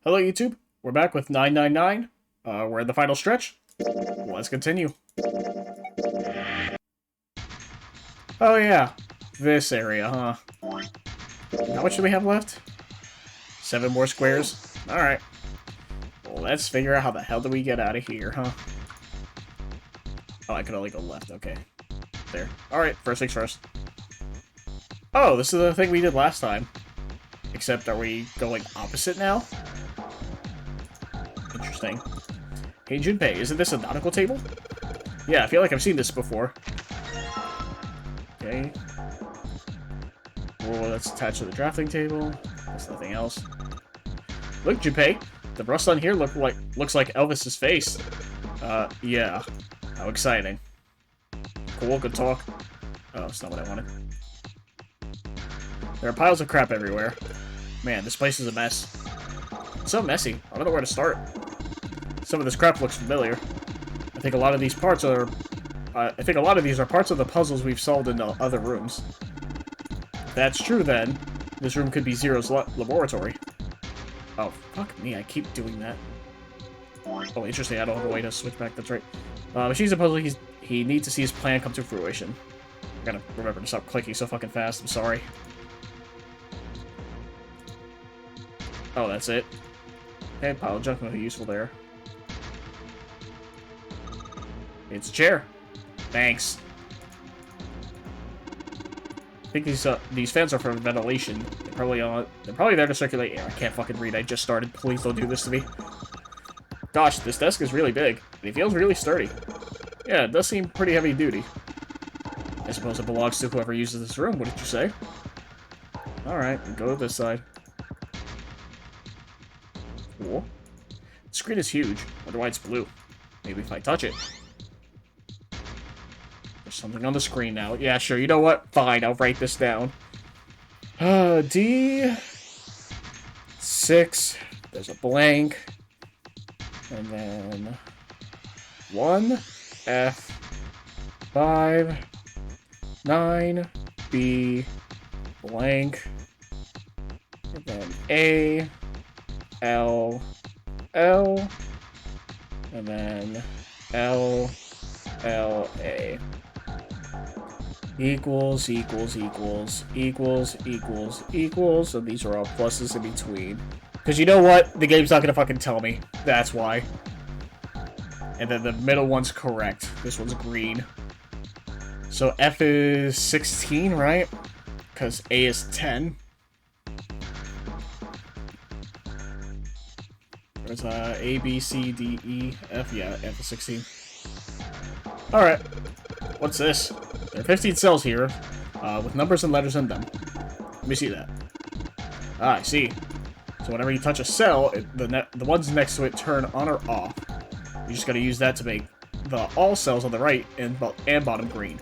Hello, YouTube. We're back with 999. We're in the final stretch. Let's continue. Oh, yeah. This area, huh? How much do we have left? 7 more squares. Alright. Well, let's figure out how the hell do we get out of here, huh? Oh, I could only go left. Okay. There. Alright, first things first. Oh, this is the thing we did last time. Except, are we going opposite now? Interesting. Hey, Junpei, isn't this a nautical table? Yeah, I feel like I've seen this before. Okay. Well, that's attached to the drafting table. There's nothing else. Look, Junpei, the rust on here looks like Elvis's face. Yeah. How exciting. Cool, good talk. Oh, that's not what I wanted. There are piles of crap everywhere. Man, this place is a mess. It's so messy. I don't know where to start. Some of this crap looks familiar. I think a lot of these parts are parts of the puzzles we've solved in the other rooms. If that's true, then this room could be Zero's laboratory. Oh, fuck me, I keep doing that. Oh, interesting, I don't have a way to switch back, that's right. Machine's a puzzle, he needs to see his plan come to fruition. I gotta remember to stop clicking so fucking fast, I'm sorry. Oh, that's it. Hey, pile of junk might be useful there. It's a chair. Thanks. I think these fans are for ventilation. They're probably there to circulate air. I can't fucking read. I just started. Please don't do this to me. Gosh, this desk is really big. And it feels really sturdy. Yeah, it does seem pretty heavy duty. I suppose it belongs to whoever uses this room. What did you say? Alright, go to this side. Cool. The screen is huge. Wonder why it's blue. Maybe if I touch it. There's something on the screen now. Yeah, sure. You know what? Fine, I'll write this down. D6. There's a blank. And then 1F5 9B blank. And then ALL. And then LLA. Equals. So these are all pluses in between. Because you know what? The game's not gonna fucking tell me. That's why. And then the middle one's correct. This one's green. So F is 16, right? Because A is 10. There's A, B, C, D, E, F. Yeah, F is 16. Alright. What's this? There are 15 cells here, with numbers and letters in them. Let me see that. Ah, I see. So whenever you touch a cell, the ones next to it turn on or off. You just gotta use that to make the all cells on the right and bottom green.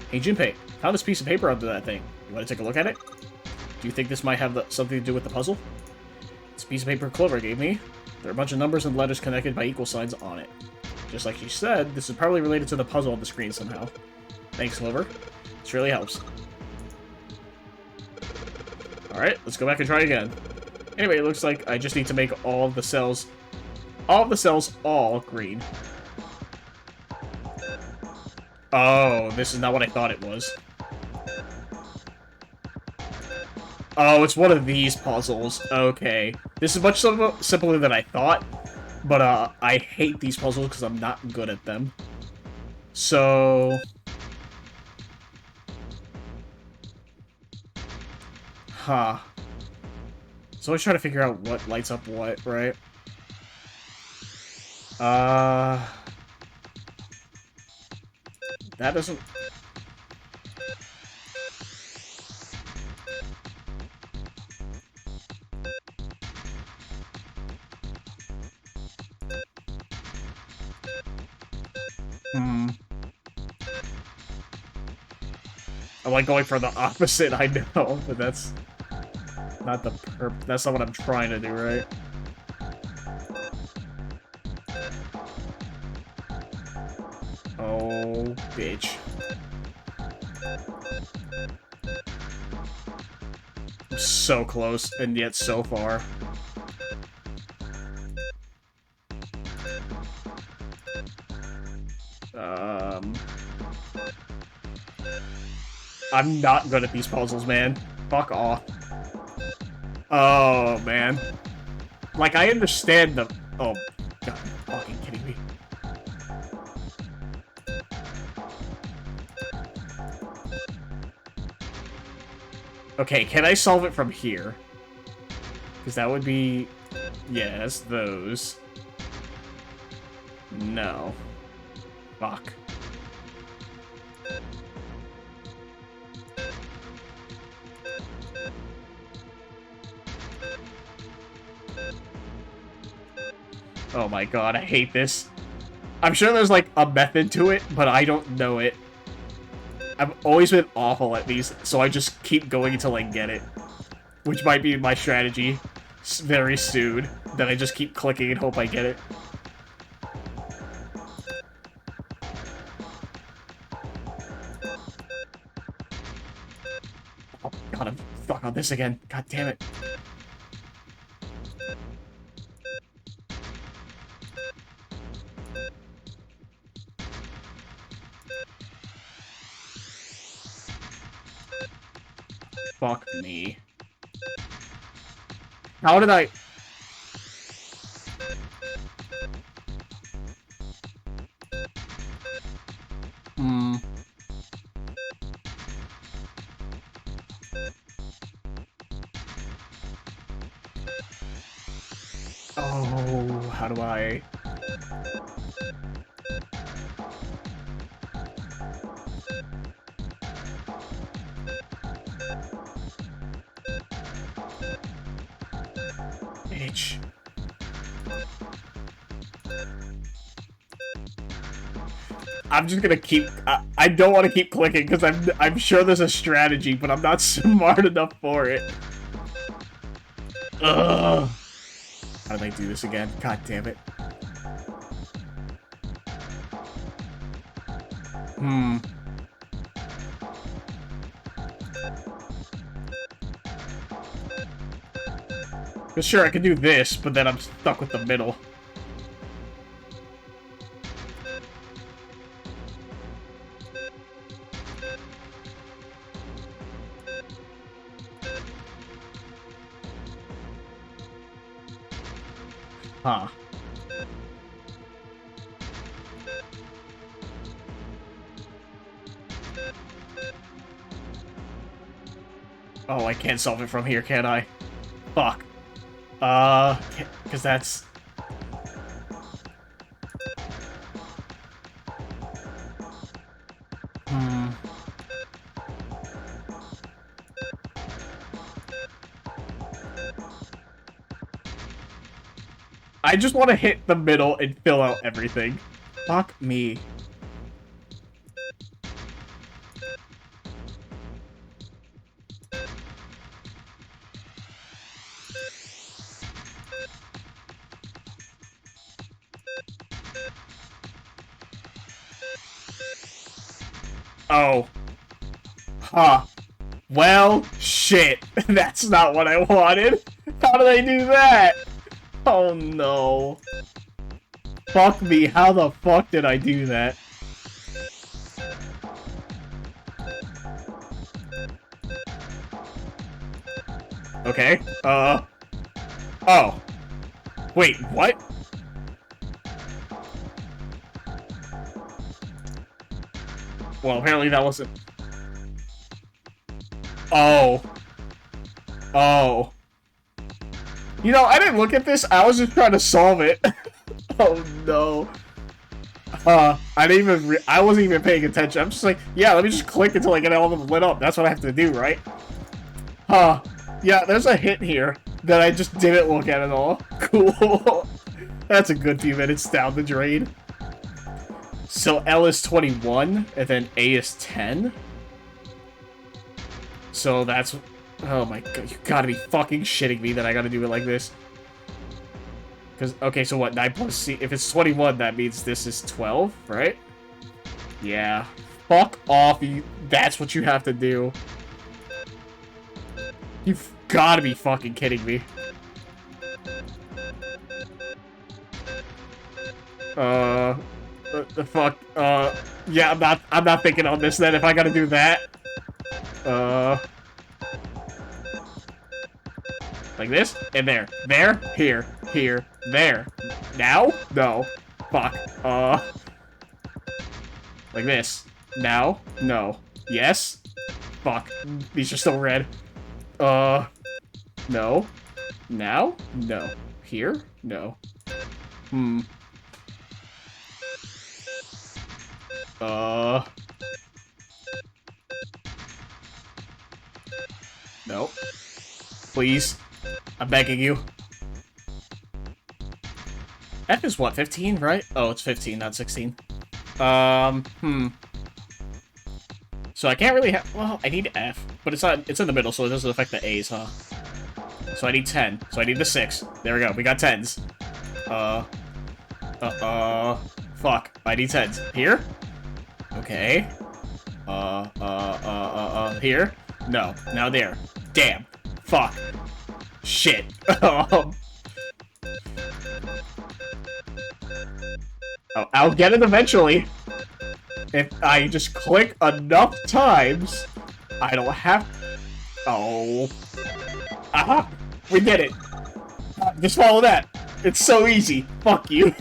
Hey Junpei, found this piece of paper under that thing. You wanna take a look at it? Do you think this might have something to do with the puzzle? This piece of paper Clover gave me. There are a bunch of numbers and letters connected by equal signs on it. Just like you said, this is probably related to the puzzle on the screen somehow. Thanks, Clover. This really helps. Alright, let's go back and try again. Anyway, it looks like I just need to make all the cells all green. Oh, this is not what I thought it was. Oh, it's one of these puzzles. Okay. This is much simpler than I thought. But, I hate these puzzles because I'm not good at them. So... Huh. So I was trying to figure out what lights up what, right? That doesn't... I'm like going for the opposite, I know, but that's not that's not what I'm trying to do, right? Oh, bitch. I'm so close, and yet so far. I'm not good at these puzzles, man. Fuck off. Oh, man. Like, I understand the... Oh, God, you're fucking kidding me. Okay, can I solve it from here? Because that would be... Yes, those. No. Fuck. Oh my god, I hate this. I'm sure there's, like, a method to it, but I don't know it. I've always been awful at these, so I just keep going until I get it. Which might be my strategy very soon. That I just keep clicking and hope I get it. Oh god, I'm stuck on this again. God damn it. Fuck me. How did I... Oh, how do I... Bitch. I'm just gonna keep... I don't want to keep clicking, because I'm sure there's a strategy, but I'm not smart enough for it. Ugh. How did I do this again? God damn it. But sure, I can do this, but then I'm stuck with the middle. Huh. Oh, I can't solve it from here, can I? Fuck. Because that's... I just want to hit the middle and fill out everything. Fuck me. Oh. Huh. Well, shit. That's not what I wanted. How did I do that? Oh no. Fuck me, how the fuck did I do that? Okay, oh. Wait, what? Well, apparently that wasn't... Oh. Oh. You know, I didn't look at this, I was just trying to solve it. Oh no. I wasn't even paying attention. I'm just like, yeah, let me just click until I get all of them lit up. That's what I have to do, right? Yeah, there's a hint here that I just didn't look at at all. Cool. That's a good few minutes down the drain. So L is 21, and then A is 10. So that's... Oh my god, you gotta be fucking shitting me that I gotta do it like this. Because, okay, so what, 9 plus C... If it's 21, that means this is 12, right? Yeah. Fuck off, that's what you have to do. You've gotta be fucking kidding me. The fuck, yeah, I'm not thinking on this then if I gotta do that. Like this, and there. There, here, here, there. Now? No. Fuck. Like this. Now? No. Yes? Fuck. These are still red. No. Now? No. Here? No. No. Please. I'm begging you. F is what, 15, right? Oh, it's 15, not 16. So I can't really have... Well, I need F, but it's not. It's in the middle, so it doesn't affect the A's, huh? So I need 10. So I need the 6. There we go. We got 10s. Fuck. I need 10s. Here? Okay. Here? No. Now there. Damn. Fuck. Shit. Oh, I'll get it eventually. If I just click enough times, I don't have... Oh. Aha! We did it. Just follow that. It's so easy. Fuck you. You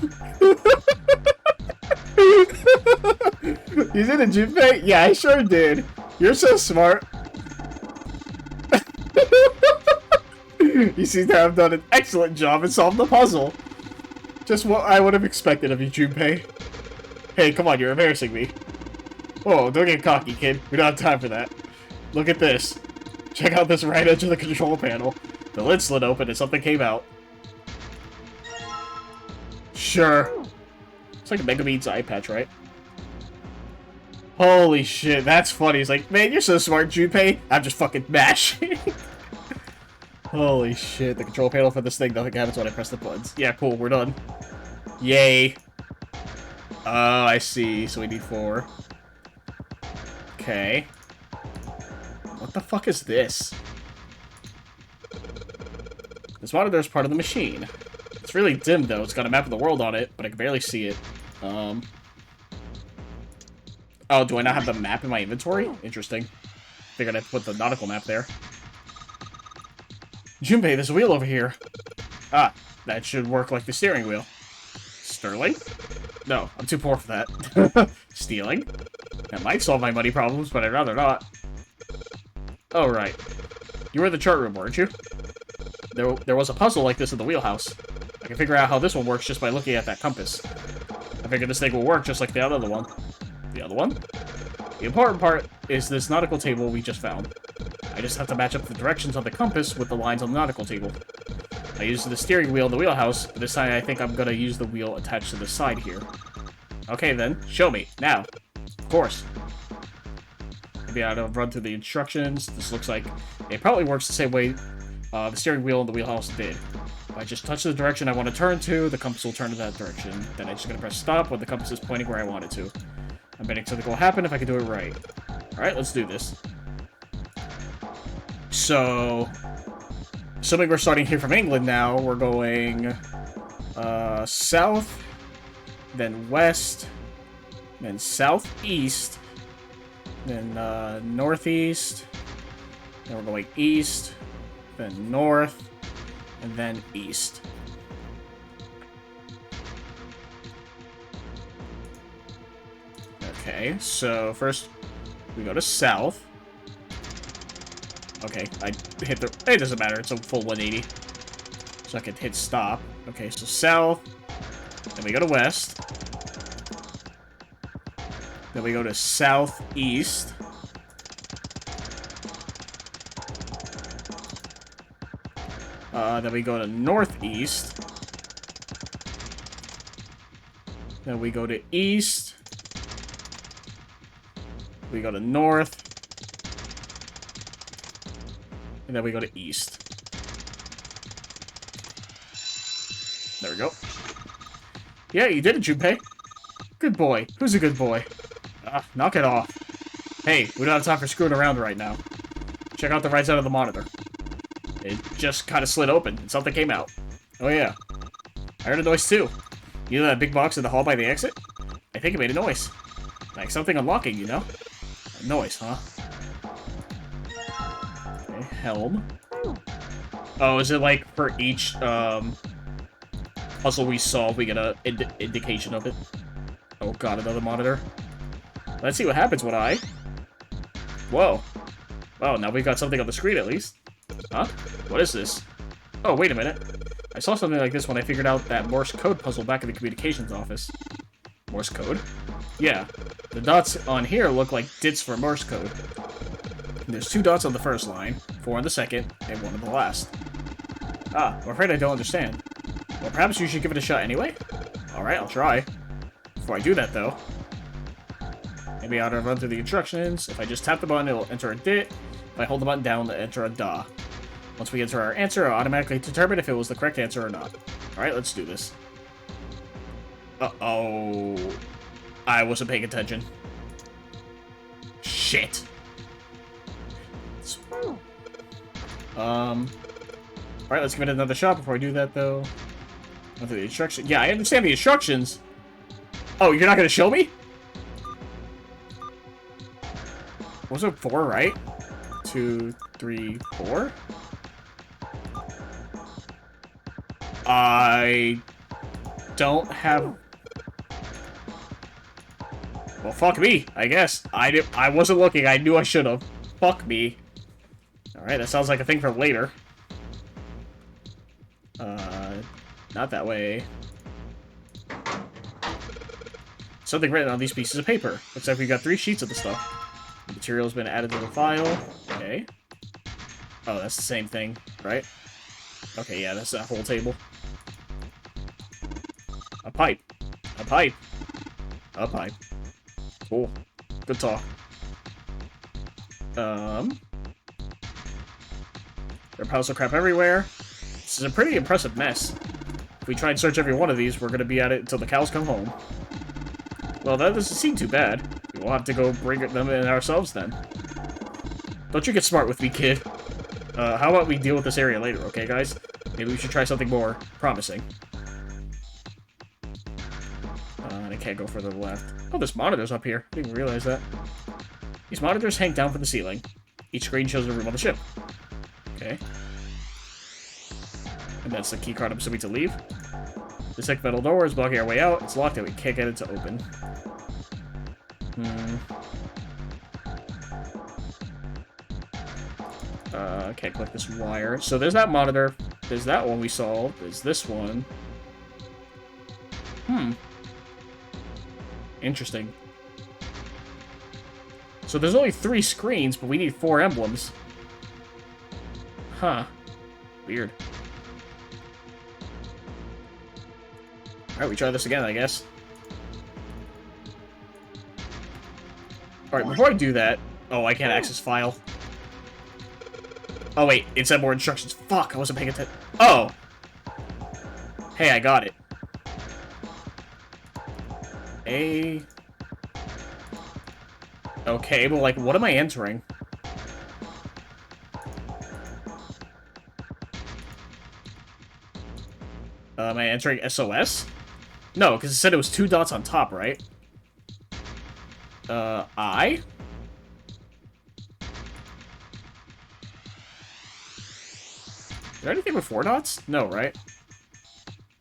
did it, Junpei? Yeah, I sure did. You're so smart. You seem to have done an excellent job in solving the puzzle. Just what I would have expected of you, Junpei. Hey, come on, you're embarrassing me. Whoa, don't get cocky, kid. We don't have time for that. Look at this. Check out this right edge of the control panel. The lid slid open and something came out. Sure. It's like a Mega Beans eye patch, right? Holy shit, that's funny. He's like, man, you're so smart, Junpei. I'm just fucking mashing. Holy shit, the control panel for this thing, nothing happens when I press the buttons. Yeah, cool, we're done. Yay. Oh, I see. So we need 4. Okay. What the fuck is this? This monitor is part of the machine. It's really dim, though. It's got a map of the world on it, but I can barely see it. Oh, do I not have the map in my inventory? Interesting. Figured I'd put the nautical map there. Junpei, there's a wheel over here. Ah, that should work like the steering wheel. Sterling? No, I'm too poor for that. Stealing? That might solve my money problems, but I'd rather not. Oh, right. You were in the chart room, weren't you? There was a puzzle like this in the wheelhouse. I can figure out how this one works just by looking at that compass. I figure this thing will work just like the other one. The other one? The important part is this nautical table we just found. I just have to match up the directions on the compass with the lines on the nautical table. I used the steering wheel in the wheelhouse, but this time I think I'm gonna use the wheel attached to the side here. Okay then, show me, now. Of course. Maybe I don't run through the instructions. This looks like it probably works the same way the steering wheel in the wheelhouse did. If I just touch the direction I want to turn to, the compass will turn in that direction. Then I'm just gonna press stop when the compass is pointing where I want it to. I'm betting something will happen if I can do it right. Alright, let's do this. So, assuming we're starting here from England now, we're going south, then west, then southeast, then northeast, then we're going east, then north, and then east. Okay, so first we go to south. Okay, I hit the... It doesn't matter, it's a full 180. So I can hit stop. Okay, so south. Then we go to west. Then we go to southeast. Then we go to northeast. Then we go to east. We go to north. And then we go to east. There we go. Yeah, you did it, Junpei. Good boy. Who's a good boy? Knock it off. Hey, we don't have time for screwing around right now. Check out the right side of the monitor. It just kind of slid open, and something came out. Oh yeah. I heard a noise too. You know that big box in the hall by the exit? I think it made a noise. Like something unlocking, you know? A noise, huh? helm. Oh, is it like for each puzzle we solve, we get a indication of it? Oh god, another monitor. Let's see what happens when I... Whoa. Well, now we've got something on the screen at least. Huh? What is this? Oh, wait a minute. I saw something like this when I figured out that Morse code puzzle back in the communications office. Morse code? Yeah. The dots on here look like dits for Morse code. There's 2 dots on the first line, 4 on the second, and 1 on the last. Ah, I'm afraid I don't understand. Well, perhaps you should give it a shot anyway? Alright, I'll try. Before I do that, though, maybe I ought to run through the instructions. If I just tap the button, it'll enter a dit. If I hold the button down, it'll enter a da. Once we enter our answer, it'll automatically determine if it was the correct answer or not. Alright, let's do this. Uh-oh. I wasn't paying attention. Shit. Alright, let's give it another shot before I do that, though. Run through the instructions. Yeah, I understand the instructions. Oh, you're not gonna show me? Was it 4, right? 2, 3, 4? I don't have... Well, fuck me, I guess. I wasn't looking. I knew I should have. Fuck me. Alright, that sounds like a thing for later. Not that way. Something written on these pieces of paper. Looks like we got 3 sheets of the stuff. The material has been added to the file. Okay. Oh, that's the same thing, right? Okay, yeah, that's that whole table. A pipe. A pipe. A pipe. Cool. Good talk. There are piles of crap everywhere. This is a pretty impressive mess. If we try and search every one of these, we're gonna be at it until the cows come home. Well, that doesn't seem too bad. We'll have to go bring them in ourselves then. Don't you get smart with me, kid. How about we deal with this area later, okay, guys? Maybe we should try something more promising. And I can't go further left. Oh, there's monitors up here. I didn't even realize that. These monitors hang down from the ceiling. Each screen shows a room on the ship. Okay. And that's the keycard I'm assuming to leave. The thick metal door is blocking our way out. It's locked and we can't get it to open. Can't click this wire. So there's that monitor. There's that one we saw. There's this one. Interesting. So there's only 3 screens, but we need 4 emblems. Huh. Weird. Alright, we try this again, I guess. Alright, before I do that... Oh, I can't access file. Oh, wait. It said more instructions. Fuck, I wasn't paying attention. Oh! Hey, I got it. Okay, but, like, what am I entering? Am I entering SOS? No, because it said it was 2 dots on top, right? I? Is there anything with 4 dots? No, right?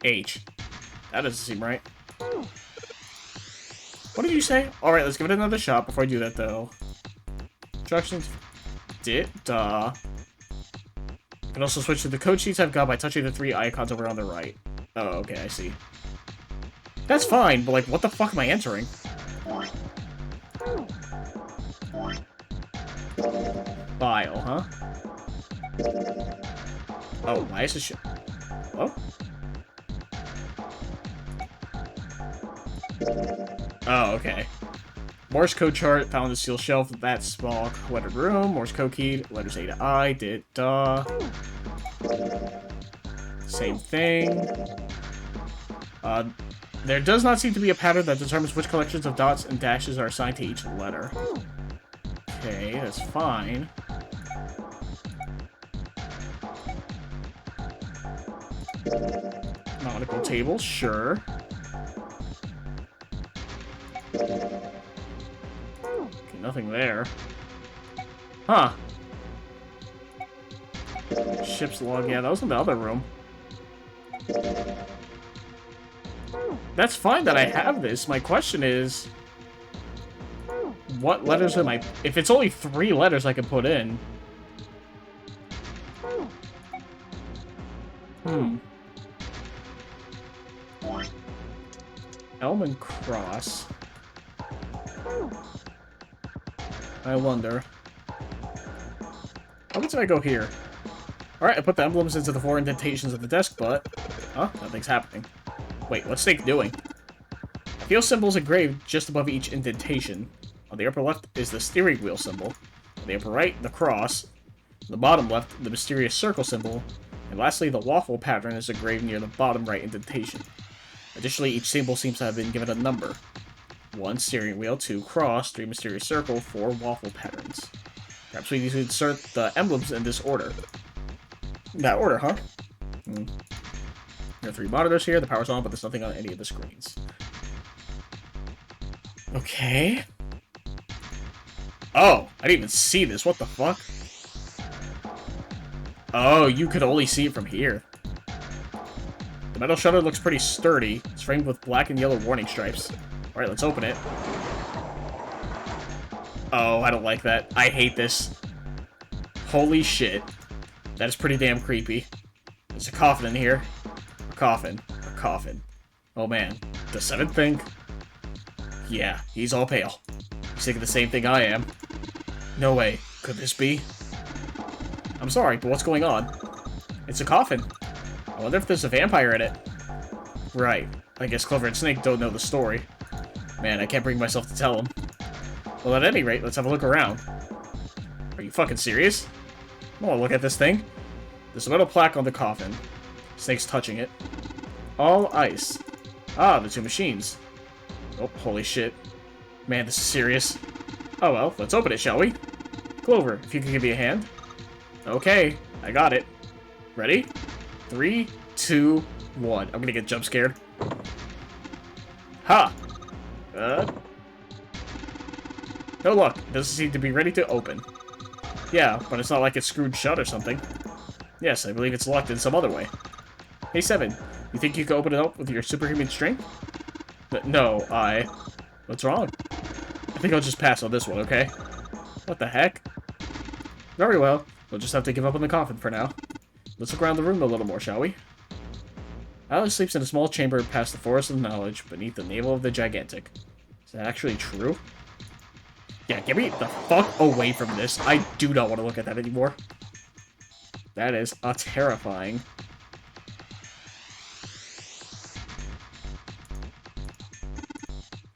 H. That doesn't seem right. What did you say? Alright, let's give it another shot before I do that, though. Instructions. You can also switch to the code sheets I've got by touching the 3 icons over on the right. Oh, okay, I see. That's fine, but, like, what the fuck am I entering? File, huh? Oh, why is this shit? Hello? Oh, okay. Morse code chart found in the steel shelf of that small cluttered room. Morse code key, letters A to I, dit, da. Same thing. There does not seem to be a pattern that determines which collections of dots and dashes are assigned to each letter. Okay, that's fine. Nautical table, sure. Okay, nothing there. Huh. Ship's log. Yeah, that was in the other room. That's fine that I have this. My question is, what letters am I... If it's only 3 letters I can put in... Elm and cross. I wonder. How much did I go here? Alright, I put the emblems into the 4 indentations of the desk, but... Huh? Nothing's happening. Wait, what's Snake doing? I feel symbols engraved just above each indentation. On the upper left is the steering wheel symbol. On the upper right, the cross. On the bottom left, the mysterious circle symbol. And lastly, the waffle pattern is engraved near the bottom right indentation. Additionally, each symbol seems to have been given a number. 1 steering wheel, 2 cross, 3 mysterious circle, 4 waffle patterns. Perhaps we need to insert the emblems in this order. That order, huh? There are 3 monitors here, the power's on, but there's nothing on any of the screens. Okay. Oh, I didn't even see this, what the fuck? Oh, you could only see it from here. The metal shutter looks pretty sturdy. It's framed with black and yellow warning stripes. Alright, let's open it. Oh, I don't like that. I hate this. Holy shit. That is pretty damn creepy. There's a coffin in here. A coffin. A coffin. Oh man. Does Seven think? Yeah, he's all pale. He's thinking the same thing I am. No way. Could this be? I'm sorry, but what's going on? It's a coffin. I wonder if there's a vampire in it. Right. I guess Clover and Snake don't know the story. Man, I can't bring myself to tell them. Well, at any rate, let's have a look around. Are you fucking serious? Oh, look at this thing. There's a metal plaque on the coffin. Snake's touching it. All ice. Ah, the 2 machines. Oh, holy shit. Man, this is serious. Oh well, let's open it, shall we? Clover, if you could give me a hand. Okay, I got it. Ready? 3, 2, 1. I'm gonna get jump scared. Ha! No luck. It doesn't seem to be ready to open. Yeah, but it's not like it's screwed shut or something. Yes, I believe it's locked in some other way. Hey, Seven. You think you can open it up with your superhuman strength? No, What's wrong? I think I'll just pass on this one, okay? What the heck? Very well. We'll just have to give up on the coffin for now. Let's look around the room a little more, shall we? Alice sleeps in a small chamber past the forest of knowledge beneath the navel of the gigantic. Is that actually true? Yeah, get me the fuck away from this. I do not want to look at that anymore. That is terrifying.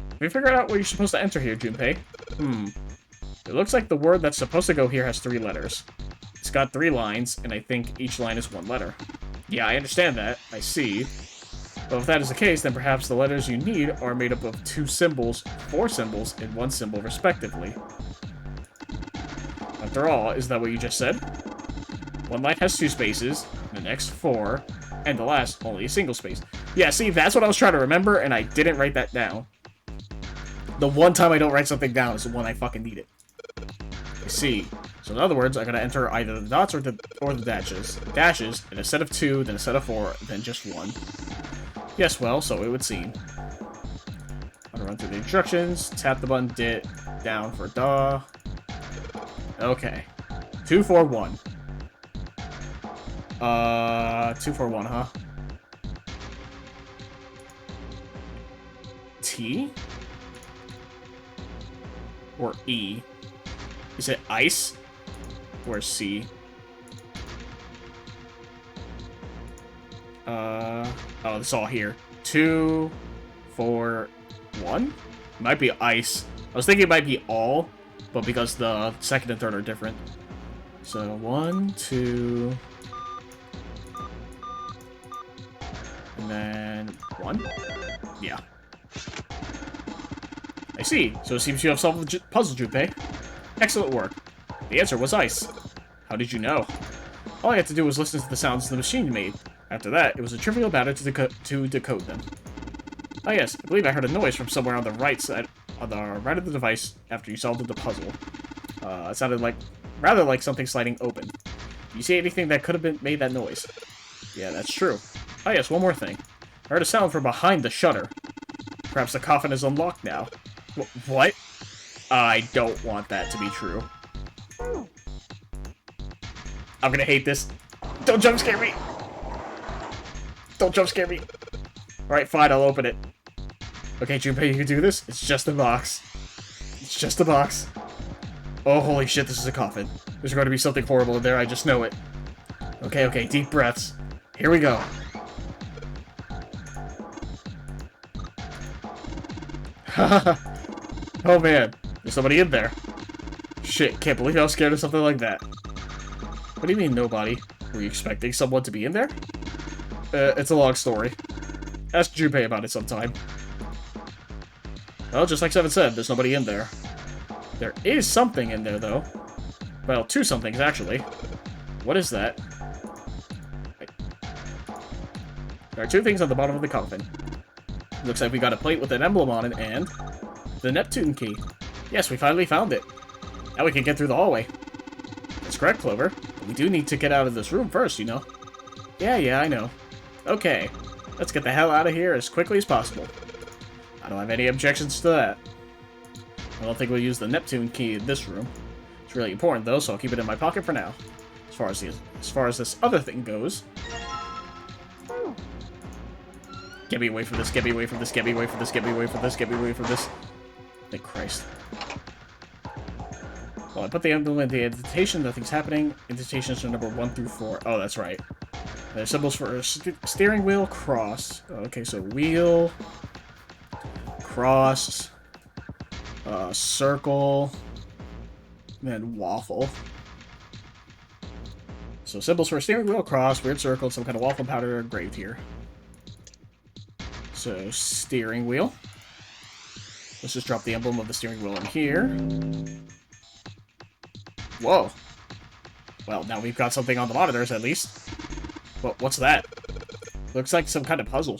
Have you figured out what you're supposed to enter here, Junpei? It looks like the word that's supposed to go here has 3 letters. It's got 3 lines, and I think each line is 1 letter. Yeah, I understand that. I see. But if that is the case, then perhaps the letters you need are made up of 2 symbols, 4 symbols, and 1 symbol respectively. After all, is that what you just said? One line has 2 spaces, the next 4, and the last only a single space. Yeah, see, that's what I was trying to remember, and I didn't write that down. The one time I don't write something down is the one I fucking need it. I see. So in other words, I gotta enter either the dots or the dashes. Dashes, and a set of 2, then a set of 4, then just 1. Yes, well, so it would seem. I'm gonna run through the instructions. Tap the button, dit, down for da. Okay. 2, 4, 1. 2, 4, 1, huh? T? Or E? Is it ice? Or C? Oh, it's all here. 2, 4, 1? Might be ice. I was thinking it might be all, but because the second and third are different. So, 1, 2... And then 1? Yeah. I see. So it seems you have solved the puzzle, Junpei. Excellent work. The answer was ice. How did you know? All I had to do was listen to the sounds the machine made. After that, it was a trivial matter to decode them. Oh yes, I believe I heard a noise from somewhere on the right side, on the right of the device after you solved the puzzle. It sounded like, rather like something sliding open. You see anything that could have made that noise? Yeah, that's true. Oh yes, one more thing. I heard a sound from behind the shutter. Perhaps the coffin is unlocked now. What? I don't want that to be true. I'm gonna hate this. Don't jump scare me! Don't jump scare me! Alright, fine, I'll open it. Okay, Junpei, you can do this. It's just a box. It's just a box. Oh, holy shit, this is a coffin. There's going to be something horrible in there, I just know it. Okay, okay, deep breaths. Here we go. Oh man, there's somebody in there. Shit, can't believe I was scared of something like that. What do you mean, nobody? Were you expecting someone to be in there? It's a long story. Ask Junpei about it sometime. Well, just like Seven said, there's nobody in there. There is something in there, though. Well, two somethings, actually. What is that? There are two things on the bottom of the coffin. Looks like we got a plate with an emblem on it, and... the Neptune key. Yes, we finally found it. Now we can get through the hallway. That's correct, Clover. But we do need to get out of this room first, you know. Yeah, I know. Okay, let's get the hell out of here as quickly as possible. I don't have any objections to that. I don't think we'll use the Neptune key in this room. It's really important, though, so I'll keep it in my pocket for now. As far as this other thing goes... Get me away from this, get me away from this, get me away from this, get me away from this, get me away from this. Thank Christ. Well, I put the emblem in the indentation, nothing's happening. Indentations are number 1 through 4. Oh, that's right. There's symbols for a steering wheel, cross. Okay, so wheel, cross, circle, and then waffle. So symbols for a steering wheel, cross, weird circle, some kind of waffle powder engraved here. So, steering wheel. Let's just drop the emblem of the steering wheel in here. Whoa. Well, now we've got something on the monitors, at least. Well, what's that? Looks like some kind of puzzle.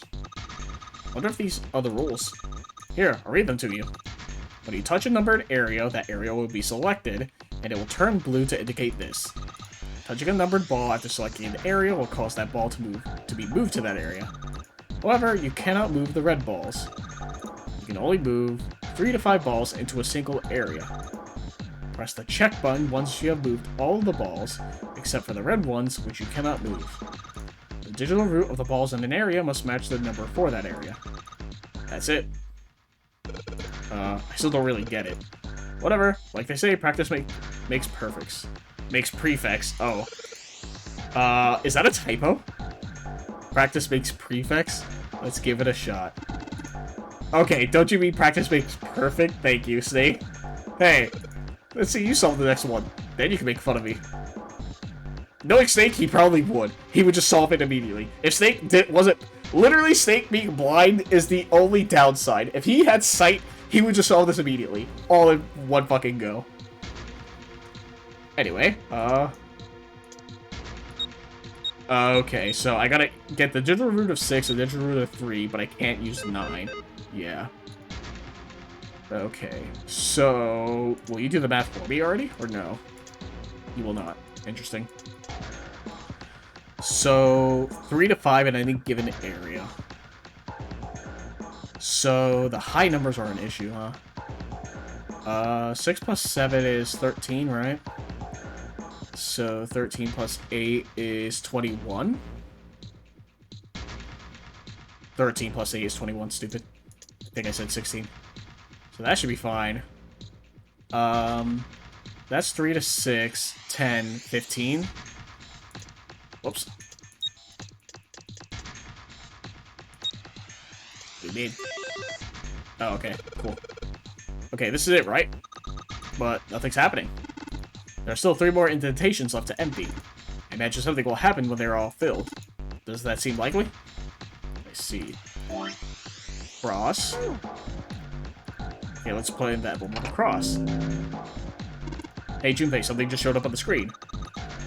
Wonder if these are the rules. Here, I'll read them to you. When you touch a numbered area, that area will be selected, and it will turn blue to indicate this. Touching a numbered ball after selecting an area will cause that ball to be moved to that area. However, you cannot move the red balls. You can only move 3 to 5 balls into a single area. Press the check button once you have moved all of the balls, except for the red ones, which you cannot move. The digital root of the balls in an area must match the number for that area. That's it. I still don't really get it. Whatever. Like they say, practice makes perfects. Makes prefects. Oh. Is that a typo? Practice makes prefects? Let's give it a shot. Okay, don't you mean practice makes perfect? Thank you, Snake. Hey, let's see you solve the next one. Then you can make fun of me. Knowing Snake, he probably would. He would just solve it immediately. If Snake wasn't... Literally, Snake being blind is the only downside. If he had sight, he would just solve this immediately. All in one fucking go. Anyway, okay, so I gotta get the digital root of 6 and the digital root of 3, but I can't use 9. Yeah. Okay, so... Will you do the math for me already, or no? You will not. Interesting. So, 3 to 5 in any given area. So, the high numbers are an issue, huh? 6 plus 7 is 13, right? So, 13 plus 8 is 21. 13 plus 8 is 21, stupid. I think I said 16. So that should be fine. That's 3 to 6, 10, 15. Whoops. What do you mean? Oh, okay, cool. Okay, this is it, right? But nothing's happening. There are still 3 more indentations left to empty. I imagine something will happen when they're all filled. Does that seem likely? Let's see. Cross. Okay, let's play that one with a cross. Hey, Junpei, something just showed up on the screen.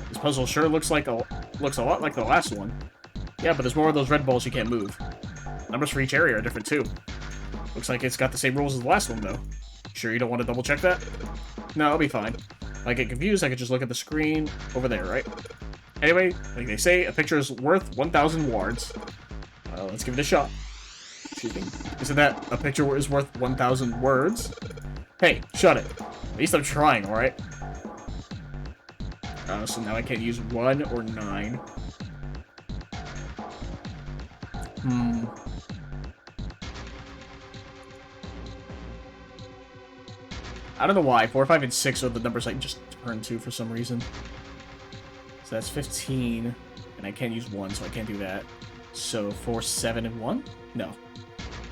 This puzzle sure looks a lot like the last one. Yeah, but there's more of those red balls you can't move. Numbers for each area are different, too. Looks like it's got the same rules as the last one, though. Sure you don't want to double-check that? No, I'll be fine. If I get confused, I can just look at the screen over there, right? Anyway, like they say, a picture is worth 1,000 words. Let's give it a shot. Isn't that a picture is worth 1,000 words? Hey, shut it. At least I'm trying, alright? So now I can't use 1 or 9. I don't know why. 4, 5, and 6 are the numbers I just turned to for some reason. So that's 15, and I can't use 1, so I can't do that. So 4, 7, and 1? No.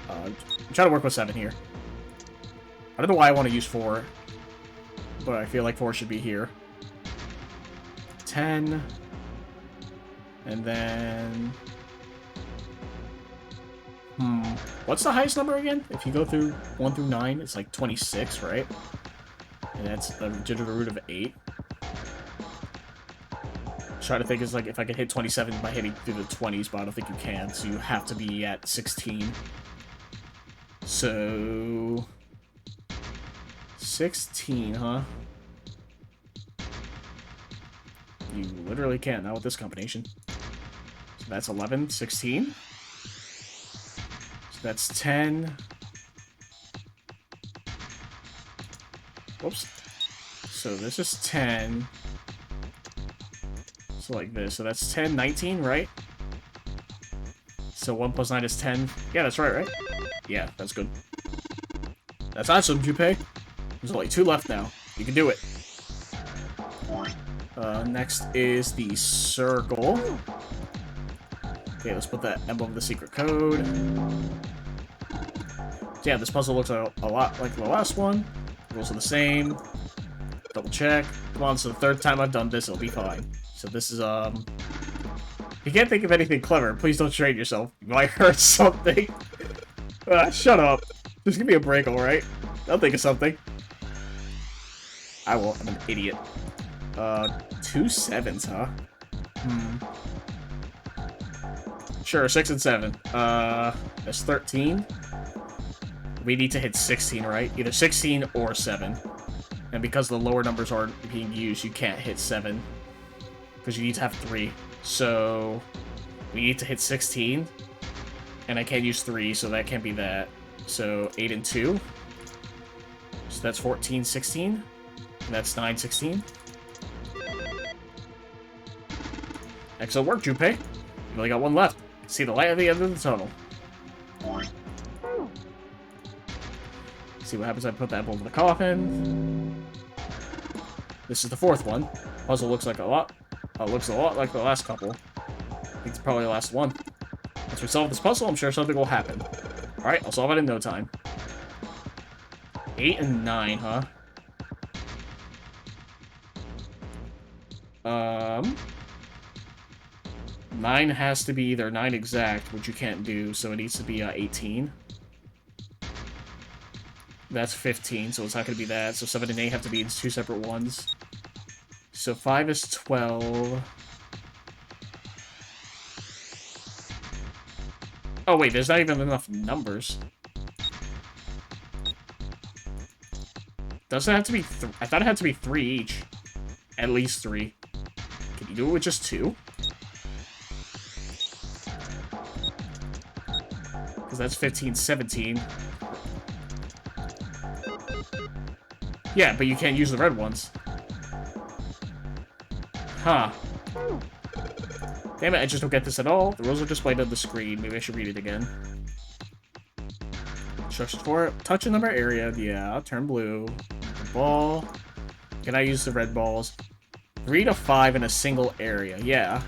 I'm trying to work with 7 here. I don't know why I want to use 4, but I feel like 4 should be here. 10, and then... What's the highest number again? If you go through 1 through 9, it's like 26, right? And that's the root of 8. Try to think is like if I could hit 27 by hitting through the 20s, but I don't think you can, so you have to be at 16. So 16, huh? You literally can't, not with this combination. So that's 11, 16. So that's 10. Whoops. So this is 10. So like this. So that's 10, 19, right? So 1 plus 9 is 10. Yeah, that's right? Yeah, that's good. That's awesome, Junpei. There's only 2 left now. You can do it. Next is the circle. Okay, let's put that emblem of the secret code. So yeah, this puzzle looks a lot like the last one. Rules are the same. Double check. Come on, so the 3rd time I've done this, it'll be fine. So this is, if you can't think of anything clever, please don't strain yourself. You might hurt something. Shut up. Just give me a break, alright? I'll think of something. I will. I'm an idiot. 2 7s, huh? Sure, 6 and 7. That's 13. We need to hit 16, right? Either 16 or 7. And because the lower numbers aren't being used, you can't hit 7. Because you need to have 3. So we need to hit 16. And I can't use 3, so that can't be that. So 8 and 2. So that's 14, 16. And that's 9, 16. Excellent work, Junpei. You've only got 1 left. See the light at the end of the tunnel. See what happens if I put that bolt in the coffin. This is the 4th one. Puzzle looks like a lot. Looks a lot like the last couple. I think it's probably the last one. Once we solve this puzzle, I'm sure something will happen. Alright, I'll solve it in no time. 8 and 9, huh? 9 has to be either 9 exact, which you can't do, so it needs to be 18. That's 15, so it's not going to be that. So 7 and 8 have to be in 2 separate ones. So 5 is 12. Oh wait, there's not even enough numbers. Doesn't it have to be I thought it had to be 3 each. At least 3. Can you do it with just 2? Because that's 15, 17. Yeah, but you can't use the red ones. Huh. Damn it, I just don't get this at all. The rules are displayed on the screen. Maybe I should read it again. Instructions for it. Touch a number area. Yeah, turn blue. The ball. Can I use the red balls? 3 to 5 in a single area. Yeah.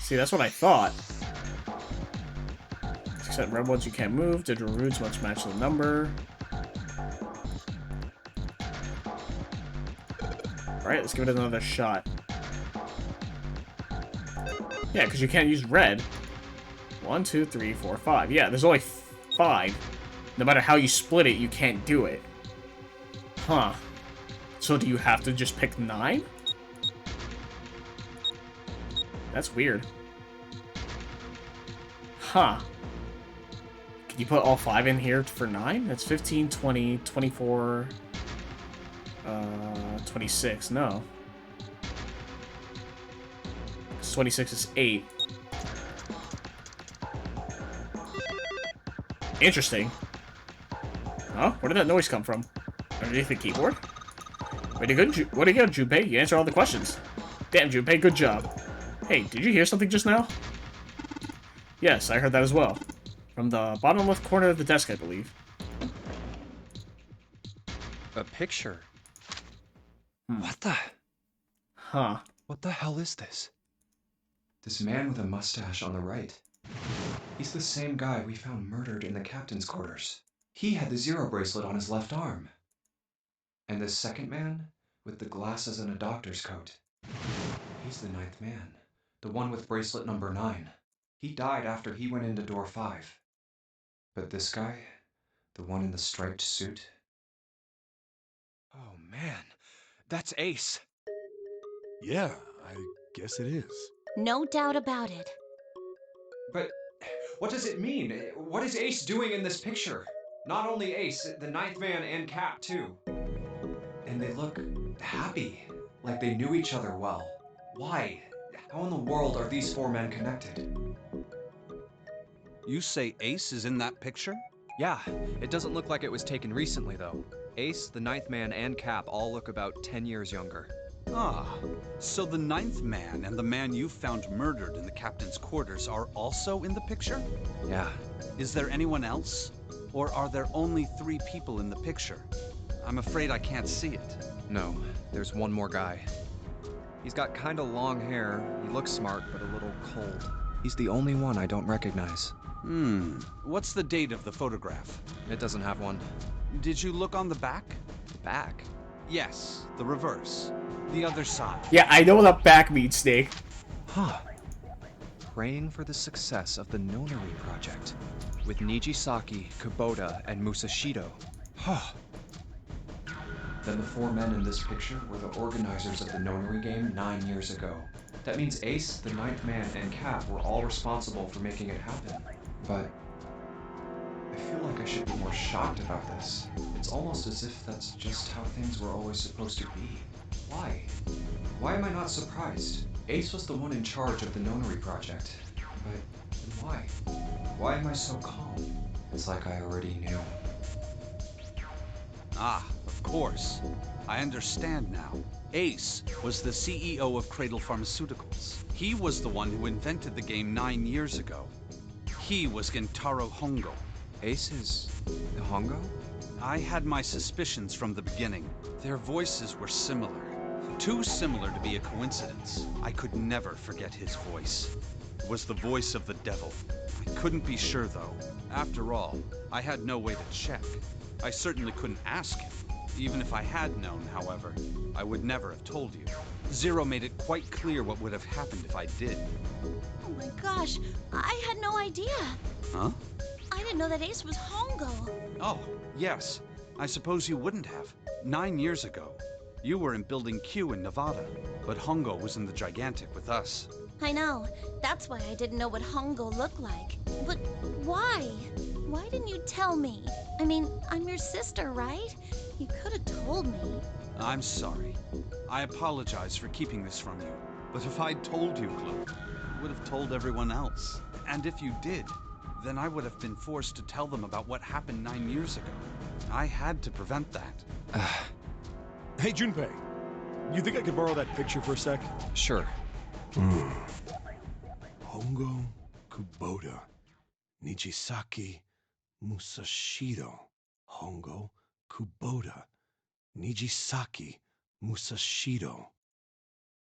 See, that's what I thought. Except red ones you can't move. Digital roots must match the number. Alright, let's give it another shot. Yeah, because you can't use red. 1, 2, 3, 4, 5. Yeah, there's only 5. No matter how you split it, you can't do it. Huh. So do you have to just pick 9? That's weird. Huh. Can you put all 5 in here for 9? That's 15, 20, 24... 26, no. 26 is 8. Interesting. Huh? Where did that noise come from? Underneath the keyboard? Way to go, Junpei. You answer all the questions. Damn, Junpei, good job. Hey, did you hear something just now? Yes, I heard that as well. From the bottom left corner of the desk, I believe. A picture? What the? Huh. What the hell is this? This man with a mustache on the right. He's the same guy we found murdered in the captain's quarters. He had the zero bracelet on his left arm. And this second man, with the glasses and a doctor's coat. He's the ninth man. The one with bracelet number 9. He died after he went into door 5. But this guy, the one in the striped suit. Oh man, that's Ace. Yeah, I guess it is. No doubt about it. But what does it mean? What is Ace doing in this picture? Not only Ace, the ninth man and Cap too. And they look happy, like they knew each other well. Why? How in the world are these 4 men connected? You say Ace is in that picture? Yeah, it doesn't look like it was taken recently, though. Ace, the ninth man, and Cap all look about 10 years younger. Ah, so the ninth man and the man you found murdered in the captain's quarters are also in the picture? Yeah. Is there anyone else? Or are there only 3 people in the picture? I'm afraid I can't see it. No, there's one more guy. He's got kinda long hair, he looks smart, but a little cold. He's the only one I don't recognize. What's the date of the photograph? It doesn't have one. Did you look on the back? The back? Yes, the reverse. The other side. Yeah, I know what that back means, Snake. Huh. Praying for the success of the Nonary project. With Nijisaki, Kubota, and Musashido. Huh. Then the 4 men in this picture were the organizers of the Nonary Game 9 years ago. That means Ace, the ninth man, and Cap were all responsible for making it happen. But I feel like I should be more shocked about this. It's almost as if that's just how things were always supposed to be. Why? Why am I not surprised? Ace was the one in charge of the Nonary project. But why? Why am I so calm? It's like I already knew. Ah, of course. I understand now. Ace was the CEO of Cradle Pharmaceuticals. He was the one who invented the game 9 years ago. He was Gentaro Hongo. Ace is Hongo? I had my suspicions from the beginning. Their voices were similar. Too similar to be a coincidence. I could never forget his voice. It was the voice of the devil. I couldn't be sure, though. After all, I had no way to check. I certainly couldn't ask him. Even if I had known, however, I would never have told you. Zero made it quite clear what would have happened if I did. Oh my gosh, I had no idea. Huh? I didn't know that Ace was Hongo. Oh, yes. I suppose you wouldn't have. 9 years ago, you were in Building Q in Nevada, but Hongo was in the Gigantic with us. I know. That's why I didn't know what Hongo looked like. But why? Why didn't you tell me? I mean, I'm your sister, right? You could have told me. I'm sorry. I apologize for keeping this from you. But if I'd told you, Chloe, you would have told everyone else. And if you did, then I would have been forced to tell them about what happened 9 years ago. I had to prevent that. Hey, Junpei. You think I could borrow that picture for a sec? Sure. Hongo, Kubota, Nijisaki, Musashido. Hongo, Kubota, Nijisaki, Musashido.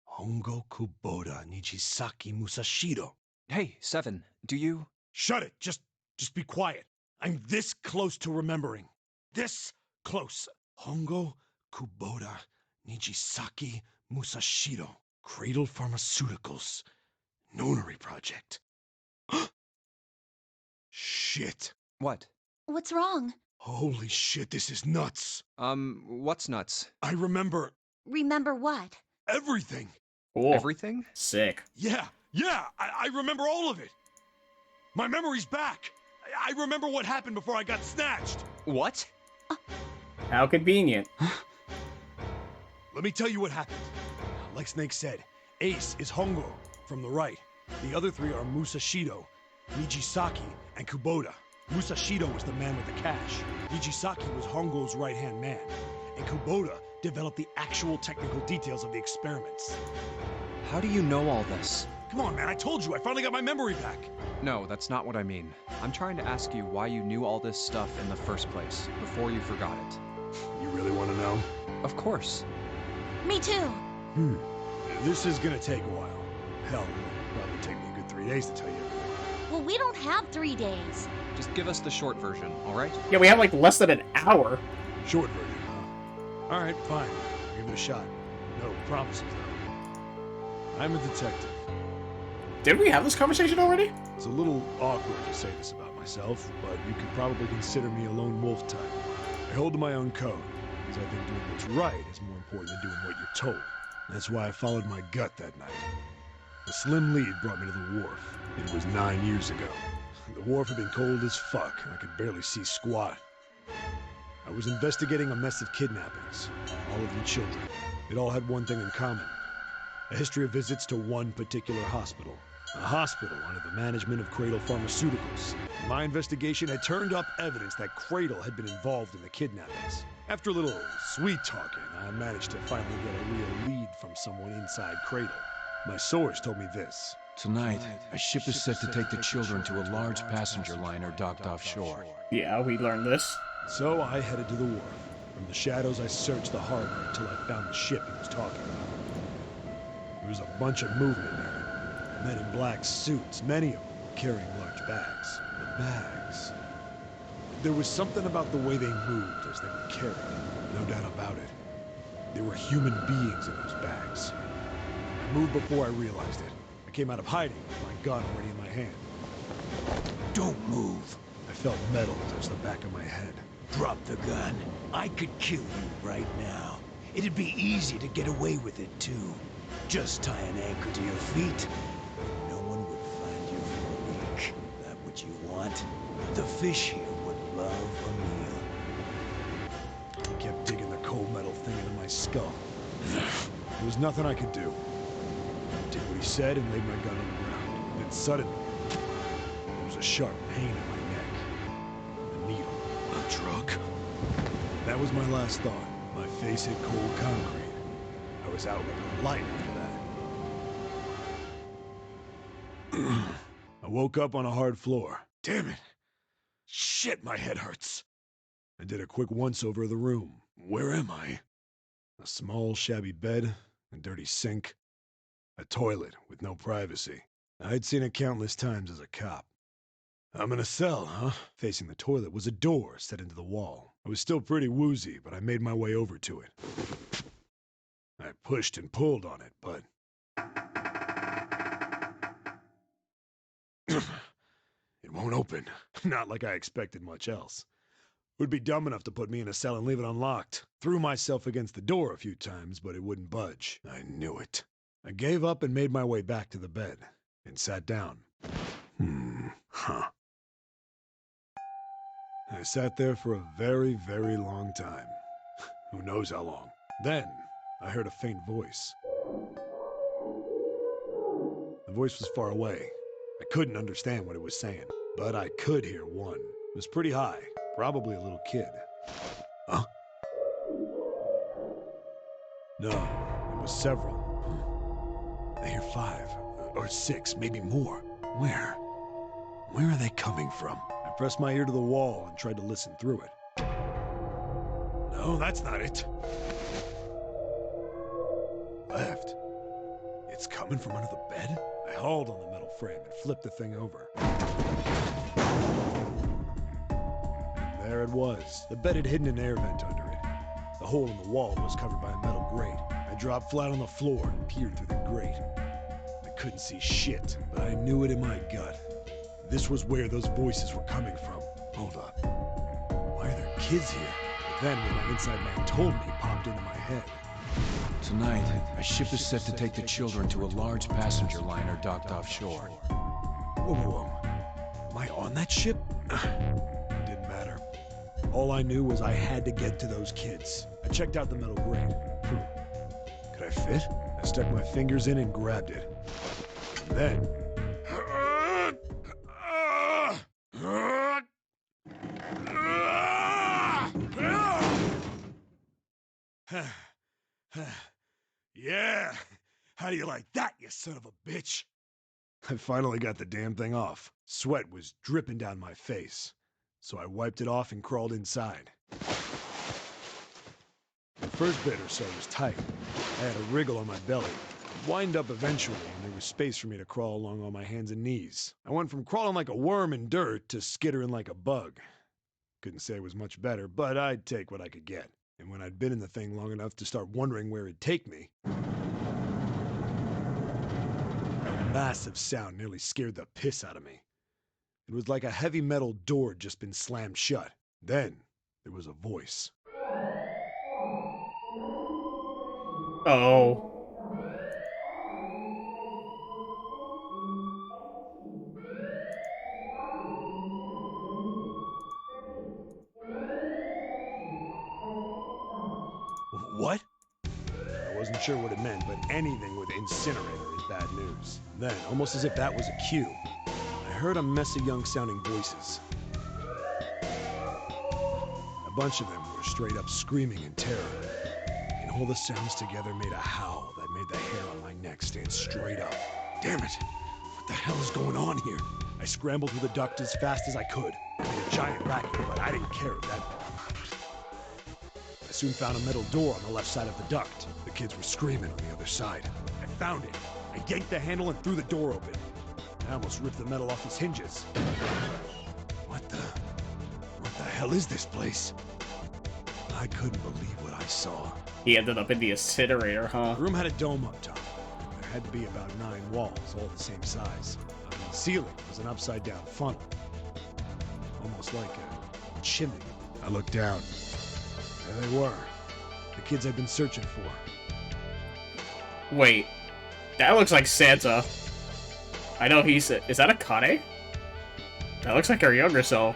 Hongo, Kubota, Nijisaki, Musashido. Hey, Seven, do you... Shut it! Just be quiet. I'm this close to remembering. This close. Hongo, Kubota, Nijisaki, Musashido. Cradle Pharmaceuticals. Nonary project. Shit. What? What's wrong? Holy shit, this is nuts. What's nuts? I remember Remember what? everything. Cool. Everything? Sick. Yeah, I remember all of it. My memory's back. I remember what happened before I got snatched. What? How convenient. Let me tell you what happened. Like Snake said, Ace is Hongo, from the right. The other three are Musashido, Nijisaki, and Kubota. Musashido was the man with the cash. Nijisaki was Hongo's right-hand man. And Kubota developed the actual technical details of the experiments. How do you know all this? Come on, man, I told you, I finally got my memory back. No, that's not what I mean. I'm trying to ask you why you knew all this stuff in the first place, before you forgot it. You really want to know? Of course. Me too. This is gonna take a while. Hell, it'll probably take me a good 3 days to tell you everything. Well, we don't have 3 days. Just give us the short version, alright? Yeah, we have like less than an hour. Short version, huh? Alright, fine. I'll give it a shot. No promises, though. I'm a detective. Did we have this conversation already? It's a little awkward to say this about myself, but you could probably consider me a lone wolf type. I hold to my own code, because I think doing what's right is more important than doing what you're told. That's why I followed my gut that night. A slim lead brought me to the wharf. It was 9 years ago. The wharf had been cold as fuck, and I could barely see squat. I was investigating a mess of kidnappings, all of them children. It all had one thing in common: a history of visits to one particular hospital. A hospital under the management of Cradle Pharmaceuticals. My investigation had turned up evidence that Cradle had been involved in the kidnappings. After a little sweet-talking, I managed to finally get a real lead from someone inside Cradle. My source told me this. Tonight, a ship is set to take the children to a large passenger liner docked offshore. Yeah, we learned this. So I headed to the wharf. From the shadows, I searched the harbor until I found the ship he was talking about. There was a bunch of movement there. Men in black suits, many of them carrying large bags. The bags. There was something about the way they moved as they were carried. No doubt about it. There were human beings in those bags. I moved before I realized it. I came out of hiding with my gun already in my hand. Don't move. I felt metal touch the back of my head. Drop the gun. I could kill you right now. It'd be easy to get away with it, too. Just tie an anchor to your feet. No one would find you for a week. That what you want? The fish here would love a meal. He kept digging the cold metal thing into my skull. There was nothing I could do. I did what he said and laid my gun on the ground. Then suddenly, there was a sharp pain in my neck. A needle. A drug? That was my last thought. My face hit cold concrete. I was out like a light after that. I woke up on a hard floor. Damn it. Shit, my head hurts. I did a quick once-over of the room. Where am I? A small, shabby bed, a dirty sink, a toilet with no privacy. I'd seen it countless times as a cop. I'm in a cell, huh? Facing the toilet was a door set into the wall. I was still pretty woozy, but I made my way over to it. I pushed and pulled on it, but... it won't open. Not like I expected much else. It would be dumb enough to put me in a cell and leave it unlocked. Threw myself against the door a few times, but it wouldn't budge. I knew it. I gave up and made my way back to the bed, and sat down. I sat there for a very, very long time. Who knows how long. Then, I heard a faint voice. The voice was far away. I couldn't understand what it was saying, but I could hear one. It was pretty high, probably a little kid. Huh? No, it was several. I hear 5, or 6, maybe more. Where? Where are they coming from? I pressed my ear to the wall and tried to listen through it. No, that's not it. Left. It's coming from under the bed? I hauled on the metal frame and flipped the thing over. There it was. The bed had hidden an air vent under it. The hole in the wall was covered by a metal grate. I dropped flat on the floor and peered through the grate. I couldn't see shit, but I knew it in my gut. This was where those voices were coming from. Hold up. Why are there kids here? But then what my inside man told me popped into my head. Tonight, a ship is set to take the children to a large passenger liner docked offshore. Whoa, whoa, whoa. Am I on that ship? Didn't matter. All I knew was I had to get to those kids. I checked out the metal grate. Could I fit? I stuck my fingers in and grabbed it. Then... Yeah! How do you like that, you son of a bitch? I finally got the damn thing off. Sweat was dripping down my face, so I wiped it off and crawled inside. The first bit or so was tight. I had a wriggle on my belly. It wind up eventually, and there was space for me to crawl along on my hands and knees. I went from crawling like a worm in dirt to skittering like a bug. Couldn't say it was much better, but I'd take what I could get. And when I'd been in the thing long enough to start wondering where it'd take me, a massive sound nearly scared the piss out of me. It was like a heavy metal door had just been slammed shut. Then, there was a voice. Oh. What? I wasn't sure what it meant, but anything with incinerator is bad news. Then, almost as if that was a cue, I heard a mess of young-sounding voices. A bunch of them were straight up screaming in terror. And all the sounds together made a howl that made the hair on my neck stand straight up. Damn it! What the hell is going on here? I scrambled through the duct as fast as I could. I made a giant racket, but I didn't care at that point. I soon found a metal door on the left side of the duct. The kids were screaming on the other side. I found it. I yanked the handle and threw the door open. I almost ripped the metal off its hinges. What the hell is this place? I couldn't believe what I saw. He ended up in the incinerator, huh? The room had a dome up top. There had to be about 9 walls, all the same size. The ceiling was an upside-down funnel. Almost like a chimney. I looked down. There they were. The kids I'd been searching for. Wait. That looks like Santa. I know he's... Is that a Kane? That looks like our younger self.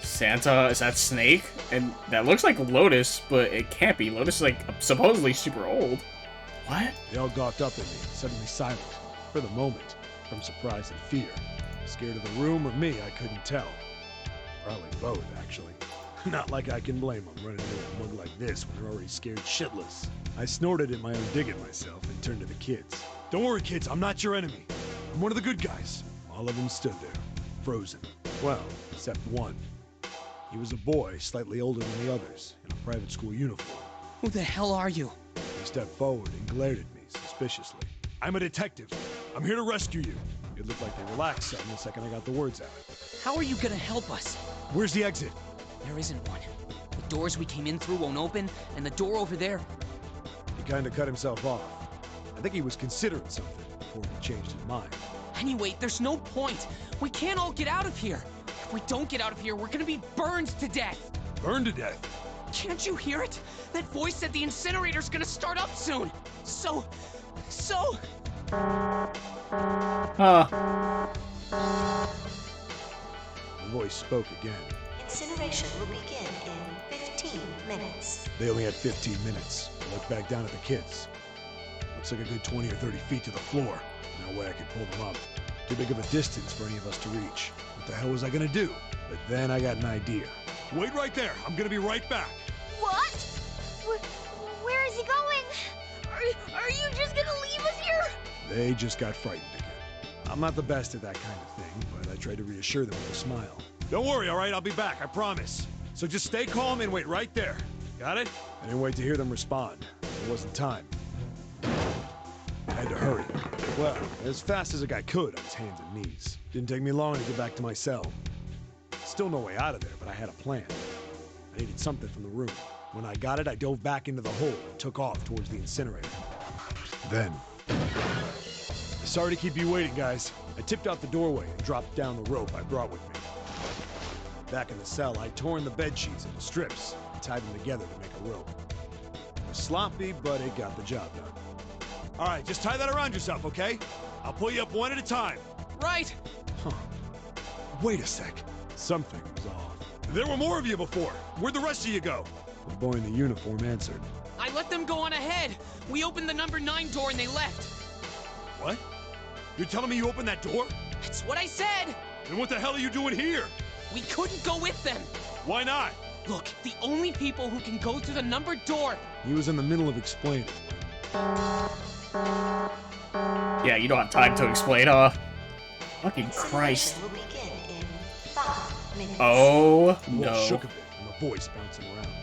Santa, is that Snake? And that looks like Lotus, but it can't be. Lotus is like supposedly super old. What? They all gawked up at me, suddenly silent. For the moment, from surprise and fear. Scared of the room or me, I couldn't tell. Probably both, actually. Not like I can blame them running into a mug like this when they're already scared shitless. I snorted at my own dig at myself and turned to the kids. Don't worry, kids, I'm not your enemy. I'm one of the good guys. All of them stood there, frozen. Well, except one. He was a boy, slightly older than the others, in a private school uniform. Who the hell are you? He stepped forward and glared at me suspiciously. I'm a detective. I'm here to rescue you. It looked like they relaxed some the second I got the words out. How are you gonna help us? Where's the exit? There isn't one. The doors we came in through won't open, and the door over there... He kinda cut himself off. I think he was considering something before he changed his mind. Anyway, there's no point. We can't all get out of here. If we don't get out of here, we're gonna be burned to death. Burned to death? Can't you hear it? That voice said the incinerator's gonna start up soon. So... Huh. The voice spoke again. Incineration will begin in 15 minutes. They only had 15 minutes. I looked back down at the kids. Looks like a good 20 or 30 feet to the floor. No way I could pull them up. Too big of a distance for any of us to reach. What the hell was I gonna do? But then I got an idea. Wait right there. I'm gonna be right back. What? Where is he going? Are you just gonna leave us here? They just got frightened again. I'm not the best at that kind of thing, but I tried to reassure them with a smile. Don't worry, all right? I'll be back, I promise. So just stay calm and wait right there. Got it? I didn't wait to hear them respond. There wasn't time. I had to hurry. Well, as fast as a guy could on his hands and knees. Didn't take me long to get back to my cell. Still no way out of there, but I had a plan. I needed something from the room. When I got it, I dove back into the hole and took off towards the incinerator. Then... Sorry to keep you waiting, guys. I tipped out the doorway and dropped down the rope I brought with me. Back in the cell, I'd torn the bed sheets into strips and tied them together to make a rope. It was sloppy, but it got the job done. All right, just tie that around yourself, okay? I'll pull you up one at a time. Right. Huh. Wait a sec. Something was off. There were more of you before. Where'd the rest of you go? The boy in the uniform answered. I let them go on ahead. We opened the number 9 door and they left. What? You're telling me you opened that door? That's what I said! Then what the hell are you doing here? We couldn't go with them! Why not? Look, the only people who can go through the numbered door... He was in the middle of explaining. Yeah, you don't have time to explain, huh? Fucking Christ. Incineration will begin in 5 minutes. Oh, The wall no. shook a bit, and the voice bouncing around.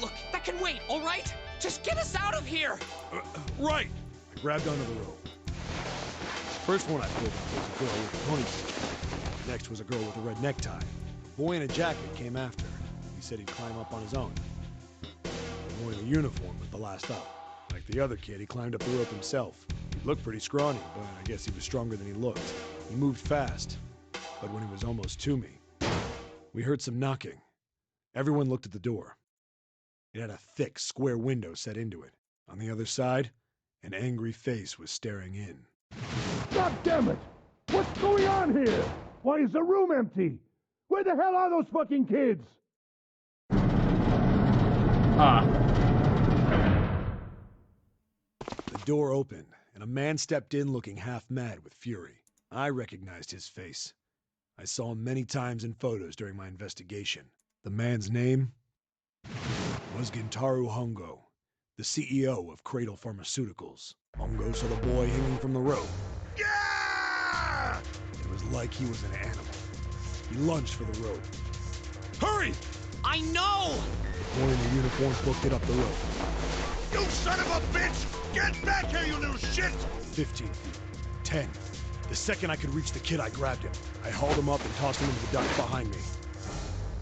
Look, that can wait, all right? Just get us out of here! Right! I grabbed onto the rope. First one I pulled up was a girl with a ponytail. Next was a girl with a red necktie. A boy in a jacket came after. He said he'd climb up on his own. The boy in the uniform was the last up. Like the other kid, he climbed up the rope himself. He looked pretty scrawny, but I guess he was stronger than he looked. He moved fast, but when he was almost to me, we heard some knocking. Everyone looked at the door. It had a thick, square window set into it. On the other side, an angry face was staring in. God damn it! What's going on here? Why is the room empty? Where the hell are those fucking kids? The door opened, and a man stepped in looking half mad with fury. I recognized his face. I saw him many times in photos during my investigation. The man's name was Gintaro Hongo, the CEO of Cradle Pharmaceuticals. Hongo saw the boy hanging from the rope. Yeah! It was like he was an animal. He lunged for the rope. Hurry! I know! The boy in the uniform booked it up the rope. You son of a bitch! Get back here, you little shit! 15 feet. 10. The second I could reach the kid, I grabbed him. I hauled him up and tossed him into the duct behind me.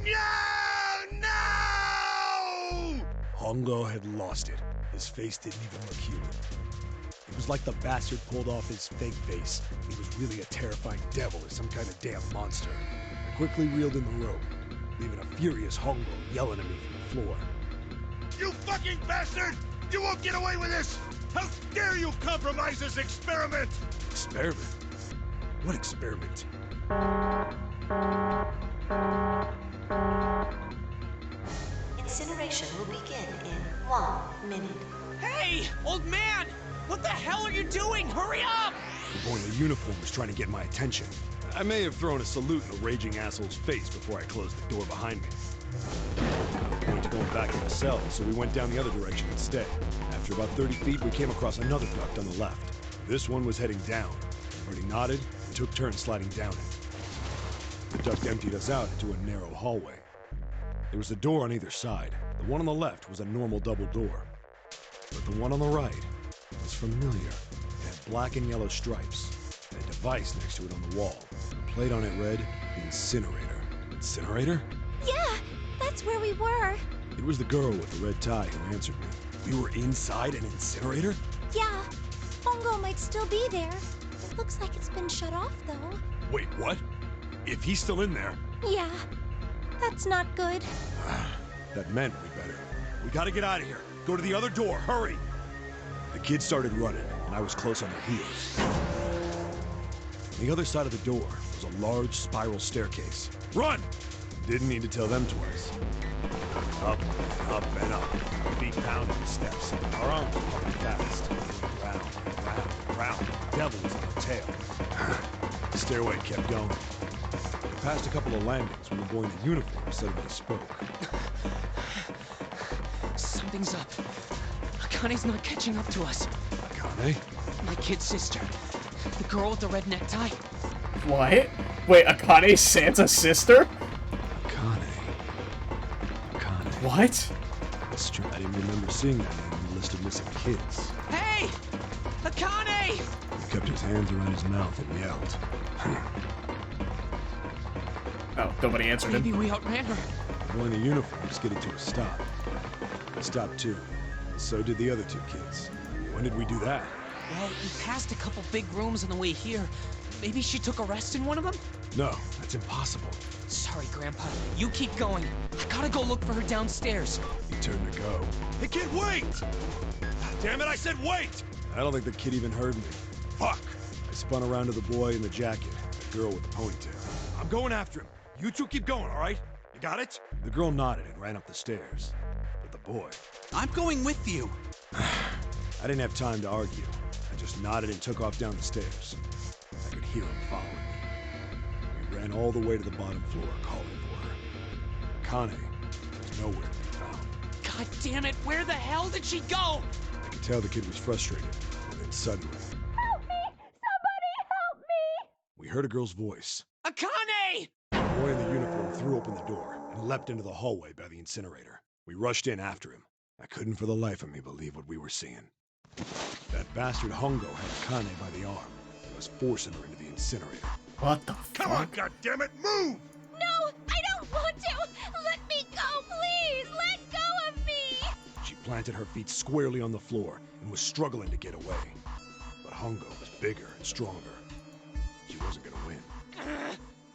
No! No! Hongo had lost it. His face didn't even look human. It was like the bastard pulled off his fake face. He was really a terrifying devil or some kind of damn monster. I quickly reeled in the rope, leaving a furious Hongo yelling at me from the floor. You fucking bastard! You won't get away with this! How dare you compromise this experiment! Experiment? What experiment? Incineration will begin in 1 minute. Hey, old man! What the hell are you doing? Hurry up! The boy in the uniform was trying to get my attention. I may have thrown a salute in the raging asshole's face before I closed the door behind me. The point to going back to the cell, so we went down the other direction instead. After about 30 feet, we came across another duct on the left. This one was heading down. Marty nodded and took turns sliding down it. The duct emptied us out into a narrow hallway. There was a door on either side. The one on the left was a normal double door. But the one on the right was familiar. It had black and yellow stripes, and a device next to it on the wall. The plate on it read, Incinerator. Incinerator? Yeah, that's where we were. It was the girl with the red tie who answered me. We were inside an incinerator? Yeah, Hongo might still be there. It looks like it's been shut off, though. Wait, what? If he's still in there... Yeah, that's not good. That meant we better. We gotta get out of here. Go to the other door, hurry! The kids started running, and I was close on their heels. On the other side of the door was a large spiral staircase. Run! Didn't need to tell them twice. Up and up and up. Feet pounding the steps. Our arms were pumping fast. Round and round and round. The devil was on our tail. The stairway kept going. We passed a couple of landings when the boy in the uniform suddenly spoke. Something's up. Akane's not catching up to us. Akane? My kid sister. The girl with the red necktie. What? Wait, Akane's Santa's sister? Akane. What? That's true. I didn't remember seeing that name on the list of missing kids. Hey! Akane! He kept his hands around his mouth and yelled. Oh, nobody answered him. Maybe we outran her. The boy in the uniform skidded to a stop. I stopped too. So did the other two kids. When did we do that? Well, we passed a couple big rooms on the way here. Maybe she took a rest in one of them? No, that's impossible. Sorry, Grandpa. You keep going. I gotta go look for her downstairs. He turned to go. Hey, kid, wait! Damn it, I said wait! I don't think the kid even heard me. Fuck! I spun around to the boy in the jacket, the girl with the ponytail. I'm going after him. You two keep going, all right? You got it? The girl nodded and ran up the stairs. But the boy... I'm going with you. I didn't have time to argue. I I just nodded and took off down the stairs. I could hear him following me. We ran all the way to the bottom floor, calling for her. Kane was nowhere to be found. God damn it, where the hell did she go? I could tell the kid was frustrated, and then suddenly... Help me! Somebody help me! We heard a girl's voice. Akane! The boy in the uniform threw open the door and leapt into the hallway by the incinerator. We rushed in after him. I couldn't for the life of me believe what we were seeing. That bastard Hongo had Akane by the arm and was forcing her into the incinerator. What the fuck? Come on, goddammit, move! No, I don't want to! Let me go, please! Let go of me! She planted her feet squarely on the floor and was struggling to get away. But Hongo was bigger and stronger. She wasn't gonna win.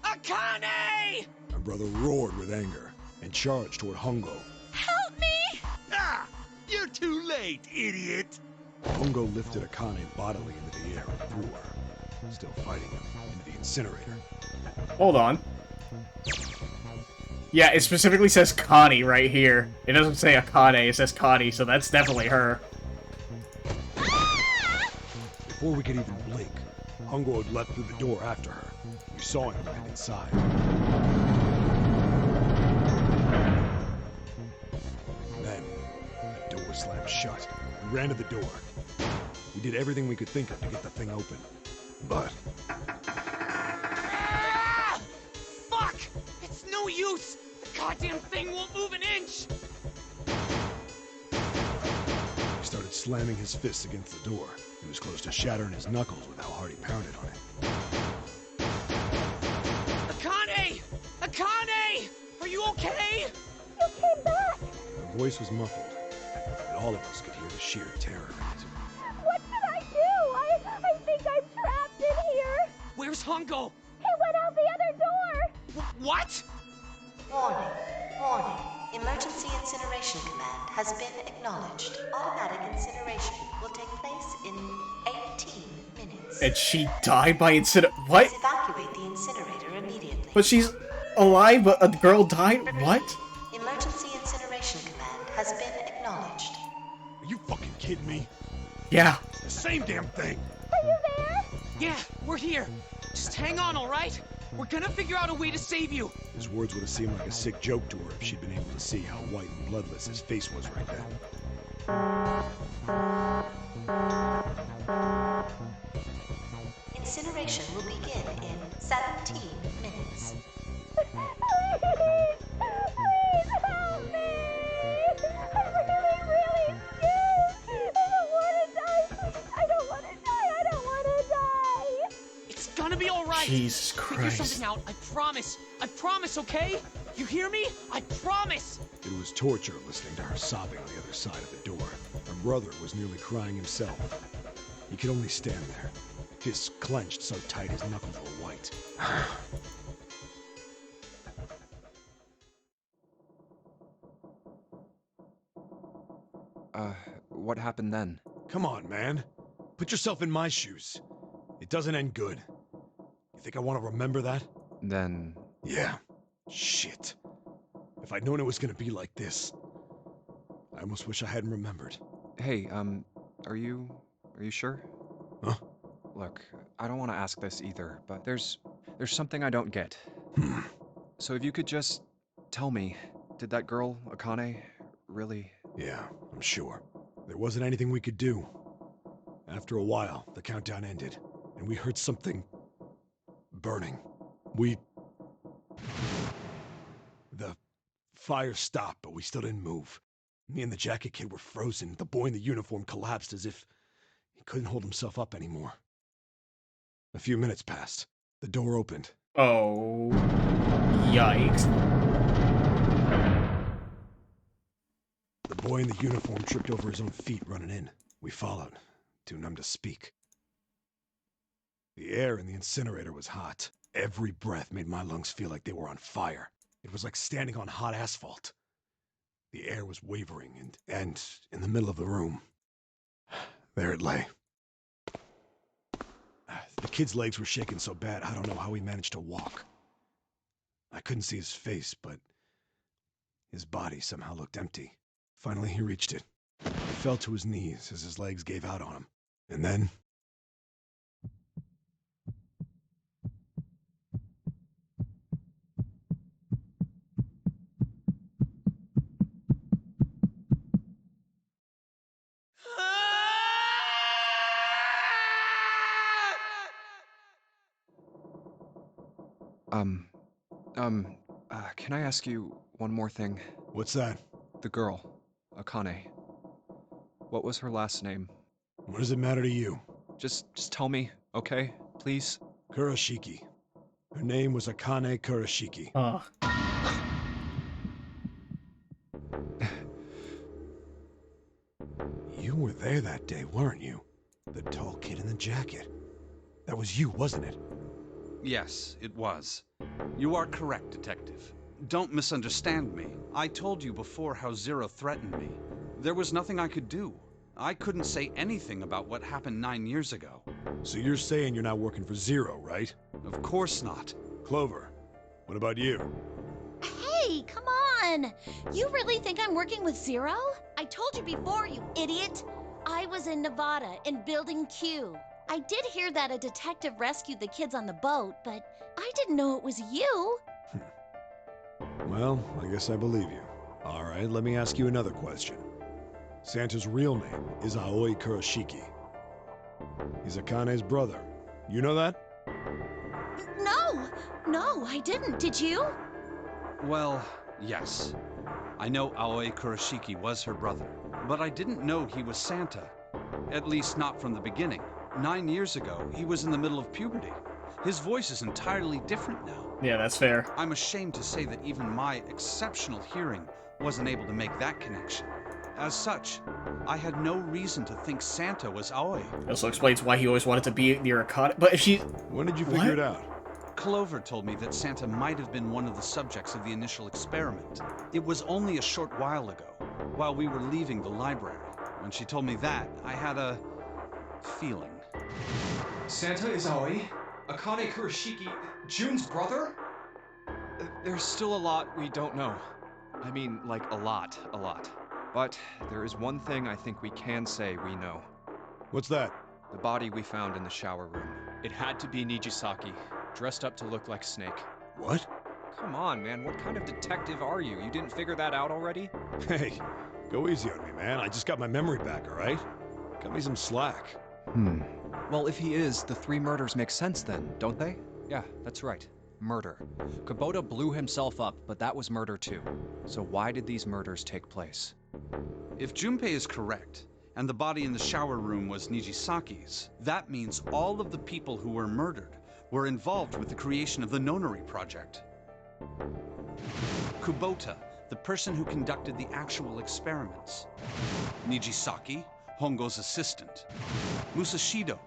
Akane! My brother roared with anger and charged toward Hongo. Help me! Ah! You're too late, idiot! Hongo lifted Akane bodily into the air and threw her, still fighting him, into the incinerator. Hold on. Yeah, it specifically says Connie right here. It doesn't say Akane, it says Connie, so that's definitely her. Before we could even blink, Hongo had leapt through the door after her. We saw him land inside. Then, the door slammed shut. We ran to the door. We did everything we could think of to get the thing open. But... Ah! Fuck! It's no use! The goddamn thing won't move an inch! he started slamming his fists against the door. He was close to shattering his knuckles with how hard he pounded on it. Akane! Akane! Are you okay? You came back! Her voice was muffled, but all of us could hear the sheer terror in it. What should I do? I think I'm trapped in here! Where's Hongo? He went out the other door! What? Warning. Warning. Emergency incineration command has been acknowledged. Automatic incineration will take place in 18 minutes. And she died by what? Please evacuate the incinerator immediately. But she's alive, but a girl died? What? Emergency incineration command has been acknowledged. Are you fucking kidding me? Yeah. The same damn thing! Are you there? Yeah, we're here. Just hang on, alright? We're gonna figure out a way to save you. His words would have seemed like a sick joke to her if she'd been able to see how white and bloodless his face was right then. Incineration will begin in 17 minutes. Please help me! I'm really scared! I don't want to die! I don't want to die! I don't want to die! It's gonna be alright. Jesus Figure Christ. something out. I promise. I promise, okay? You hear me? I promise! It was torture listening to her sobbing on the other side of the door. Her brother was nearly crying himself. He could only stand there, fists clenched so tight his knuckles were white. What happened then? Come on, man. Put yourself in my shoes. It doesn't end good. You think I want to remember that? Then... Yeah. Shit. If I'd known it was gonna be like this, I almost wish I hadn't remembered. Hey, are you sure? Huh? Look, I don't want to ask this either, but there's something I don't get. So if you could just tell me, did that girl, Akane, really... Yeah, I'm sure. There wasn't anything we could do. After a while, the countdown ended, and we heard something... burning. The fire stopped, but we still didn't move. Me and the jacket kid were frozen. The boy in the uniform collapsed as if he couldn't hold himself up anymore. A few minutes passed. The door opened. Oh. Yikes. The boy in the uniform tripped over his own feet running in. We followed, too numb to speak. The air in the incinerator was hot. Every breath made my lungs feel like they were on fire. It was like standing on hot asphalt. The air was wavering, and in the middle of the room, there it lay. The kid's legs were shaking so bad, I don't know how he managed to walk. I couldn't see his face, but his body somehow looked empty. Finally, he reached it. He fell to his knees as his legs gave out on him. And then, Can I ask you one more thing? What's that? The girl, Akane. What was her last name? What does it matter to you? Just tell me, okay? Please? Kurashiki. Her name was Akane Kurashiki. You were there that day, weren't you? The tall kid in the jacket. That was you, wasn't it? Yes, it was. You are correct, Detective. Don't misunderstand me. I told you before how Zero threatened me. There was nothing I could do. I couldn't say anything about what happened 9 years ago. So you're saying you're not working for Zero, right? Of course not. Clover, what about you? Hey, come on! You really think I'm working with Zero? I told you before, you idiot! I was in Nevada, in Building Q. I did hear that a detective rescued the kids on the boat, but I didn't know it was you. Well, I guess I believe you. All right, let me ask you another question. Santa's real name is Aoi Kurashiki. He's Akane's brother. You know that? No, I didn't. Did you? Well, yes. I know Aoi Kurashiki was her brother, but I didn't know he was Santa. At least not from the beginning. 9 years ago, he was in the middle of puberty. His voice is entirely different now. Yeah, that's fair. I'm ashamed to say that even my exceptional hearing wasn't able to make that connection. As such, I had no reason to think Santa was Aoi. Also explains why he always wanted to be near Akane. But if she... When did you figure it out? Clover told me that Santa might have been one of the subjects of the initial experiment. It was only a short while ago, while we were leaving the library. When she told me that, I had a feeling. Santa is Aoi? Akane Kurashiki, June's brother? There's still a lot we don't know. I mean, like a lot. But there is one thing I think we can say we know. What's that? The body we found in the shower room. It had to be Nijisaki, dressed up to look like Snake. What? Come on, man, what kind of detective are you? You didn't figure that out already? Hey, go easy on me, man. I just got my memory back, all right? Cut me some slack. Well, if he is, the 3 murders make sense then, don't they? Yeah, that's right. Murder. Kubota blew himself up, but that was murder too. So why did these murders take place? If Junpei is correct, and the body in the shower room was Nijisaki's, that means all of the people who were murdered were involved with the creation of the Nonary project. Kubota, the person who conducted the actual experiments. Nijisaki, Hongo's assistant. Musashido,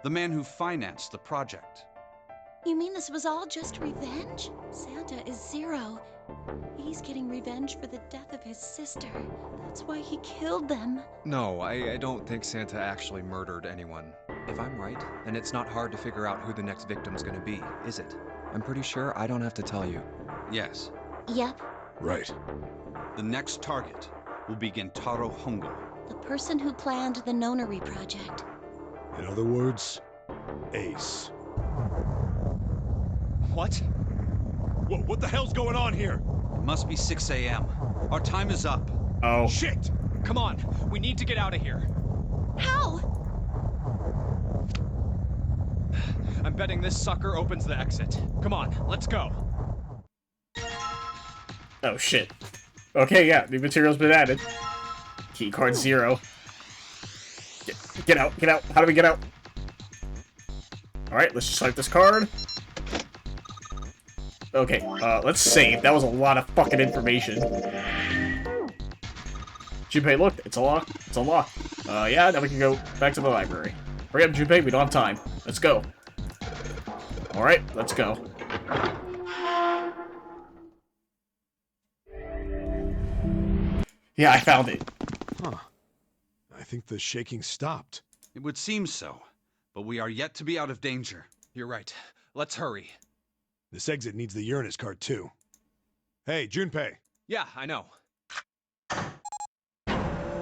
the man who financed the project. You mean this was all just revenge? Santa is Zero. He's getting revenge for the death of his sister. That's why he killed them. No, I don't think Santa actually murdered anyone. If I'm right, then it's not hard to figure out who the next victim's gonna be, is it? I'm pretty sure I don't have to tell you. Yes. Yep. Right. The next target will be Gentaro Hongo. The person who planned the Nonary project. In other words, Ace. What? Whoa, what the hell's going on here? It must be 6 a.m. Our time is up. Oh. Shit! Come on, we need to get out of here. How? I'm betting this sucker opens the exit. Come on, let's go. Oh, shit. Okay, yeah, new material's been added. Keycard 0. Get out, get out. How do we get out? Alright, let's just select this card. Okay, let's save. That was a lot of fucking information. Junpei, look, it's a lock. It's unlocked. Yeah, now we can go back to the library. Hurry up, Junpei, we don't have time. Let's go. Alright, let's go. Yeah, I found it. Huh. I think the shaking stopped. It would seem so, but we are yet to be out of danger. You're right. Let's hurry. This exit needs the Uranus card, too. Hey, Junpei. Yeah, I know.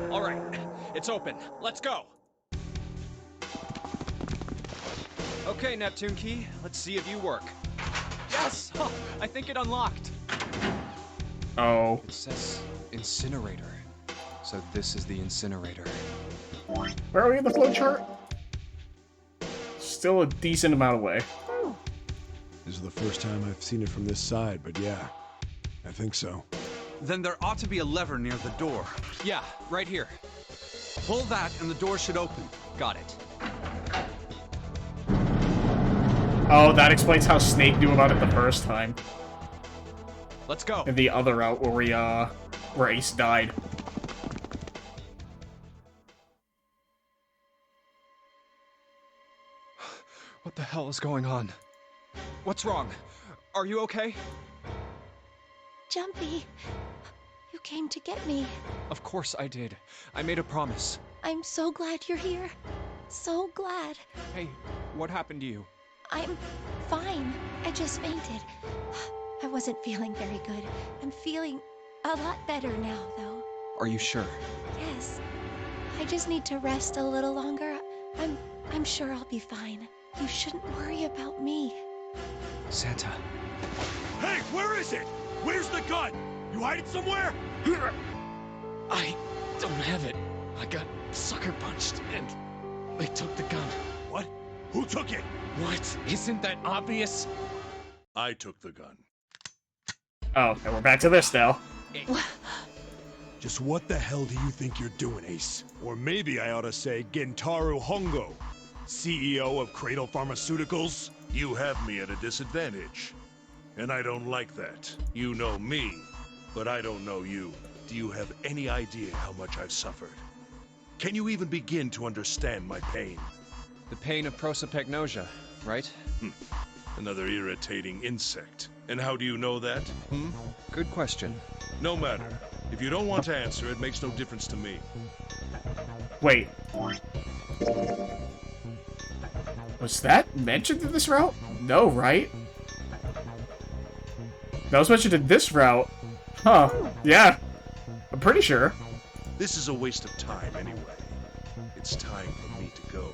All right, it's open. Let's go. Okay, Neptune Key, let's see if you work. Yes! Huh, I think it unlocked. Oh. It says incinerator. So this is the incinerator. Where are we in the flowchart? Still a decent amount away. This is the first time I've seen it from this side, but yeah, I think so. Then there ought to be a lever near the door. Yeah, right here. Pull that and the door should open. Got it. Oh, that explains how Snake knew about it the first time. Let's go. And the other route where Ace died. What the hell is going on? What's wrong? Are you okay? Jumpy, you came to get me. Of course I did. I made a promise. I'm so glad you're here. So glad. Hey, what happened to you? I'm fine. I just fainted. I wasn't feeling very good. I'm feeling a lot better now, though. Are you sure? Yes. I just need to rest a little longer. I'm sure I'll be fine. You shouldn't worry about me. Santa. Hey, where is it? Where's the gun? You hide it somewhere? I don't have it. I got sucker punched and they took the gun. What? Who took it? What? Isn't that obvious? I took the gun. Oh, and we're back to this now. Just what the hell do you think you're doing, Ace? Or maybe I ought to say Gentaro Hongo, CEO of Cradle Pharmaceuticals? You have me at a disadvantage. And I don't like that. You know me, but I don't know you. Do you have any idea how much I've suffered? Can you even begin to understand my pain? The pain of prosopagnosia, right? Another irritating insect. And how do you know that? Good question. No matter. If you don't want to answer, it makes no difference to me. Wait. Was that mentioned in this route? No, right? That was mentioned in this route. Huh. Yeah. I'm pretty sure. This is a waste of time anyway. It's time for me to go.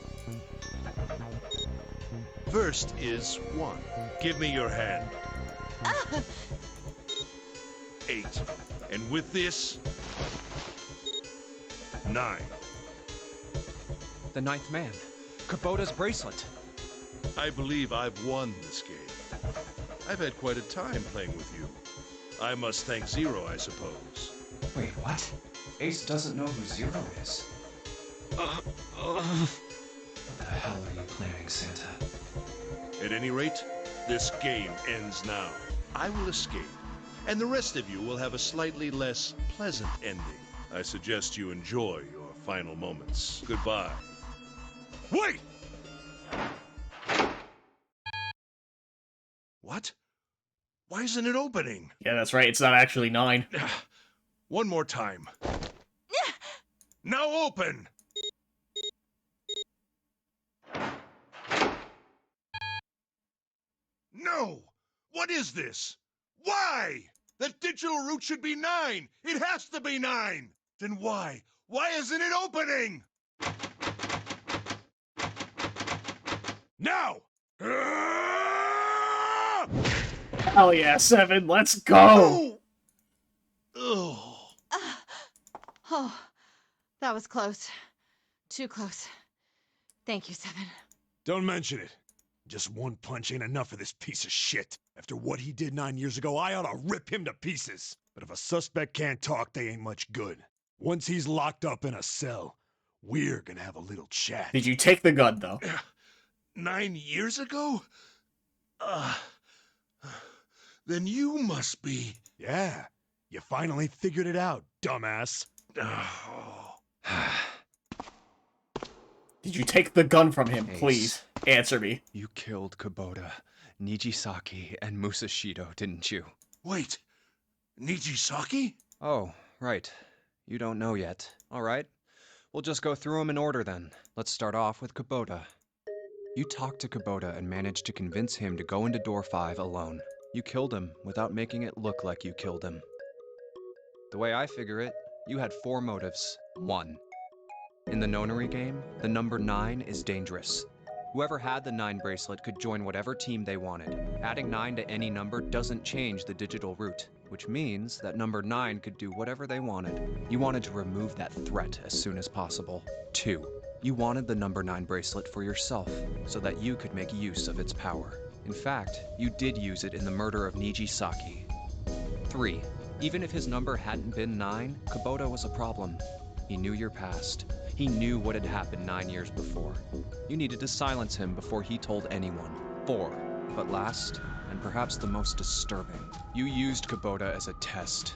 First is 1. Give me your hand. 8. And with this, 9. The 9th man. Kubota's bracelet. I believe I've won this game. I've had quite a time playing with you. I must thank Zero, I suppose. Wait, what? Ace doesn't know who Zero is. What the hell are you planning, Santa? At any rate, this game ends now. I will escape, and the rest of you will have a slightly less pleasant ending. I suggest you enjoy your final moments. Goodbye. Wait! What? Why isn't it opening? Yeah, that's right. It's not actually 9. One more time. Now open! No! What is this? Why? That digital route should be 9! It has to be 9! Then why? Why isn't it opening? Now! Hell yeah, 7. Let's go! Oh. Oh, that was close. Too close. Thank you, 7. Don't mention it. Just one punch ain't enough for this piece of shit. After what he did 9 years ago, I ought to rip him to pieces. But if a suspect can't talk, they ain't much good. Once he's locked up in a cell, we're gonna have a little chat. Did you take the gun, though? 9 years ago? Then you must be... Yeah, you finally figured it out, dumbass. Did you take the gun from him, Ace. please? Answer me. You killed Kubota, Nijisaki, and Musashido, didn't you? Wait, Nijisaki? Oh, right. You don't know yet. All right. We'll just go through them in order then. Let's start off with Kubota. You talked to Kubota and managed to convince him to go into door 5 alone. You killed him without making it look like you killed him. The way I figure it, you had 4 motives. 1. In the Nonary game, the number 9 is dangerous. Whoever had the 9 bracelet could join whatever team they wanted. Adding 9 to any number doesn't change the digital route, which means that number 9 could do whatever they wanted. You wanted to remove that threat as soon as possible. 2. You wanted the number 9 bracelet for yourself, so that you could make use of its power. In fact, you did use it in the murder of Nijisaki. 3. Even if his number hadn't been 9, Kubota was a problem. He knew your past. He knew what had happened 9 years before. You needed to silence him before he told anyone. 4. But last, and perhaps the most disturbing, you used Kubota as a test.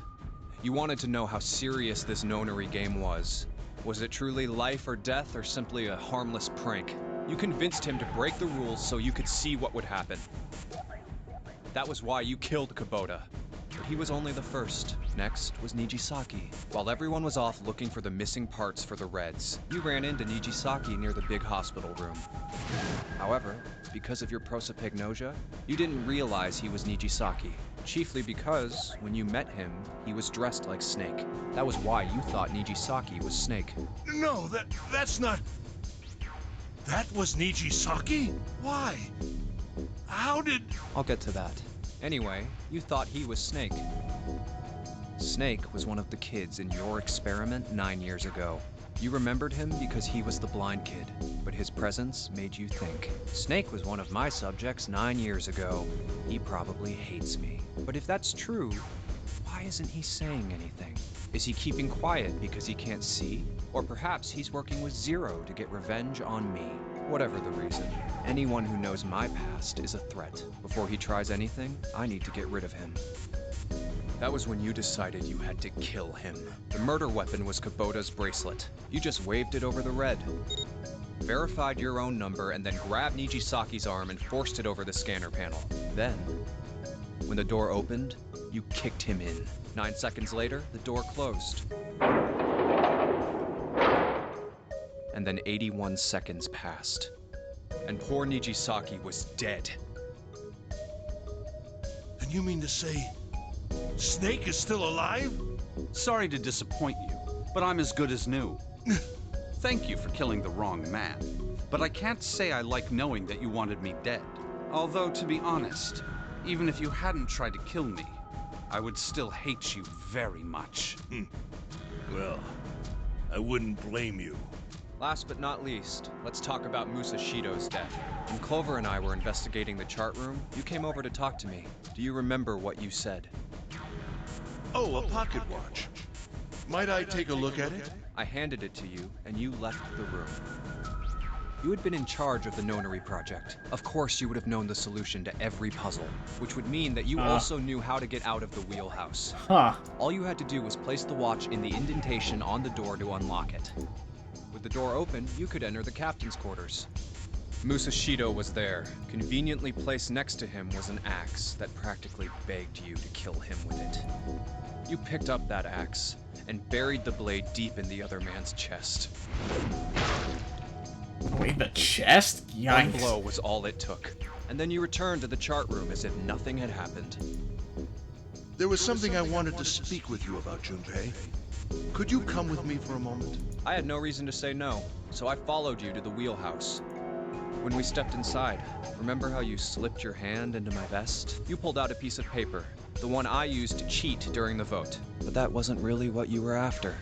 You wanted to know how serious this Nonary game was. Was it truly life or death, or simply a harmless prank? You convinced him to break the rules so you could see what would happen. That was why you killed Kubota. But he was only the first. Next was Nijisaki. While everyone was off looking for the missing parts for the Reds, you ran into Nijisaki near the big hospital room. However, because of your prosopagnosia, you didn't realize he was Nijisaki. Chiefly because, when you met him, he was dressed like Snake. That was why you thought Nijisaki was Snake. No, that's not... That was Nijisaki? Why? How did... I'll get to that. Anyway, you thought he was Snake. Snake was one of the kids in your experiment 9 years ago. You remembered him because he was the blind kid, but his presence made you think. Snake was one of my subjects 9 years ago. He probably hates me. But if that's true, why isn't he saying anything? Is he keeping quiet because he can't see? Or perhaps he's working with Zero to get revenge on me. Whatever the reason, anyone who knows my past is a threat. Before he tries anything, I need to get rid of him. That was when you decided you had to kill him. The murder weapon was Kubota's bracelet. You just waved it over the Red. Verified your own number and then grabbed Nijisaki's arm and forced it over the scanner panel. Then, when the door opened, you kicked him in. 9 seconds later, the door closed. And then 81 seconds passed. And poor Nijisaki was dead. And you mean to say... Snake is still alive? Sorry to disappoint you, but I'm as good as new. Thank you for killing the wrong man, but I can't say I like knowing that you wanted me dead. Although, to be honest, even if you hadn't tried to kill me, I would still hate you very much. Well, I wouldn't blame you. Last but not least, let's talk about Musashido's death. When Clover and I were investigating the chart room, you came over to talk to me. Do you remember what you said? Oh, a pocket watch. Might I take a look at it? I handed it to you, and you left the room. You had been in charge of the Nonary project. Of course you would have known the solution to every puzzle, which would mean that you also knew how to get out of the wheelhouse. All you had to do was place the watch in the indentation on the door to unlock it. With the door open, you could enter the captain's quarters. Musashido was there. Conveniently placed next to him was an axe that practically begged you to kill him with it. You picked up that axe and buried the blade deep in the other man's chest. Wait, the chest? Yikes. One blow was all it took. And then you returned to the chart room as if nothing had happened. There was something I wanted to speak with you about, Junpei. Could you come with me for a moment? I had no reason to say no, so I followed you to the wheelhouse. When we stepped inside, remember how you slipped your hand into my vest? You pulled out a piece of paper, the one I used to cheat during the vote. But that wasn't really what you were after.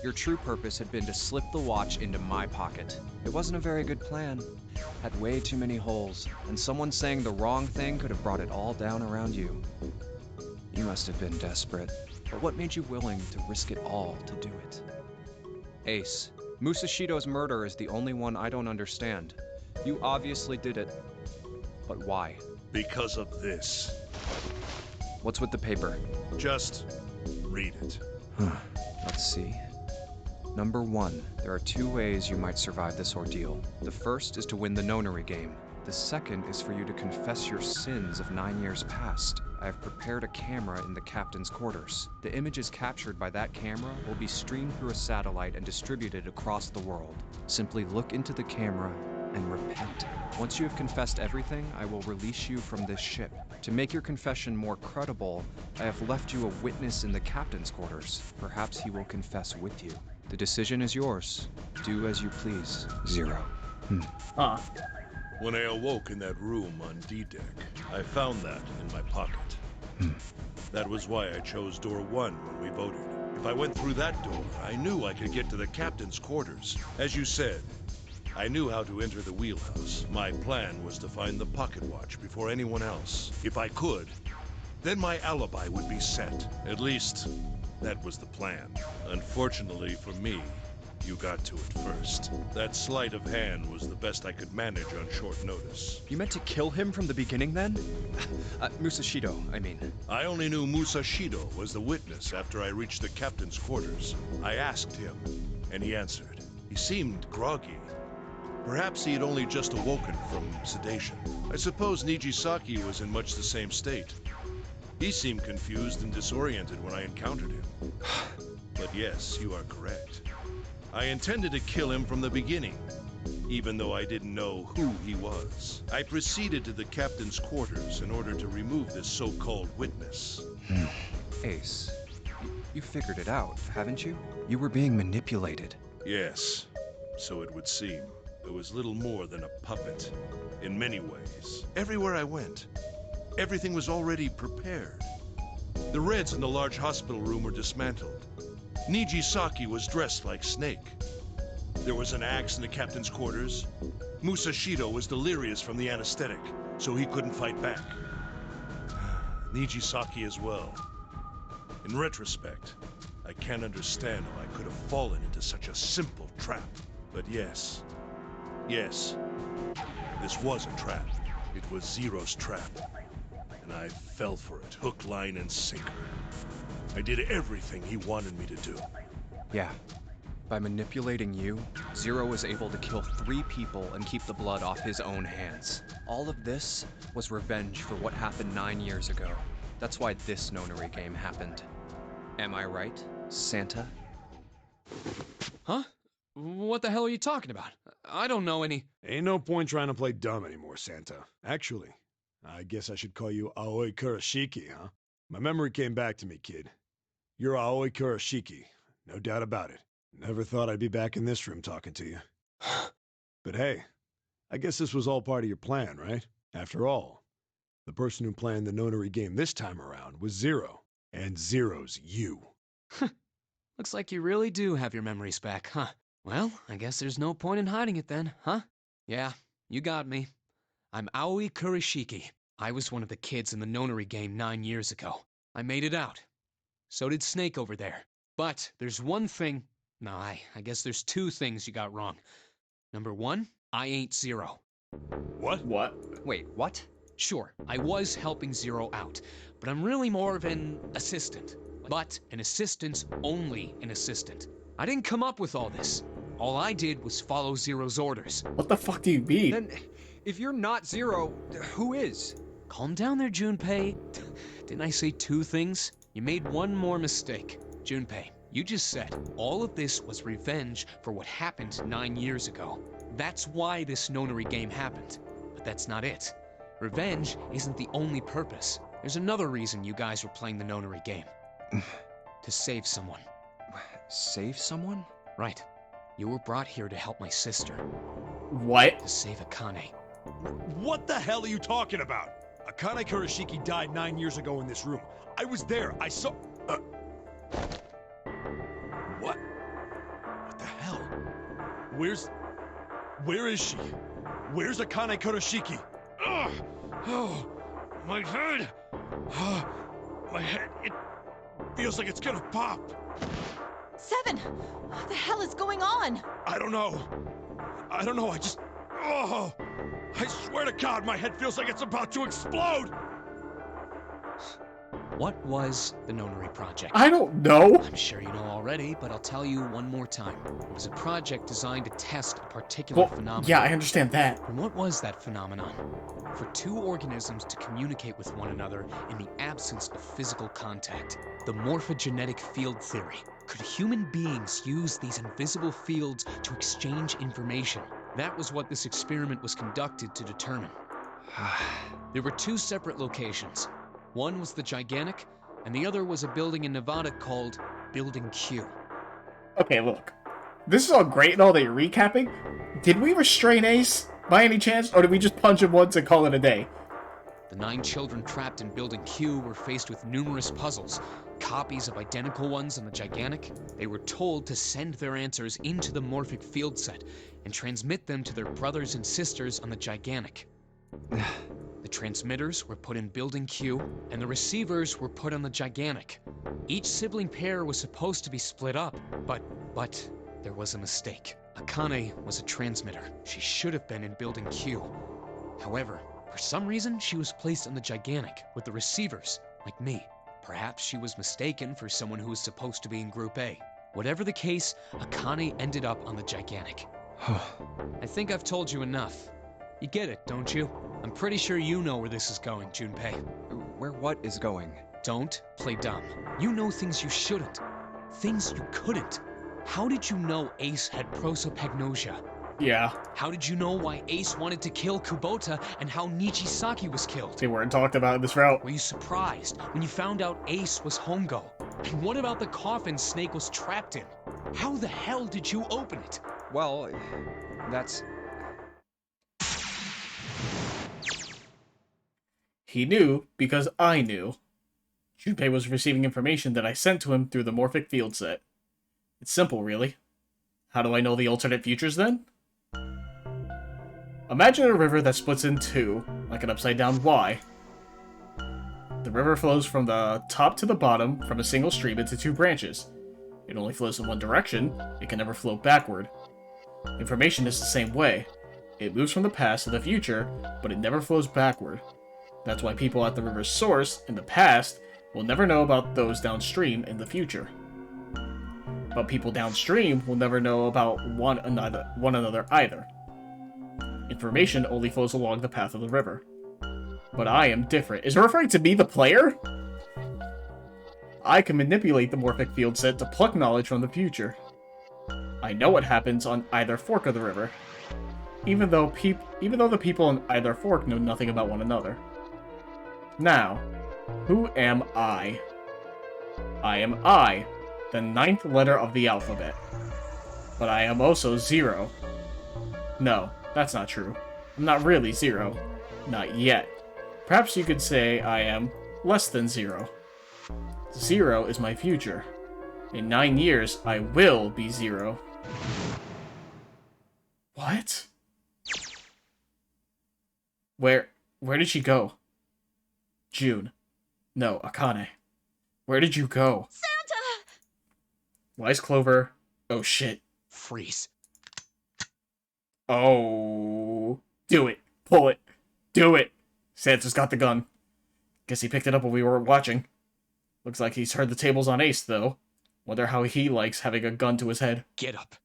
Your true purpose had been to slip the watch into my pocket. It wasn't a very good plan. Had way too many holes, and someone saying the wrong thing could have brought it all down around you. You must have been desperate. But what made you willing to risk it all to do it? Ace, Musashido's murder is the only one I don't understand. You obviously did it. But why? Because of this. What's with the paper? Just read it. Let's see. Number 1, there are 2 ways you might survive this ordeal. The first is to win the Nonary game. The second is for you to confess your sins of 9 years past. I have prepared a camera in the captain's quarters. The images captured by that camera will be streamed through a satellite and distributed across the world. Simply look into the camera and repent. Once you have confessed everything, I will release you from this ship. To make your confession more credible, I have left you a witness in the captain's quarters. Perhaps he will confess with you. The decision is yours. Do as you please, Zero. When I awoke in that room on D-Deck, I found that in my pocket. That was why I chose door 1 when we voted. If I went through that door, I knew I could get to the captain's quarters. As you said, I knew how to enter the wheelhouse. My plan was to find the pocket watch before anyone else. If I could, then my alibi would be set. At least, that was the plan. Unfortunately for me, you got to it first. That sleight of hand was the best I could manage on short notice. You meant to kill him from the beginning then? Musashido, I mean. I only knew Musashido was the witness after I reached the captain's quarters. I asked him, and he answered. He seemed groggy. Perhaps he had only just awoken from sedation. I suppose Nijisaki was in much the same state. He seemed confused and disoriented when I encountered him. But yes, you are correct. I intended to kill him from the beginning, even though I didn't know who he was. I proceeded to the captain's quarters in order to remove this so-called witness. Ace, you figured it out, haven't you? You were being manipulated. Yes, so it would seem. I was little more than a puppet, in many ways. Everywhere I went, everything was already prepared. The Reds in the large hospital room were dismantled. Nijisaki was dressed like Snake. There was an axe in the captain's quarters. Musashido was delirious from the anesthetic, so he couldn't fight back. Nijisaki as well. In retrospect, I can't understand how I could have fallen into such a simple trap. But yes, this was a trap. It was Zero's trap. And I fell for it, hook, line, and sinker. I did everything he wanted me to do. Yeah. By manipulating you, Zero was able to kill 3 people and keep the blood off his own hands. All of this was revenge for what happened 9 years ago. That's why this Nonary game happened. Am I right, Santa? Huh? What the hell are you talking about? I don't know any... Ain't no point trying to play dumb anymore, Santa. Actually, I guess I should call you Aoi Kurashiki, huh? My memory came back to me, kid. You're Aoi Kurashiki, no doubt about it. Never thought I'd be back in this room talking to you. But hey, I guess this was all part of your plan, right? After all, the person who planned the Nonary game this time around was Zero, and Zero's you. Looks like you really do have your memories back, huh? Well, I guess there's no point in hiding it then, huh? Yeah, you got me. I'm Aoi Kurashiki. I was one of the kids in the Nonary game 9 years ago. I made it out. So did Snake over there. But there's one thing... No, I guess there's 2 things you got wrong. Number 1, I ain't Zero. What? Wait, what? Sure, I was helping Zero out, but I'm really more of an assistant. But an assistant's only an assistant. I didn't come up with all this. All I did was follow Zero's orders. What the fuck do you mean? Then, if you're not Zero, who is? Calm down there, Junpei. Didn't I say 2 things? You made one more mistake. Junpei, you just said all of this was revenge for what happened 9 years ago. That's why this Nonary game happened. But that's not it. Revenge isn't the only purpose. There's another reason you guys were playing the Nonary game. To save someone. Save someone? Right. You were brought here to help my sister. What? To save Akane. What the hell are you talking about? Akane Kurashiki died 9 years ago in this room. I was there. I saw... What? What the hell? Where is she? Where's Akane Kurashiki? Ugh! Oh, my head! My head, it feels like it's gonna pop. 7! What the hell is going on? I don't know. I just... Oh! I swear to God, my head feels like it's about to explode! What was the Nonary Project? I don't know. I'm sure you know already, but I'll tell you one more time. It was a project designed to test a particular phenomenon. Yeah, I understand that. And what was that phenomenon? For 2 organisms to communicate with one another in the absence of physical contact. The morphogenetic field theory. Could human beings use these invisible fields to exchange information? That was what this experiment was conducted to determine. There were 2 separate locations. One was the Gigantic, and the other was a building in Nevada called Building Q. Okay, look. This is all great and all that you're recapping. Did we restrain Ace, by any chance, or did we just punch him once and call it a day? The 9 children trapped in Building Q were faced with numerous puzzles, copies of identical ones on the Gigantic. They were told to send their answers into the morphic field set and transmit them to their brothers and sisters on the Gigantic. The transmitters were put in Building Q, and the receivers were put on the Gigantic. Each sibling pair was supposed to be split up, but there was a mistake. Akane was a transmitter. She should have been in Building Q. However, for some reason, she was placed on the Gigantic with the receivers, like me. Perhaps she was mistaken for someone who was supposed to be in Group A. Whatever the case, Akane ended up on the Gigantic. I think I've told you enough. You get it, don't you? I'm pretty sure you know where this is going, Junpei. Where what is going? Don't play dumb. You know things you shouldn't. Things you couldn't. How did you know Ace had prosopagnosia? Yeah. How did you know why Ace wanted to kill Kubota and how Nichisaki was killed? They weren't talked about in this route. Were you surprised when you found out Ace was Hongo? And what about the coffin Snake was trapped in? How the hell did you open it? Well, that's... He knew because I knew. Junpei was receiving information that I sent to him through the morphic field set. It's simple, really. How do I know the alternate futures, then? Imagine a river that splits in two, like an upside-down Y. The river flows from the top to the bottom from a single stream into 2 branches. It only flows in one direction, it can never flow backward. Information is the same way. It moves from the past to the future, but it never flows backward. That's why people at the river's source, in the past, will never know about those downstream in the future. But people downstream will never know about one another either. Information only flows along the path of the river. But I am different. Is it referring to me, the player? I can manipulate the morphic field set to pluck knowledge from the future. I know what happens on either fork of the river, even though the people on either fork know nothing about one another. Now, who am I? I am I, the 9th letter of the alphabet. But I am also 0. No, that's not true. I'm not really 0. Not yet. Perhaps you could say I am less than 0. 0 is my future. In 9 years, I will be 0. What? Where did she go? June. No, Akane. Where did you go? Santa! Why is Clover... Oh, shit. Freeze. Oh... Do it. Pull it. Do it. Santa's got the gun. Guess he picked it up while we were watching. Looks like he's heard the tables on Ace, though. Wonder how he likes having a gun to his head. Get up.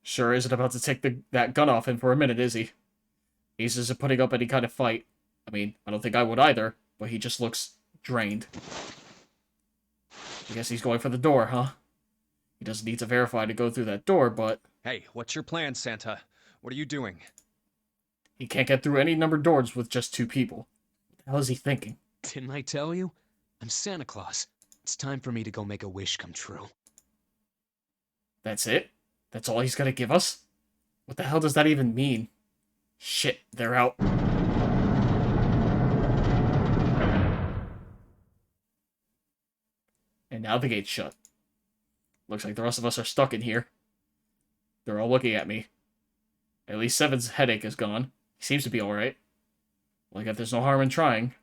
Sure isn't about to take that gun off him for a minute, is he? Ace isn't putting up any kind of fight. I mean, I don't think I would either, but he just looks drained. I guess he's going for the door, huh? He doesn't need to verify to go through that door, but... Hey, what's your plan, Santa? What are you doing? He can't get through any numbered doors with just 2 people. What the hell is he thinking? Didn't I tell you? I'm Santa Claus. It's time for me to go make a wish come true. That's it? That's all he's gonna give us? What the hell does that even mean? Shit, they're out. And now the gate's shut. Looks like the rest of us are stuck in here. They're all looking at me. At least Seven's headache is gone. He seems to be alright. Well, I guess there's no harm in trying.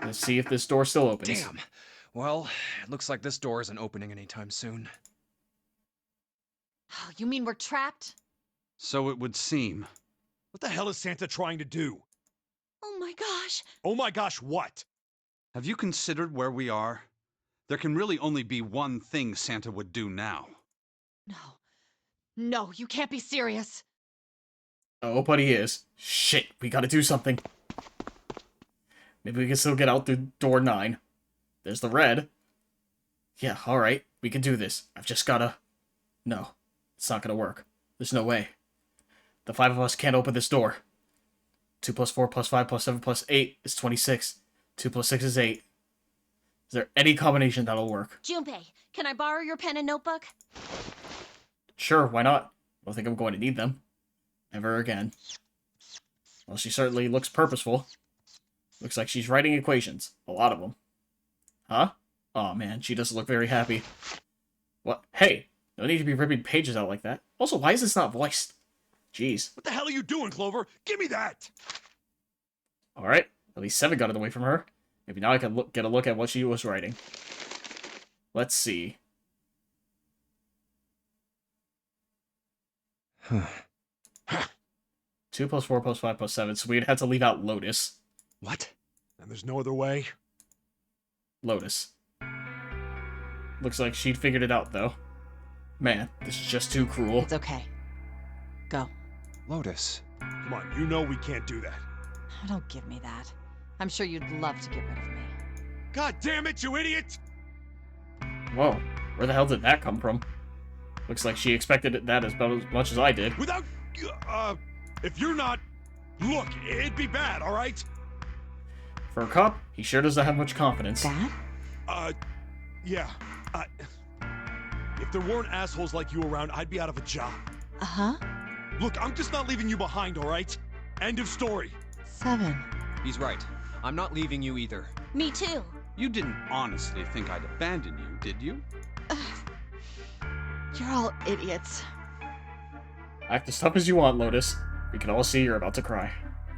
Let's see if this door still opens. Damn. Well, it looks like this door isn't opening anytime soon. Oh, you mean we're trapped? So it would seem. What the hell is Santa trying to do? Oh my gosh. Oh my gosh, what? Have you considered where we are? There can really only be one thing Santa would do now. No. No, you can't be serious. Oh, but he is. Shit, we gotta do something. Maybe we can still get out through door 9. There's the red. Yeah, alright, we can do this. I've just gotta... No, it's not gonna work. There's no way. The 5 of us can't open this door. 2 plus 4 plus 5 plus 7 plus 8 is 26. 2 plus 6 is 8. Is there any combination that'll work? Junpei, can I borrow your pen and notebook? Sure, why not? I don't think I'm going to need them. Never again. Well, she certainly looks purposeful. Looks like she's writing equations. A lot of them. Huh? Oh man, she doesn't look very happy. What? Hey, no need to be ripping pages out like that. Also, why is this not voiced? Jeez. What the hell are you doing, Clover? Give me that! Alright, at least 7 got it away from her. Maybe now I can get a look at what she was writing. Let's see. 2 plus 4 plus 5 plus 7, so we'd have to leave out Lotus. What? And there's no other way? Lotus. Looks like she'd figured it out, though. Man, this is just too cruel. It's okay. Go. Lotus. Come on, you know we can't do that. Don't give me that. I'm sure you'd love to get rid of me. God damn it, you idiot! Whoa, where the hell did that come from? Looks like she expected that as much as I did. Without... if you're not... Look, it'd be bad, alright? For a cop, he sure doesn't have much confidence. Bad? Yeah. If there weren't assholes like you around, I'd be out of a job. Uh-huh. Look, I'm just not leaving you behind, alright? End of story. 7. He's right. I'm not leaving you either. Me too. You didn't honestly think I'd abandon you, did you? You're all idiots. Act as tough as you want, Lotus. We can all see you're about to cry.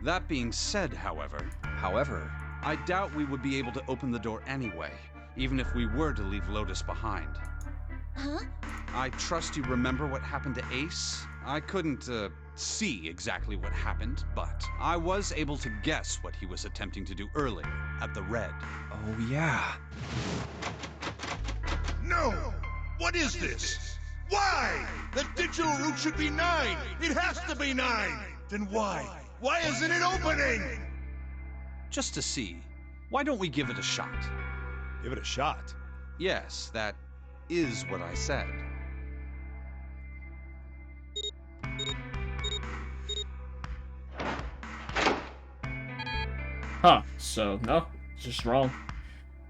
That being said, however, I doubt we would be able to open the door anyway, even if we were to leave Lotus behind. Huh? I trust you remember what happened to Ace? I couldn't, see exactly what happened, but I was able to guess what he was attempting to do earlier, at the Red. Oh, yeah. No! What is this? Why? The digital route should be 9! It has to be 9! Then why? Why isn't it opening? Just to see. Why don't we give it a shot? Give it a shot. Yes, that is what I said. Huh, so no, it's just wrong.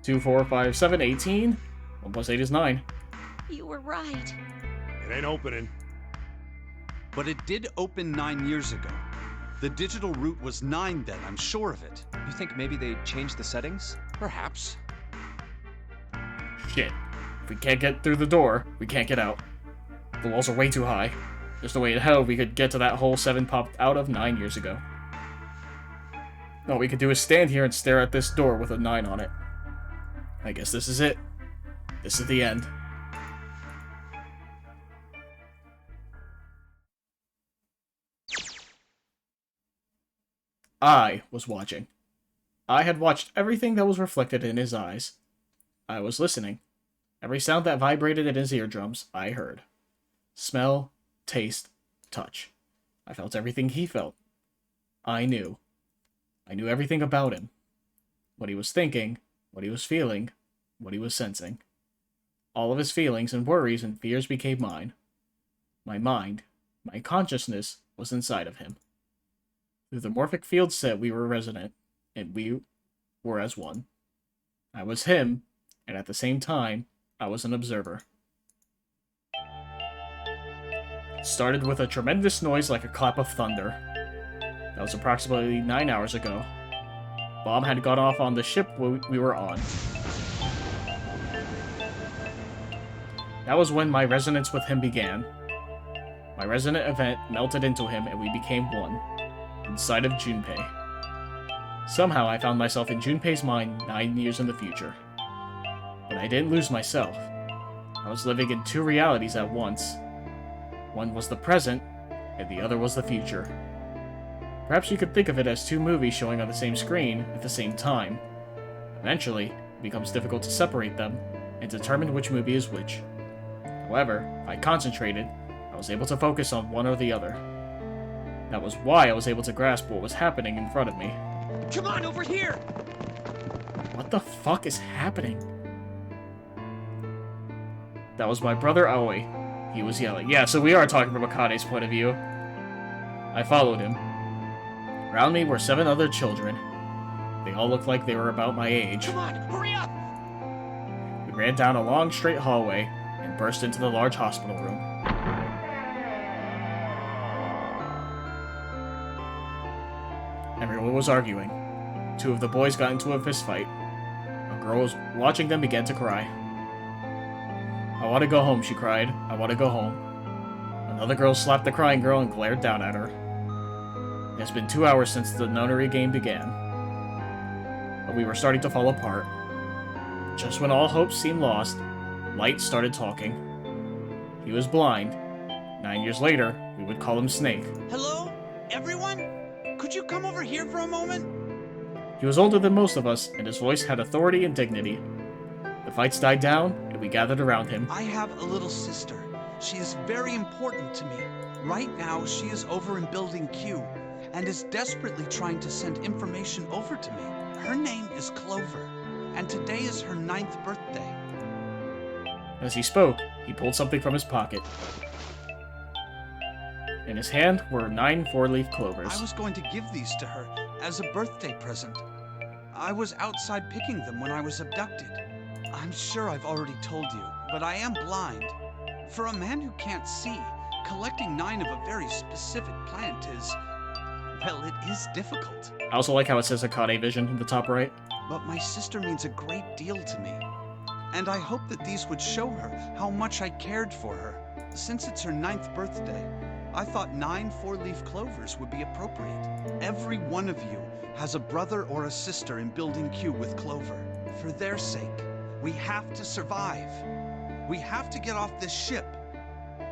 2, 4, 5, 7, 18. 1 plus 8 is 9. You were right. It ain't opening. But it did open 9 years ago. The digital route was 9 then, I'm sure of it. You think maybe they changed the settings? Perhaps. Shit. If we can't get through the door, we can't get out. The walls are way too high. There's no way in hell we could get to that hole 7 popped out of 9 years ago. All we could do is stand here and stare at this door with a 9 on it. I guess this is it. This is the end. I was watching. I had watched everything that was reflected in his eyes. I was listening. Every sound that vibrated in his eardrums, I heard. Smell, taste, touch. I felt everything he felt. I knew. I knew everything about him. What he was thinking, what he was feeling, what he was sensing. All of his feelings and worries and fears became mine. My mind, my consciousness, was inside of him. Through the morphic field set we were resonant, and we were as one. I was him, and at the same time, I was an observer. It started with a tremendous noise like a clap of thunder. That was approximately 9 hours ago. Bomb had gone off on the ship we were on. That was when my resonance with him began. My resonant event melted into him and we became one, inside of Junpei. Somehow I found myself in Junpei's mind 9 years in the future. But I didn't lose myself. I was living in 2 realities at once. One was the present, and the other was the future. Perhaps you could think of it as 2 movies showing on the same screen at the same time. Eventually, it becomes difficult to separate them and determine which movie is which. However, if I concentrated, I was able to focus on one or the other. That was why I was able to grasp what was happening in front of me. Come on, over here! What the fuck is happening? That was my brother Aoi. He was yelling. Yeah, so we are talking from Akane's point of view. I followed him. Around me were 7 other children. They all looked like they were about my age. Come on, hurry up! We ran down a long, straight hallway and burst into the large hospital room. Everyone was arguing. Two of the boys got into a fistfight. A girl was watching them begin to cry. "I want to go home," she cried. "I want to go home." Another girl slapped the crying girl and glared down at her. It has been 2 hours since the Nonary game began, but we were starting to fall apart. Just when all hope seemed lost, Light started talking. He was blind. 9 years later, we would call him Snake. Hello? Everyone? Could you come over here for a moment? He was older than most of us, and his voice had authority and dignity. The fights died down, and we gathered around him. I have a little sister. She is very important to me. Right now, she is over in Building Q, and is desperately trying to send information over to me. Her name is Clover, and today is her 9th birthday. As he spoke, he pulled something from his pocket. In his hand were 9 four-leaf clovers. I was going to give these to her as a birthday present. I was outside picking them when I was abducted. I'm sure I've already told you, but I am blind. For a man who can't see, collecting 9 of a very specific plant is... well, it is difficult. I also like how it says Akane Vision in the top right. But my sister means a great deal to me. And I hope that these would show her how much I cared for her. Since it's her 9th birthday, I thought 9 four-leaf clovers would be appropriate. Every one of you has a brother or a sister in Building Q with Clover. For their sake, we have to survive. We have to get off this ship.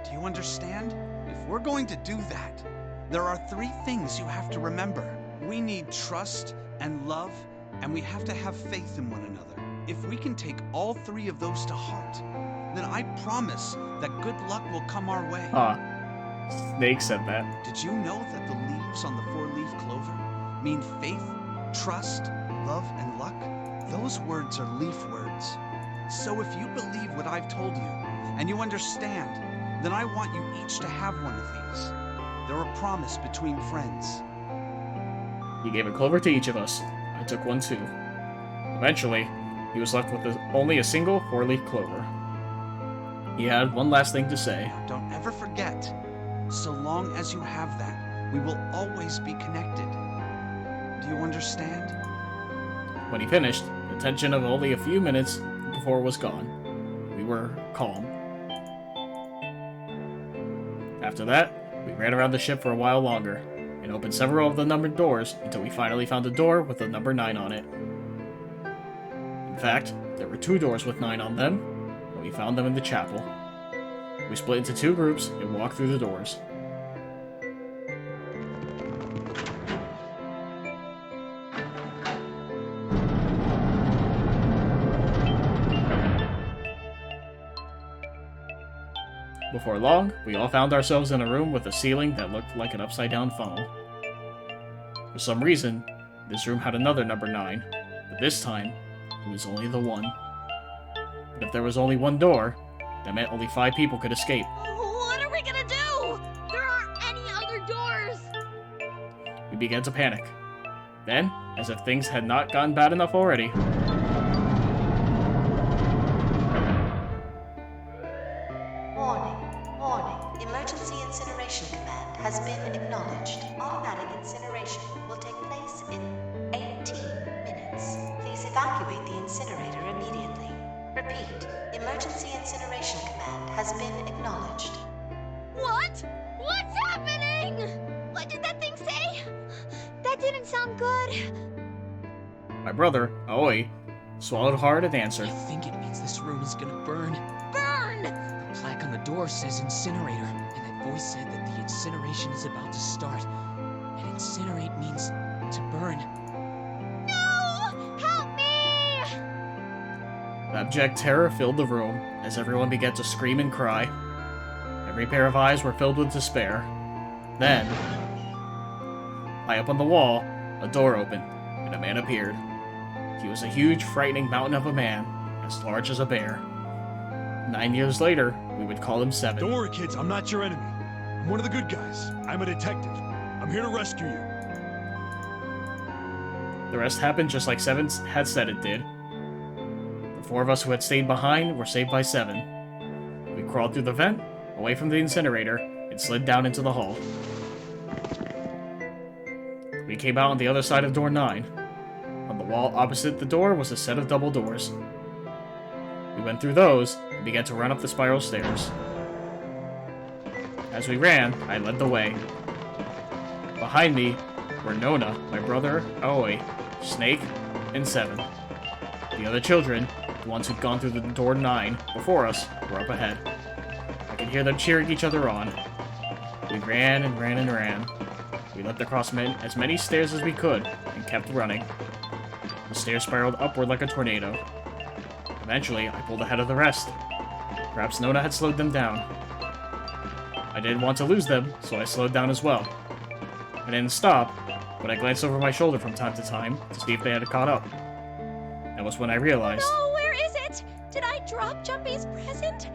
Do you understand? If we're going to do that, there are 3 things you have to remember. We need trust and love, and we have to have faith in one another. If we can take all 3 of those to heart, then I promise that good luck will come our way. Snake said that. Did you know that the leaves on the four-leaf clover mean faith, trust, love, and luck? Those words are leaf words. So if you believe what I've told you, and you understand, then I want you each to have one of these. They're a promise between friends. He gave a clover to each of us. I took one too. Eventually, he was left with only a single four-leaf clover. He had one last thing to say. Now, don't ever forget, so long as you have that, we will always be connected. Do you understand? When he finished, the tension of only a few minutes before was gone. We were calm. After that, we ran around the ship for a while longer, and opened several of the numbered doors until we finally found a door with the number 9 on it. In fact, there were 2 doors with 9 on them, and we found them in the chapel. We split into 2 groups and walked through the doors. Before long, we all found ourselves in a room with a ceiling that looked like an upside-down funnel. For some reason, this room had another number 9, but this time, it was only the 1. But if there was only 1 door, that meant only 5 people could escape. What are we gonna do? There aren't any other doors! We began to panic. Then, as if things had not gotten bad enough already, Warning. Emergency incineration command has been acknowledged. Automatic incineration will take place in 18 minutes. Please evacuate the incinerator immediately. Repeat. Emergency incineration command has been acknowledged. What? What's happening? What did that thing say? That didn't sound good. my brother, Aoi, swallowed hard and answered. I think it means this room is gonna burn. Burn! The plaque on the door says incinerator, and that voice said that the incineration is about to start. And incinerate means to burn. No! Help me! Abject terror filled the room as everyone began to scream and cry. Every pair of eyes were filled with despair. Then, high up on the wall, a door opened, and a man appeared. He was a huge, frightening mountain of a man, as large as a bear. 9 years later, we would call him 7. Don't worry, kids. I'm not your enemy. I'm one of the good guys. I'm a detective. I'm here to rescue you. The rest happened just like 7 had said it did. The 4 of us who had stayed behind were saved by 7. We crawled through the vent, away from the incinerator, and slid down into the hall. We came out on the other side of door 9. On the wall opposite the door was a set of double doors. We went through those and began to run up the spiral stairs. As we ran, I led the way. Behind me were Nona, my brother, Aoi, Snake, and Seven. The other children, the ones who'd gone through the door 9 before us, were up ahead. I could hear them cheering each other on. We ran and ran and ran. We leapt across as many stairs as we could and kept running. The stairs spiraled upward like a tornado. Eventually, I pulled ahead of the rest. Perhaps Nona had slowed them down. I didn't want to lose them, so I slowed down as well. I didn't stop, but I glanced over my shoulder from time to time to see if they had caught up. That was when I realized... No, where is it? Did I drop Jumpy's present?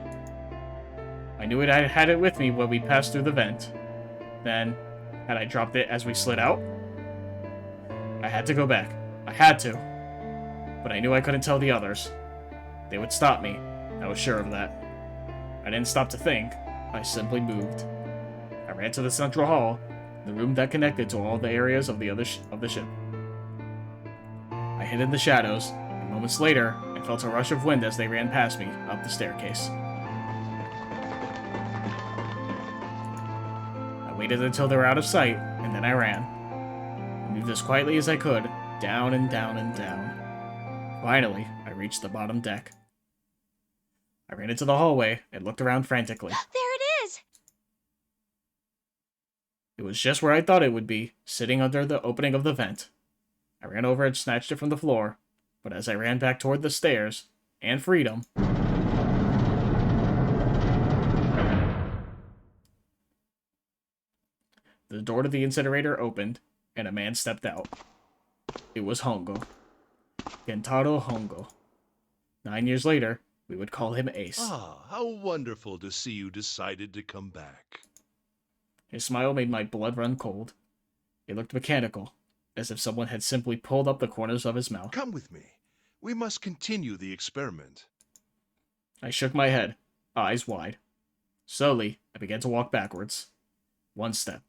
I knew I had it with me when we passed through the vent. Then, had I dropped it as we slid out? I had to go back. I had to. But I knew I couldn't tell the others. They would stop me. I was sure of that. I didn't stop to think. I simply moved. I ran to the central hall, the room that connected to all the areas of the ship. I hid in the shadows, and moments later, I felt a rush of wind as they ran past me up the staircase. I waited until they were out of sight, and then I ran. I moved as quietly as I could, down and down and down. Finally, I reached the bottom deck. I ran into the hallway and looked around frantically. There it is! It was just where I thought it would be, sitting under the opening of the vent. I ran over and snatched it from the floor, but as I ran back toward the stairs, and freedom... the door to the incinerator opened, and a man stepped out. It was Hongo. Gentaro Hongo. 9 years later, we would call him Ace. Ah, how wonderful to see you decided to come back. His smile made my blood run cold. It looked mechanical, as if someone had simply pulled up the corners of his mouth. Come with me. We must continue the experiment. I shook my head, eyes wide. Slowly, I began to walk backwards. 1 step.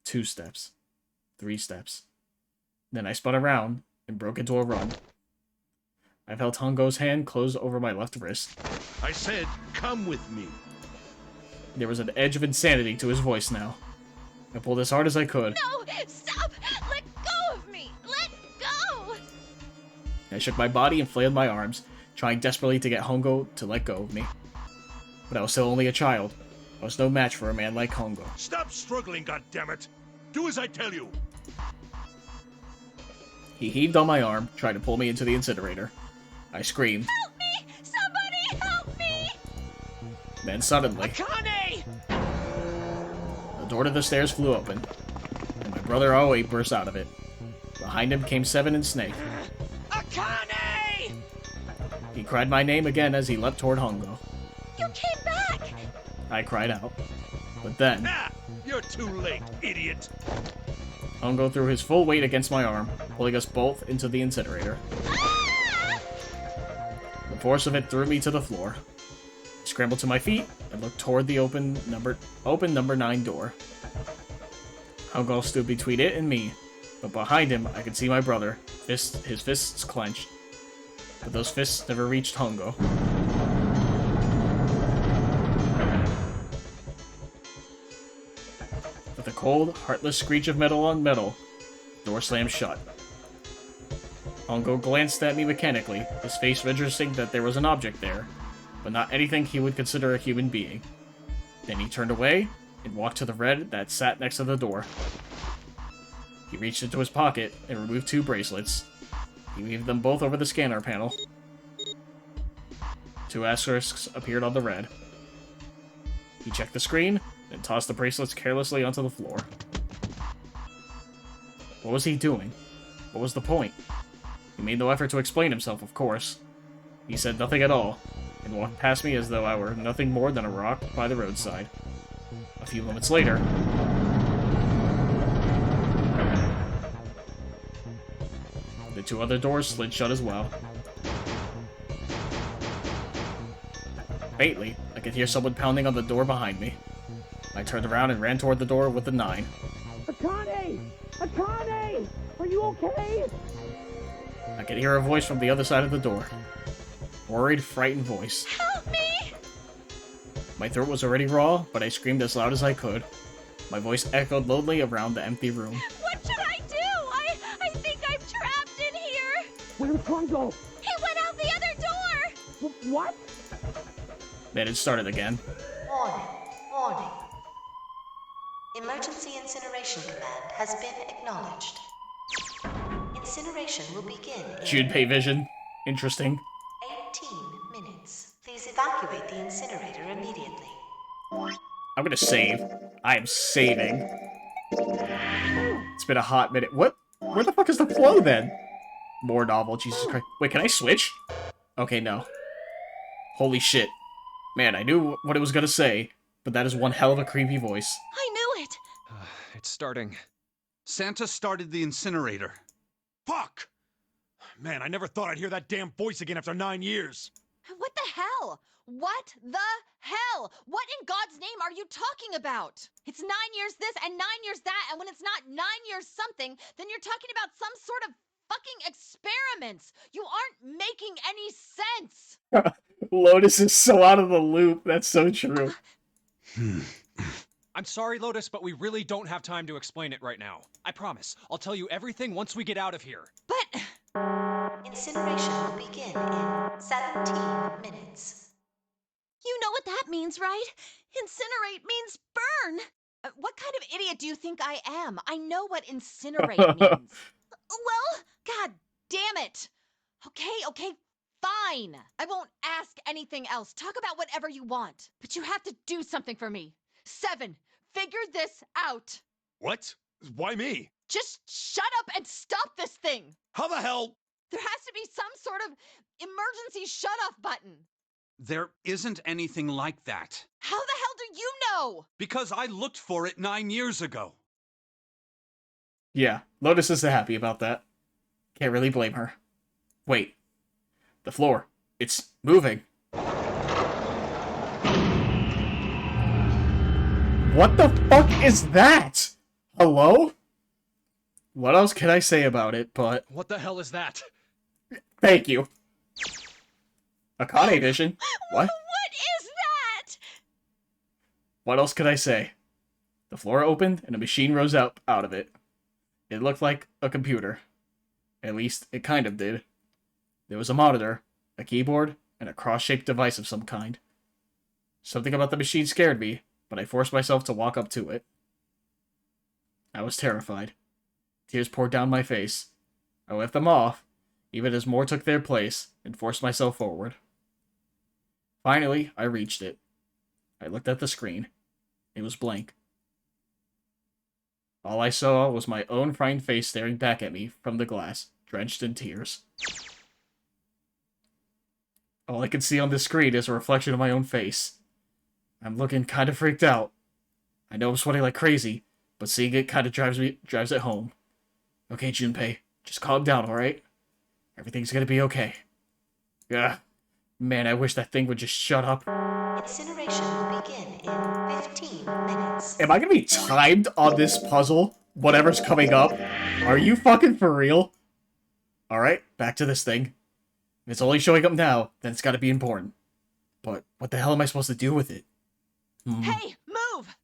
2 steps. 3 steps. Then I spun around and broke into a run. I felt Hongo's hand close over my left wrist. I said, come with me. There was an edge of insanity to his voice now. I pulled as hard as I could. No! Stop! Let go of me! Let go! I shook my body and flailed my arms, trying desperately to get Hongo to let go of me. But I was still only a child. I was no match for a man like Hongo. Stop struggling, goddammit! Do as I tell you! He heaved on my arm, trying to pull me into the incinerator. I screamed. Help me! Somebody help me! Then suddenly... Akane! The door to the stairs flew open, and my brother Aoi burst out of it. Behind him came Seven and Snake. Akane! He cried my name again as he leapt toward Hongo. You came back! I cried out. But then... Ah! You're too late, idiot! Hongo threw his full weight against my arm, pulling us both into the incinerator. The force of it threw me to the floor. I scrambled to my feet and looked toward the open number 9 door. Hongo stood between it and me, but behind him I could see my brother, his fists clenched. But those fists never reached Hongo. With a cold, heartless screech of metal on metal, the door slammed shut. Hongo glanced at me mechanically, his face registering that there was an object there, but not anything he would consider a human being. Then he turned away and walked to the red that sat next to the door. He reached into his pocket and removed 2 bracelets. He weaved them both over the scanner panel. 2 asterisks appeared on the red. He checked the screen, then tossed the bracelets carelessly onto the floor. What was he doing? What was the point? He made no effort to explain himself, of course. He said nothing at all, and walked past me as though I were nothing more than a rock by the roadside. A few moments later... the 2 other doors slid shut as well. Faintly, I could hear someone pounding on the door behind me. I turned around and ran toward the door with the 9. Akane! Akane! Are you okay? I could hear a voice from the other side of the door. Worried, frightened voice. Help me! My throat was already raw, but I screamed as loud as I could. My voice echoed lonely around the empty room. What should I do? I think I'm trapped in here. Where'd Kwan go? He went out the other door. What? Then it started again. Warning. Warning. Emergency incineration command has been acknowledged. Incineration will begin in Junpei vision. Interesting. 18 minutes. Please evacuate the incinerator immediately. I'm gonna save. I am saving. It's been a hot minute. What? Where the fuck is the flow then? More novel, Jesus Christ. Wait, can I switch? Okay, no. Holy shit. Man, I knew what it was gonna say, but that is one hell of a creepy voice. I knew it. It's starting. Santa started the incinerator. Fuck! Man, I never thought I'd hear that damn voice again after 9 years. What the hell? What the hell? What in God's name are you talking about? It's 9 years this and 9 years that, and when it's not 9 years something, then you're talking about some sort of fucking experiments. You aren't making any sense. Lotus is so out of the loop. That's so true. I'm sorry, Lotus, but we really don't have time to explain it right now. I promise. I'll tell you everything once we get out of here. But Incineration will begin in 17 minutes. You know what that means, right? Incinerate means burn. what kind of idiot do you think I am? I know what incinerate means. Well, God damn it. Okay, fine. I won't ask anything else. Talk about whatever you want. But you have to do something for me. 7, figure this out. What? Why me? Just shut up and stop this thing. How the hell? There has to be some sort of emergency shut-off button. There isn't anything like that. How the hell do you know? Because I looked for it 9 years ago. Yeah, Lotus isn't happy about that. Can't really blame her. Wait. The floor. It's moving. What the fuck is that? Hello? What else can I say about it, but... What the hell is that? Thank you. Akane vision. What? what is that? What else could I say? The floor opened, and a machine rose up out of it. It looked like a computer. At least, it kind of did. There was a monitor, a keyboard, and a cross-shaped device of some kind. Something about the machine scared me, but I forced myself to walk up to it. I was terrified. Tears poured down my face. I left them off, even as more took their place, and forced myself forward. Finally, I reached it. I looked at the screen. It was blank. All I saw was my own frightened face staring back at me from the glass, drenched in tears. All I can see on the screen is a reflection of my own face. I'm looking kind of freaked out. I know I'm sweating like crazy, but seeing it kind of drives it home. Okay, Junpei, just calm down, alright? Everything's gonna be okay. Yeah. Man, I wish that thing would just shut up. Incineration will begin in 15 minutes. Am I gonna be timed on this puzzle? Whatever's coming up? Are you fucking for real? Alright, back to this thing. If it's only showing up now, then it's gotta be important. But what the hell am I supposed to do with it? Hey, move!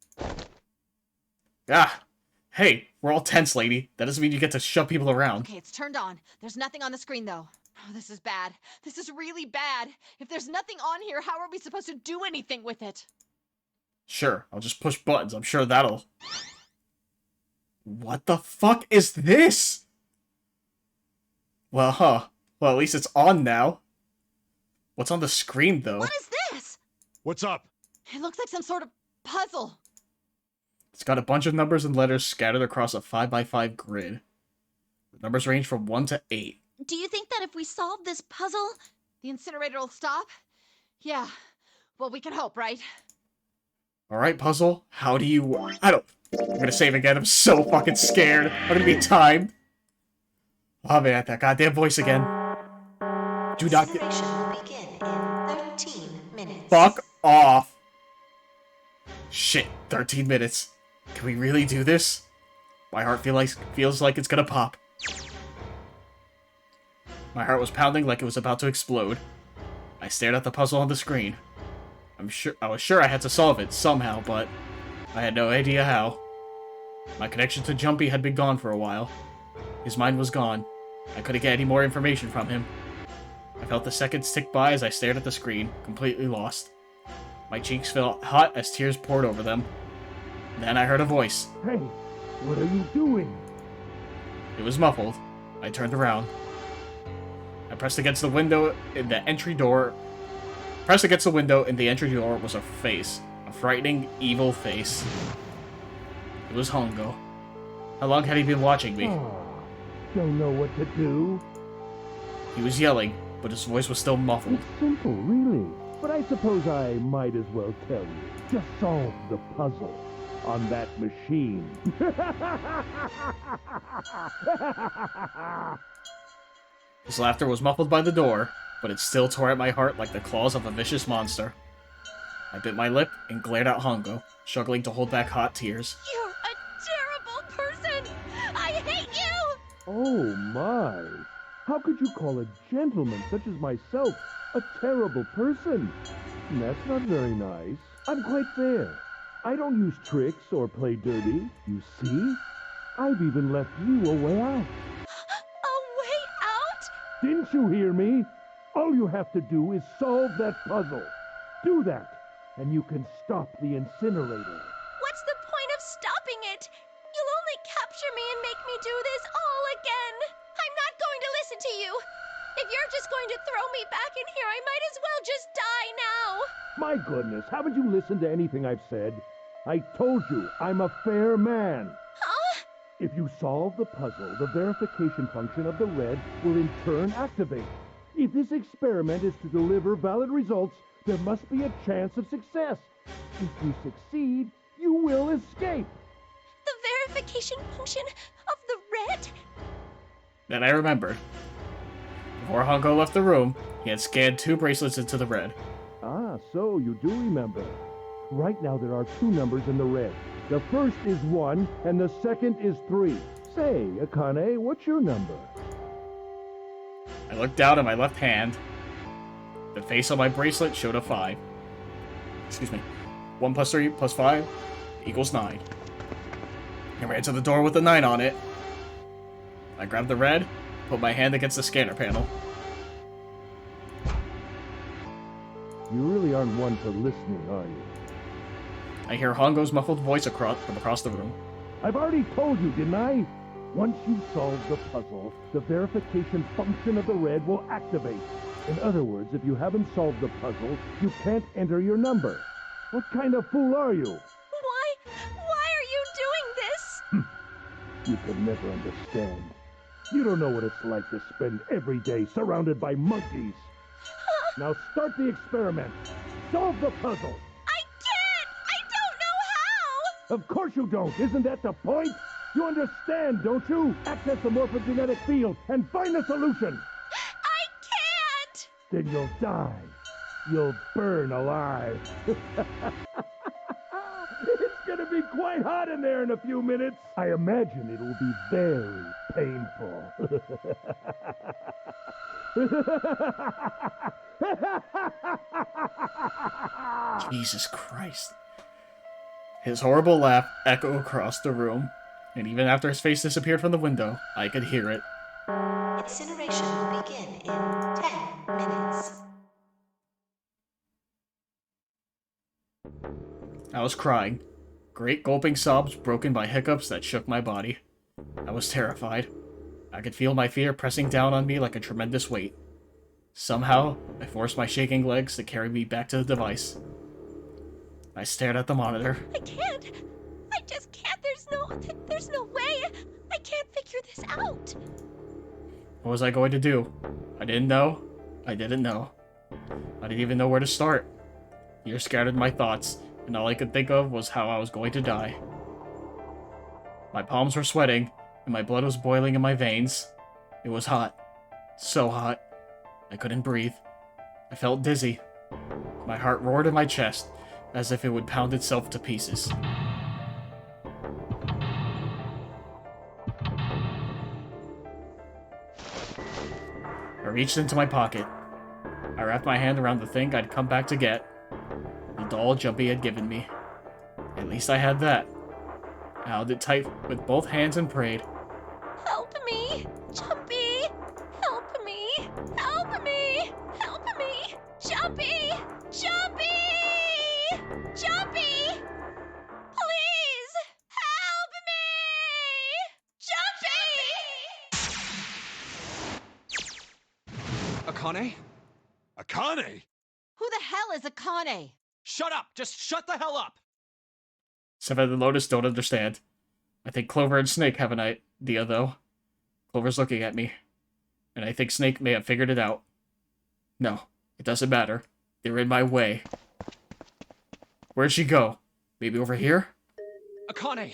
Ah! Hey, we're all tense, lady. That doesn't mean you get to shove people around. Okay, it's turned on. There's nothing on the screen, though. Oh, this is bad. This is really bad. If there's nothing on here, how are we supposed to do anything with it? Sure, I'll just push buttons. I'm sure that'll... What the fuck is this? Well, Well, at least it's on now. What's on the screen, though? What is this? What's up? It looks like some sort of puzzle. It's got a bunch of numbers and letters scattered across a 5x5 grid. The numbers range from 1 to 8. Do you think that if we solve this puzzle... The incinerator will stop? Yeah. Well, we can hope, right? Alright, puzzle. How do you... I'm gonna save again. I'm so fucking scared. I'm gonna be timed. Oh man, that goddamn voice again. Do not get... Incineration will begin in 13 minutes. Fuck off. Shit, 13 minutes. Can we really do this? My heart feels like it's gonna pop. My heart was pounding like it was about to explode. I stared at the puzzle on the screen. I was sure I had to solve it somehow, but I had no idea how. My connection to Jumpy had been gone for a while. His mind was gone. I couldn't get any more information from him. I felt the seconds tick by as I stared at the screen, completely lost. My cheeks felt hot as tears poured over them. Then I heard a voice. Hey, what are you doing? It was muffled. I turned around. I pressed against the window in the entry door. Pressed against the window in the entry door was a face. A frightening, evil face. It was Hongo. How long had he been watching me? Don't know what to do. He was yelling, but his voice was still muffled. It's simple, really. But I suppose I might as well tell you. Just solve the puzzle on that machine. His laughter was muffled by the door, but it still tore at my heart like the claws of a vicious monster. I bit my lip and glared at Hongo, struggling to hold back hot tears. You're a terrible person! I hate you! Oh my! How could you call a gentleman such as myself a terrible person? That's not very nice. I'm quite fair. I don't use tricks or play dirty, you see? I've even left you a way out. A way out? Didn't you hear me? All you have to do is solve that puzzle. Do that, and you can stop the incinerator. What's the point of stopping it? You'll only capture me and make me do this all again. I'm not going to listen to you. If you're just going to throw me back in here, I might as well just die now. My goodness, haven't you listened to anything I've said? I told you, I'm a fair man. Huh? If you solve the puzzle, the verification function of the red will in turn activate. If this experiment is to deliver valid results, there must be a chance of success. If you succeed, you will escape. The verification function of the red? Then I remembered. Before Hongo left the room, he had scanned 2 bracelets into the red. Ah, so you do remember. Right now there are 2 numbers in the red. The first is 1, and the second is 3. Say, Akane, what's your number? I looked down at my left hand. The face on my bracelet showed a 5. Excuse me. 1 plus 3 plus 5 equals 9. I ran to the door with the 9 on it. I grabbed the red, put my hand against the scanner panel. You really aren't one for listening, are you? I hear Hongo's muffled voice from across the room. I've already told you, didn't I? Once you solve the puzzle, the verification function of the red will activate. In other words, if you haven't solved the puzzle, you can't enter your number. What kind of fool are you? Why are you doing this? You could never understand. You don't know what it's like to spend every day surrounded by monkeys. Now start the experiment. Solve the puzzle. I can't! I don't know how! Of course you don't. Isn't that the point? You understand, don't you? Access the morphogenetic field and find the solution. I can't! Then you'll die. You'll burn alive. It's gonna be quite hot in there in a few minutes. I imagine it'll be very painful. Jesus Christ. His horrible laugh echoed across the room, and even after his face disappeared from the window, I could hear it. Incineration will begin in 10 minutes. I was crying. Great gulping sobs broken by hiccups that shook my body. I was terrified. I could feel my fear pressing down on me like a tremendous weight. Somehow, I forced my shaking legs to carry me back to the device. I stared at the monitor. I can't. I just can't. There's no way. I can't figure this out. What was I going to do? I didn't know. I didn't know. I didn't even know where to start. Fear scattered my thoughts, and all I could think of was how I was going to die. My palms were sweating, and my blood was boiling in my veins. It was hot. So hot. I couldn't breathe. I felt dizzy. My heart roared in my chest, as if it would pound itself to pieces. reached into my pocket. I wrapped my hand around the thing I'd come back to get. The doll Jumpy had given me. At least I had that. I held it tight with both hands and prayed. Help me! Jumpy! Help me! Help me! Help me! Jumpy! Jumpy! Jumpy! Please! Help me! Jumpy! Akane? Akane? Who the hell is Akane? Shut up! Just shut the hell up! Seven and Lotus don't understand. I think Clover and Snake have an idea, though. Clover's looking at me. And I think Snake may have figured it out. No, it doesn't matter. They're in my way. Where'd she go? Maybe over here? Akane!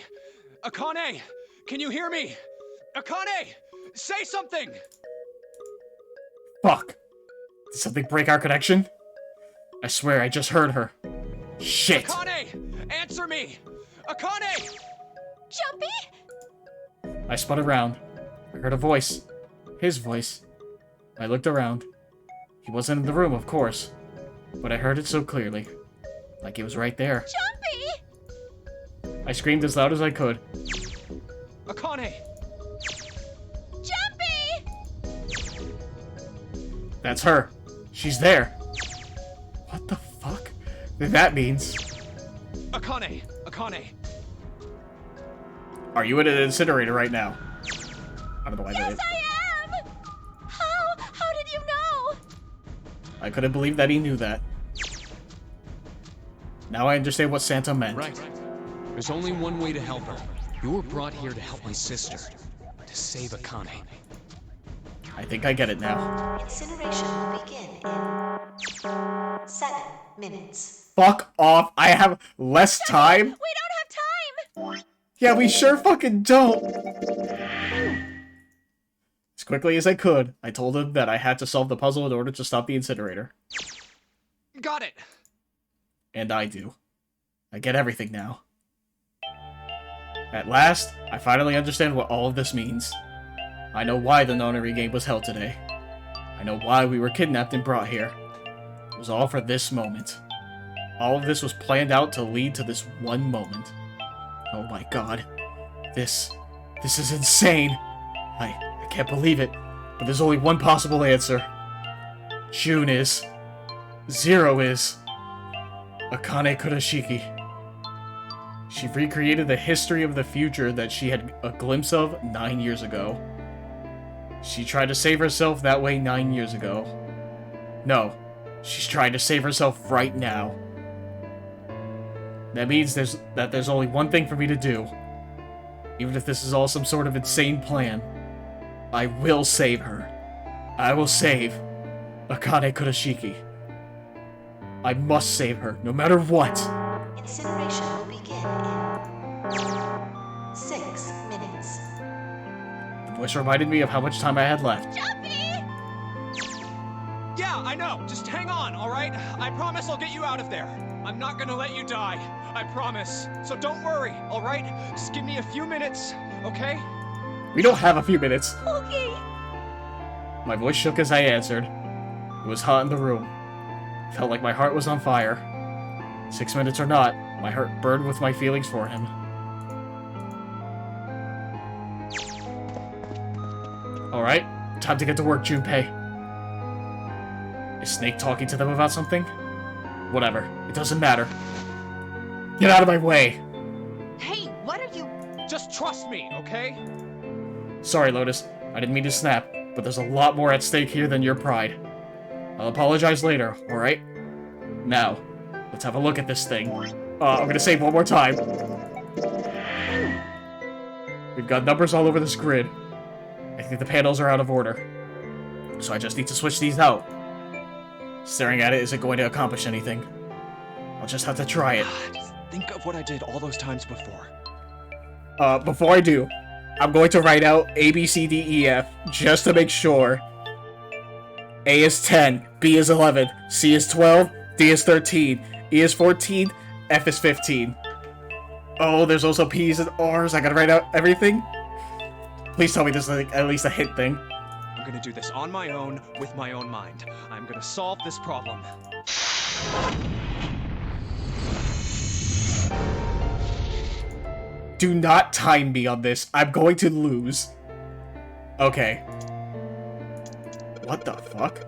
Akane! Can you hear me? Akane! Say something! Fuck! Did something break our connection? I swear I just heard her. Shit! Akane! Answer me! Akane! Jumpy? I spun around. I heard a voice. His voice. I looked around. He wasn't in the room, of course. But I heard it so clearly. Like he was right there. Jumpy! I screamed as loud as I could. Akane! Jumpy! That's her. She's there. What the fuck? That means... Akane! Akane! Are you in an incinerator right now? I don't know why Yes, I am! How did you know? I couldn't believe that he knew that. Now I understand what Santa meant. Right. There's only one way to help her. You were brought here to help my sister. To save Akane. I think I get it now. Incineration will begin in 7 minutes. Fuck off! I have less time? We don't have time! Yeah, we sure fucking don't! As quickly as I could, I told him that I had to solve the puzzle in order to stop the incinerator. Got it! And I do. I get everything now. At last, I finally understand what all of this means. I know why the Nonary Game was held today. I know why we were kidnapped and brought here. It was all for this moment. All of this was planned out to lead to this one moment. Oh my god. This is insane. I can't believe it, but there's only one possible answer. June is. Zero is. Akane Kurashiki. She recreated the history of the future that she had a glimpse of 9 years ago. She tried to save herself that way 9 years ago. No, she's trying to save herself right now. That means there's only one thing for me to do. Even if this is all some sort of insane plan, I will save her. I will save Akane Kurashiki. I must save her, no matter what. Incineration will begin in 6 minutes. The voice reminded me of how much time I had left. Yeah, I know! Just hang on, alright? I promise I'll get you out of there. I'm not gonna let you die. I promise. So don't worry, alright? Just give me a few minutes, okay? We don't have a few minutes. Okay. My voice shook as I answered. It was hot in the room. Felt like my heart was on fire. 6 minutes or not, my heart burned with my feelings for him. Alright, time to get to work, Junpei. Is Snake talking to them about something? Whatever, it doesn't matter. Get out of my way! Hey, what are you... Just trust me, okay? Sorry, Lotus. I didn't mean to snap, but there's a lot more at stake here than your pride. I'll apologize later, alright? Now, let's have a look at this thing. I'm gonna save one more time. We've got numbers all over this grid. I think the panels are out of order. So I just need to switch these out. Staring at it isn't going to accomplish anything. I'll just have to try it. Just think of what I did all those times before. Before I do, I'm going to write out A, B, C, D, E, F, just to make sure. A is 10, B is 11, C is 12, D is 13, E is 14, F is 15. Oh, there's also P's and R's. I gotta write out everything? Please tell me this is like at least a hint thing. I'm gonna do this on my own, with my own mind. I'm gonna solve this problem. Do not time me on this. I'm going to lose. Okay. What the fuck?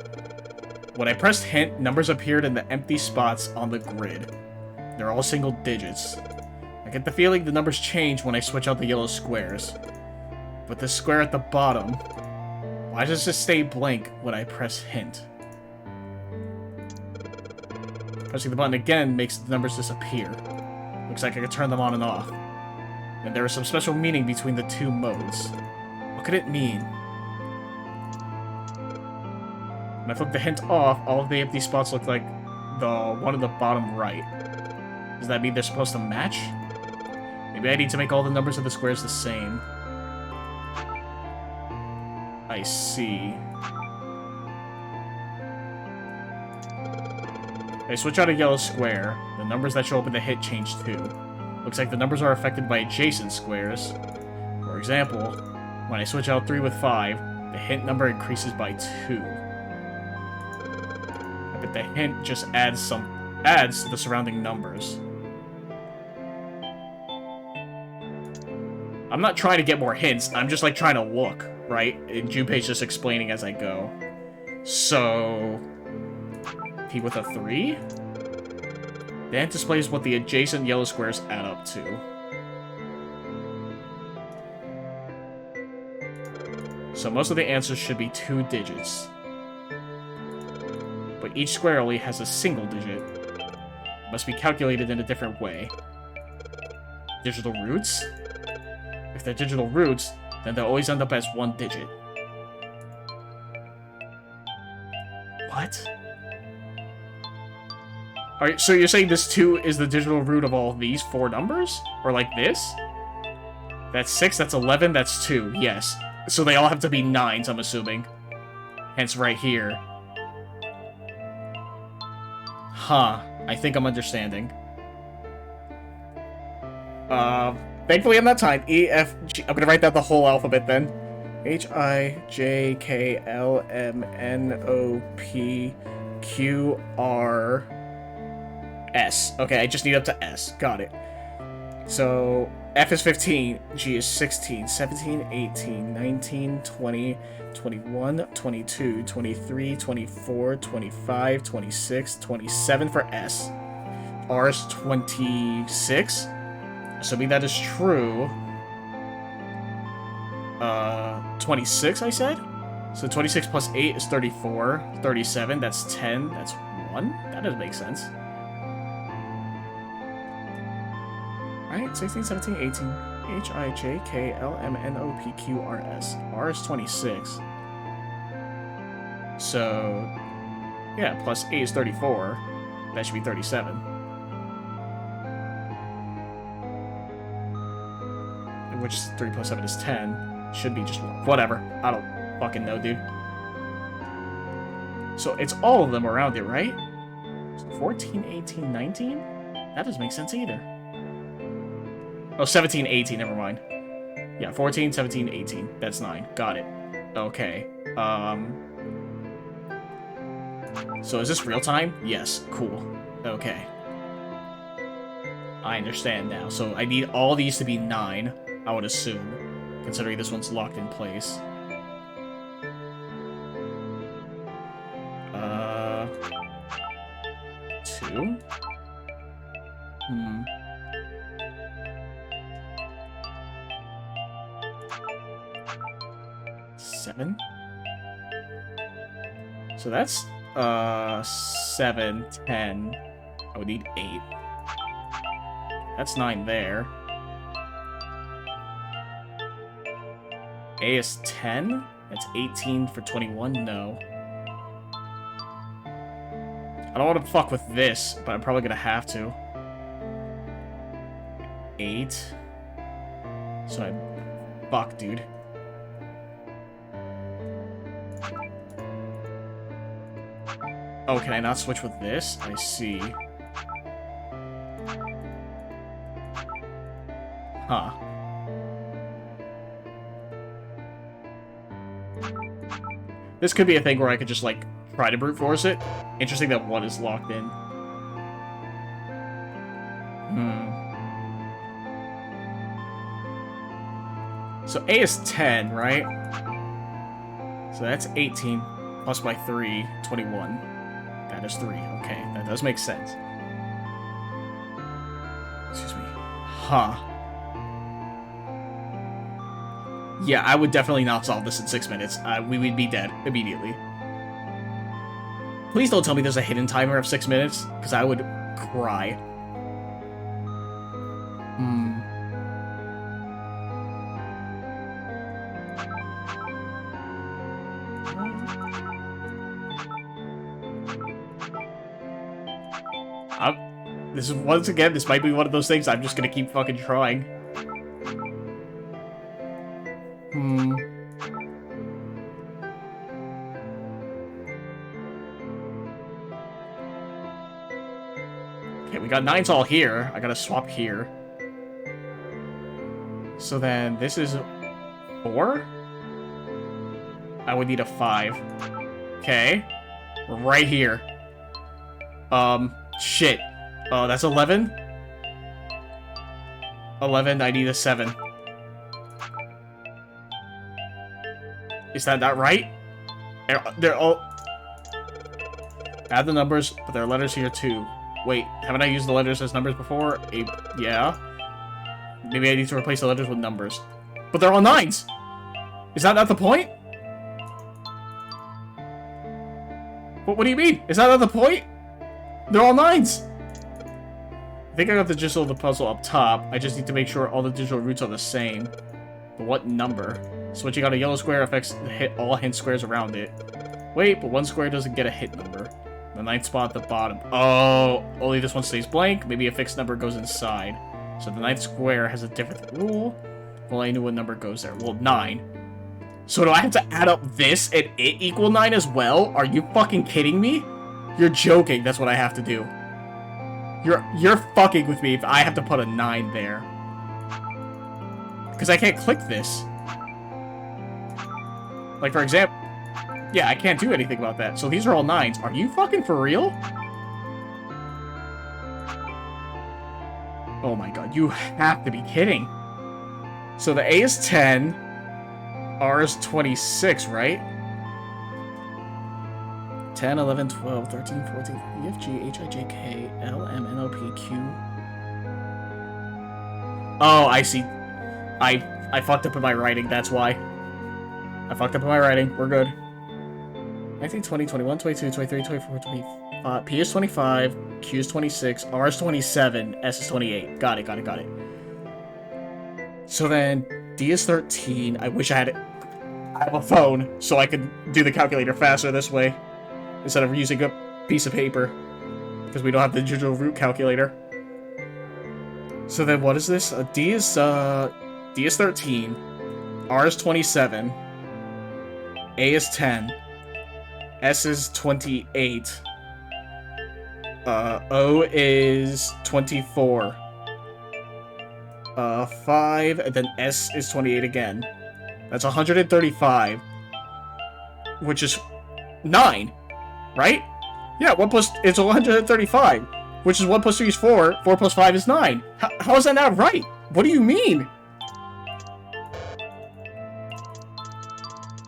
When I pressed hint, numbers appeared in the empty spots on the grid. They're all single digits. I get the feeling the numbers change when I switch out the yellow squares. But the square at the bottom, why does it stay blank when I press hint? Pressing the button again makes the numbers disappear. Looks like I can turn them on and off. And there is some special meaning between the two modes. What could it mean? When I flip the hint off, all of the empty spots look like the one at the bottom right. Does that mean they're supposed to match? Maybe I need to make all the numbers of the squares the same. I see. If I switch out a yellow square, the numbers that show up in the hit change too. Looks like the numbers are affected by adjacent squares. For example, when I switch out 3 with 5, the hint number increases by 2. But the hint just adds to the surrounding numbers. I'm not trying to get more hints, I'm just like trying to look, right? And Junpei's just explaining as I go. So P with a 3? The hint displays what the adjacent yellow squares add up to. So most of the answers should be 2 digits. But each square only has a single digit. It must be calculated in a different way. Digital roots? If they're digital roots, then they'll always end up as 1 digit. What? Alright, so you're saying this 2 is the digital root of all these 4 numbers? Or like this? That's 6, that's 11, that's 2, yes. So they all have to be 9s, I'm assuming. Hence right here. Huh. I think I'm understanding. Thankfully I'm not timed. E, F, G. I'm gonna write down the whole alphabet then. H, I, J, K, L, M, N, O, P, Q, R, S. Okay, I just need up to S. Got it. So, F is 15, G is 16, 17, 18, 19, 20, 21, 22, 23, 24, 25, 26, 27 for S. R is 26. Assuming that is true. 26, I said? So 26 plus 8 is 34. 37, that's 10. That's 1. That doesn't make sense. Alright, 16, 17, 18. H, I, J, K, L, M, N, O, P, Q, R, S. R is 26. So, yeah, plus 8 is 34. That should be 37. Which 3 plus 7 is 10. Should be just 1. Whatever. I don't fucking know, dude. So it's all of them around it, right? So 14, 18, 19? That doesn't make sense either. Oh, 17, 18, never mind. Yeah, 14, 17, 18. That's 9. Got it. Okay. So is this real time? Yes. Cool. Okay. I understand now. So I need all these to be 9, I would assume, considering this one's locked in place. 2? 7? So that's, 7, 10. I would need 8. That's 9 there. A is 10? That's 18 for 21? No. I don't want to fuck with this, but I'm probably gonna have to. 8. So I... Fuck, dude. Oh, can I not switch with this? I see. Huh. This could be a thing where I could just, like, try to brute force it. Interesting that 1 is locked in. So A is 10, right? So that's 18, plus by 3, 21. That is 3. Okay, that does make sense. Excuse me. Huh. Yeah, I would definitely not solve this in 6 minutes. We would be dead immediately. Please don't tell me there's a hidden timer of 6 minutes, because I would cry. This is, once again, this might be one of those things I'm just gonna keep fucking trying. Okay, we got 9s all here. I gotta swap here. So then, this is 4? I would need a 5. Okay. We're right here. Shit. Oh, that's 11? 11, I need a 7. Is that not right? They're all... Add the numbers, but there are letters here too. Wait, haven't I used the letters as numbers before? Yeah. Maybe I need to replace the letters with numbers. But they're all 9s! Is that not the point? What do you mean? Is that not the point? They're all 9s! I think I got the gist of the puzzle up top. I just need to make sure all the digital roots are the same. But what number? Switching out a yellow square affects all hint squares around it. Wait, but one square doesn't get a hit number. The 9th spot at the bottom. Oh, only this one stays blank. Maybe a fixed number goes inside. So the 9th square has a different rule. Well, I knew what number goes there. Well, 9. So do I have to add up this and it equal 9 as well? Are you fucking kidding me? You're joking. That's what I have to do. You're fucking with me if I have to put a 9 there. Because I can't click this. Like, for example... Yeah, I can't do anything about that. So these are all 9s. Are you fucking for real? Oh my god, you have to be kidding. So the A is 10. R is 26, right? 10, 11, 12, 13, 14, E, F, G, H, I, J, K, L, M, N, O, P, Q. Oh, I see. I fucked up in my writing, that's why. I fucked up in my writing. We're good. 19, 20, 21, 22, 23, 24, 25. P is 25, Q is 26, R is 27, S is 28. Got it. So then, D is 13. I wish I have a phone, so I could do the calculator faster this way. Instead of using a piece of paper. Because we don't have the digital root calculator. So then what is this? D is 13. R is 27. A is 10. S is 28. O is 24. 5, and then S is 28 again. That's 135. Which is 9. Right? Yeah, 1 plus... It's 135. Which is 1 plus 3 is 4. 4 plus 5 is 9. How is that not right? What do you mean?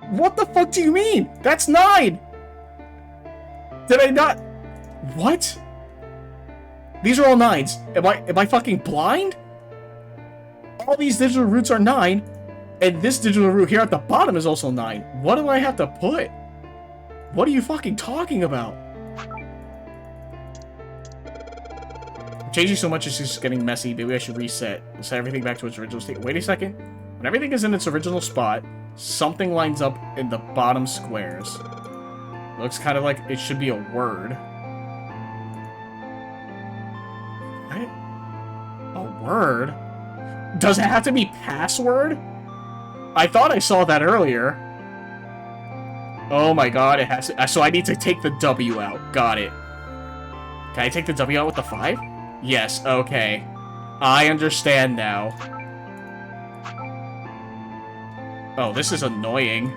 What the fuck do you mean? That's 9! Did I not... What? These are all 9s. Am I fucking blind? All these digital roots are 9, and this digital root here at the bottom is also 9. What do I have to put? What are you fucking talking about? Changing so much is just getting messy. Maybe I should reset. Set everything back to its original state. Wait a second. When everything is in its original spot, something lines up in the bottom squares. Looks kind of like it should be a word. What? A word? Does it have to be password? I thought I saw that earlier. Oh my god, it has to, so I need to take the W out. Got it. Can I take the W out with the 5? Yes, okay. I understand now. Oh, this is annoying.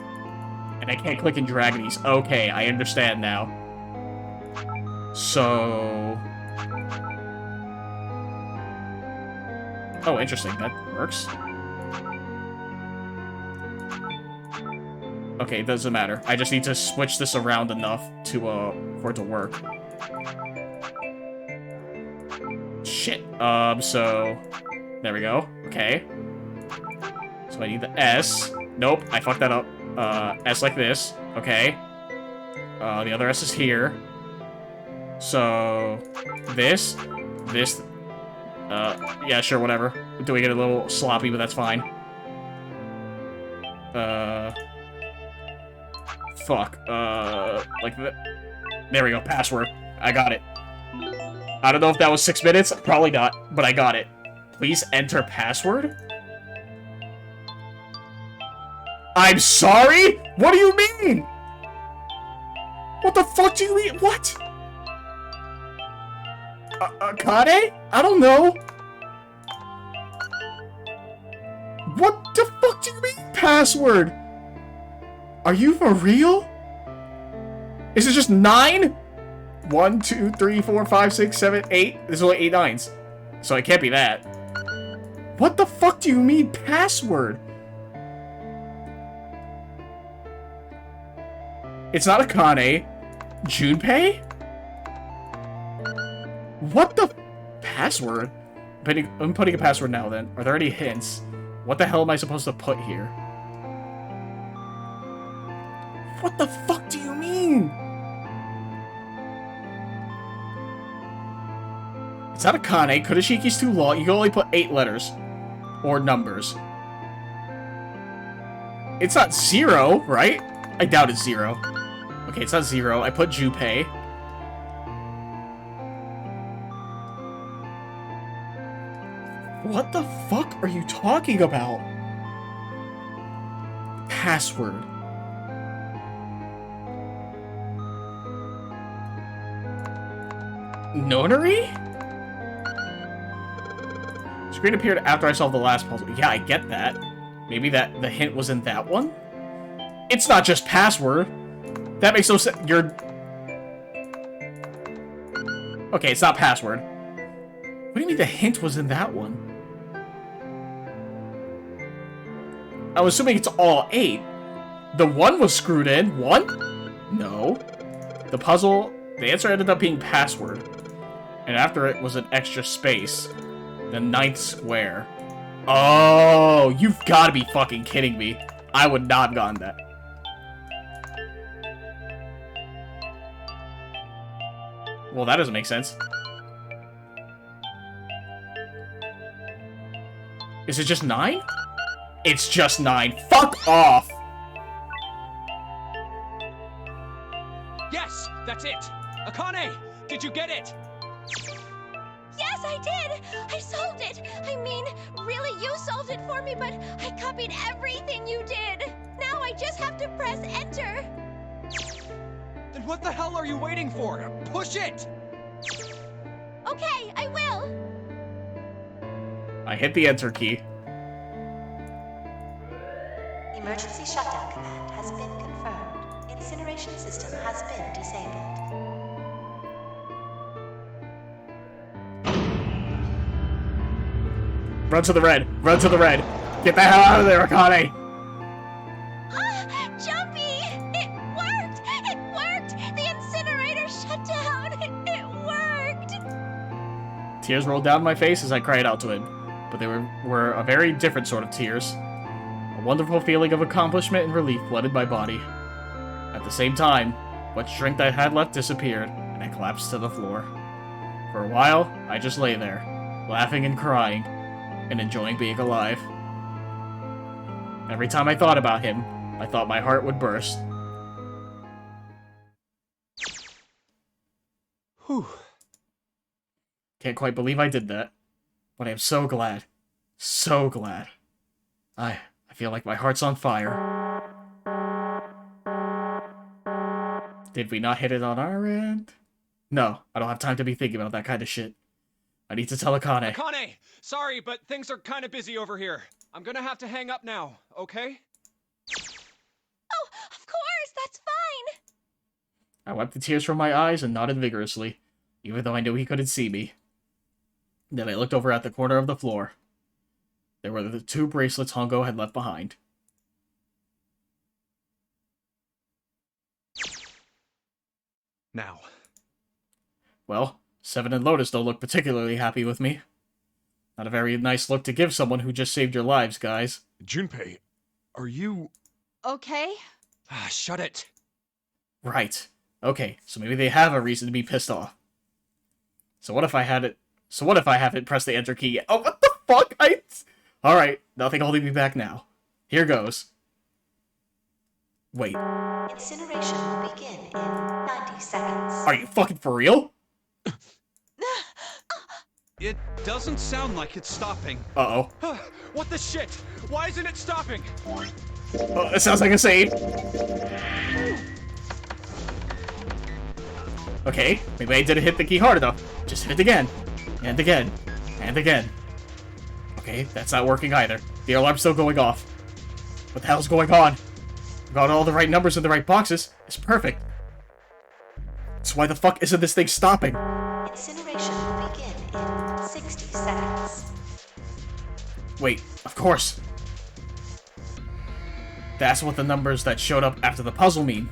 And I can't click and drag these. Okay, I understand now. So... Oh, interesting. That works. Okay, it doesn't matter. I just need to switch this around enough to, for it to work. Shit. So... There we go. Okay. So I need the S. Nope, I fucked that up. S like this. Okay. The other S is here. So... This. Yeah, sure, whatever. Do we get a little sloppy, but that's fine. Fuck. Like that. There we go, password. I got it. I don't know if that was 6 minutes. Probably not, but I got it. Please enter password? I'm sorry? What do you mean? What the fuck do you mean? What? Kade? I don't know. What the fuck do you mean, password? Are you for real? Is it just 9? 1, 2, 3, 4, 5, 6, 7, 8? There's only 8 nines. So it can't be that. What the fuck do you mean, password? It's not Akane. Junpei? What the... Password? I'm putting a password now, then. Are there any hints? What the hell am I supposed to put here? What the fuck do you mean? It's not Akane. Kuroshiki's too long. You can only put 8 letters. Or numbers. It's not 0, right? I doubt it's 0. Okay, it's not 0. I put Junpei. What the fuck are you talking about? Password. Nonary? Screen appeared after I solved the last puzzle. Yeah, I get that. Maybe that the hint was in that one? It's not just password. That makes no sense. You're... Okay, it's not password. What do you mean the hint was in that one? I'm assuming it's all 8. The 1 was screwed in. 1? No. The puzzle... The answer ended up being password. And after it was an extra space. The 9th square. Oh, you've got to be fucking kidding me. I would not have gotten that. Well, that doesn't make sense. Is it just 9? It's just 9. Fuck off! Yes, that's it. Akane, did you get it? Yes, I did! I solved it! I mean, really, you solved it for me, but I copied everything you did! Now I just have to press enter! Then what the hell are you waiting for? Push it! Okay, I will! I hit the enter key. Emergency shutdown command has been confirmed. Incineration system has been disabled. Run to the red! Run to the red! Get the hell out of there, Akane! Jumpy! It worked! It worked! The incinerator shut down! It worked! Tears rolled down my face as I cried out to him, but they were a very different sort of tears. A wonderful feeling of accomplishment and relief flooded my body. At the same time, what strength I had left disappeared, and I collapsed to the floor. For a while, I just lay there, laughing and crying, and enjoying being alive. Every time I thought about him, I thought my heart would burst. Whew. Can't quite believe I did that, but I am so glad. So glad. I feel like my heart's on fire. Did we not hit it on our end? No, I don't have time to be thinking about that kind of shit. I need to tell Akane. Akane! Sorry, but things are kind of busy over here. I'm gonna have to hang up now, okay? Oh, of course! I wiped the tears from my eyes and nodded vigorously, even though I knew he couldn't see me. Then I looked over at the corner of the floor. There were the 2 bracelets Hongo had left behind. Now. Well, Seven and Lotus don't look particularly happy with me. Not a very nice look to give someone who just saved your lives, guys. Junpei, are you... Okay? Ah, shut it. Right. Okay, so maybe they have a reason to be pissed off. So what if I haven't pressed the enter key yet? Oh, what the fuck? Alright, nothing holding me back now. Here goes. Wait. Incineration will begin in 90 seconds. Are you fucking for real? It doesn't sound like it's stopping. Uh-oh. What the shit? Why isn't it stopping? Oh, it sounds like a save. Okay, maybe I didn't hit the key hard enough. Just hit it again. And again. And again. Okay, that's not working either. The alarm's still going off. What the hell's going on? I've got all the right numbers in the right boxes. It's perfect. So why the fuck isn't this thing stopping? Incineration will begin in 60 seconds. Wait, of course. That's what the numbers that showed up after the puzzle mean.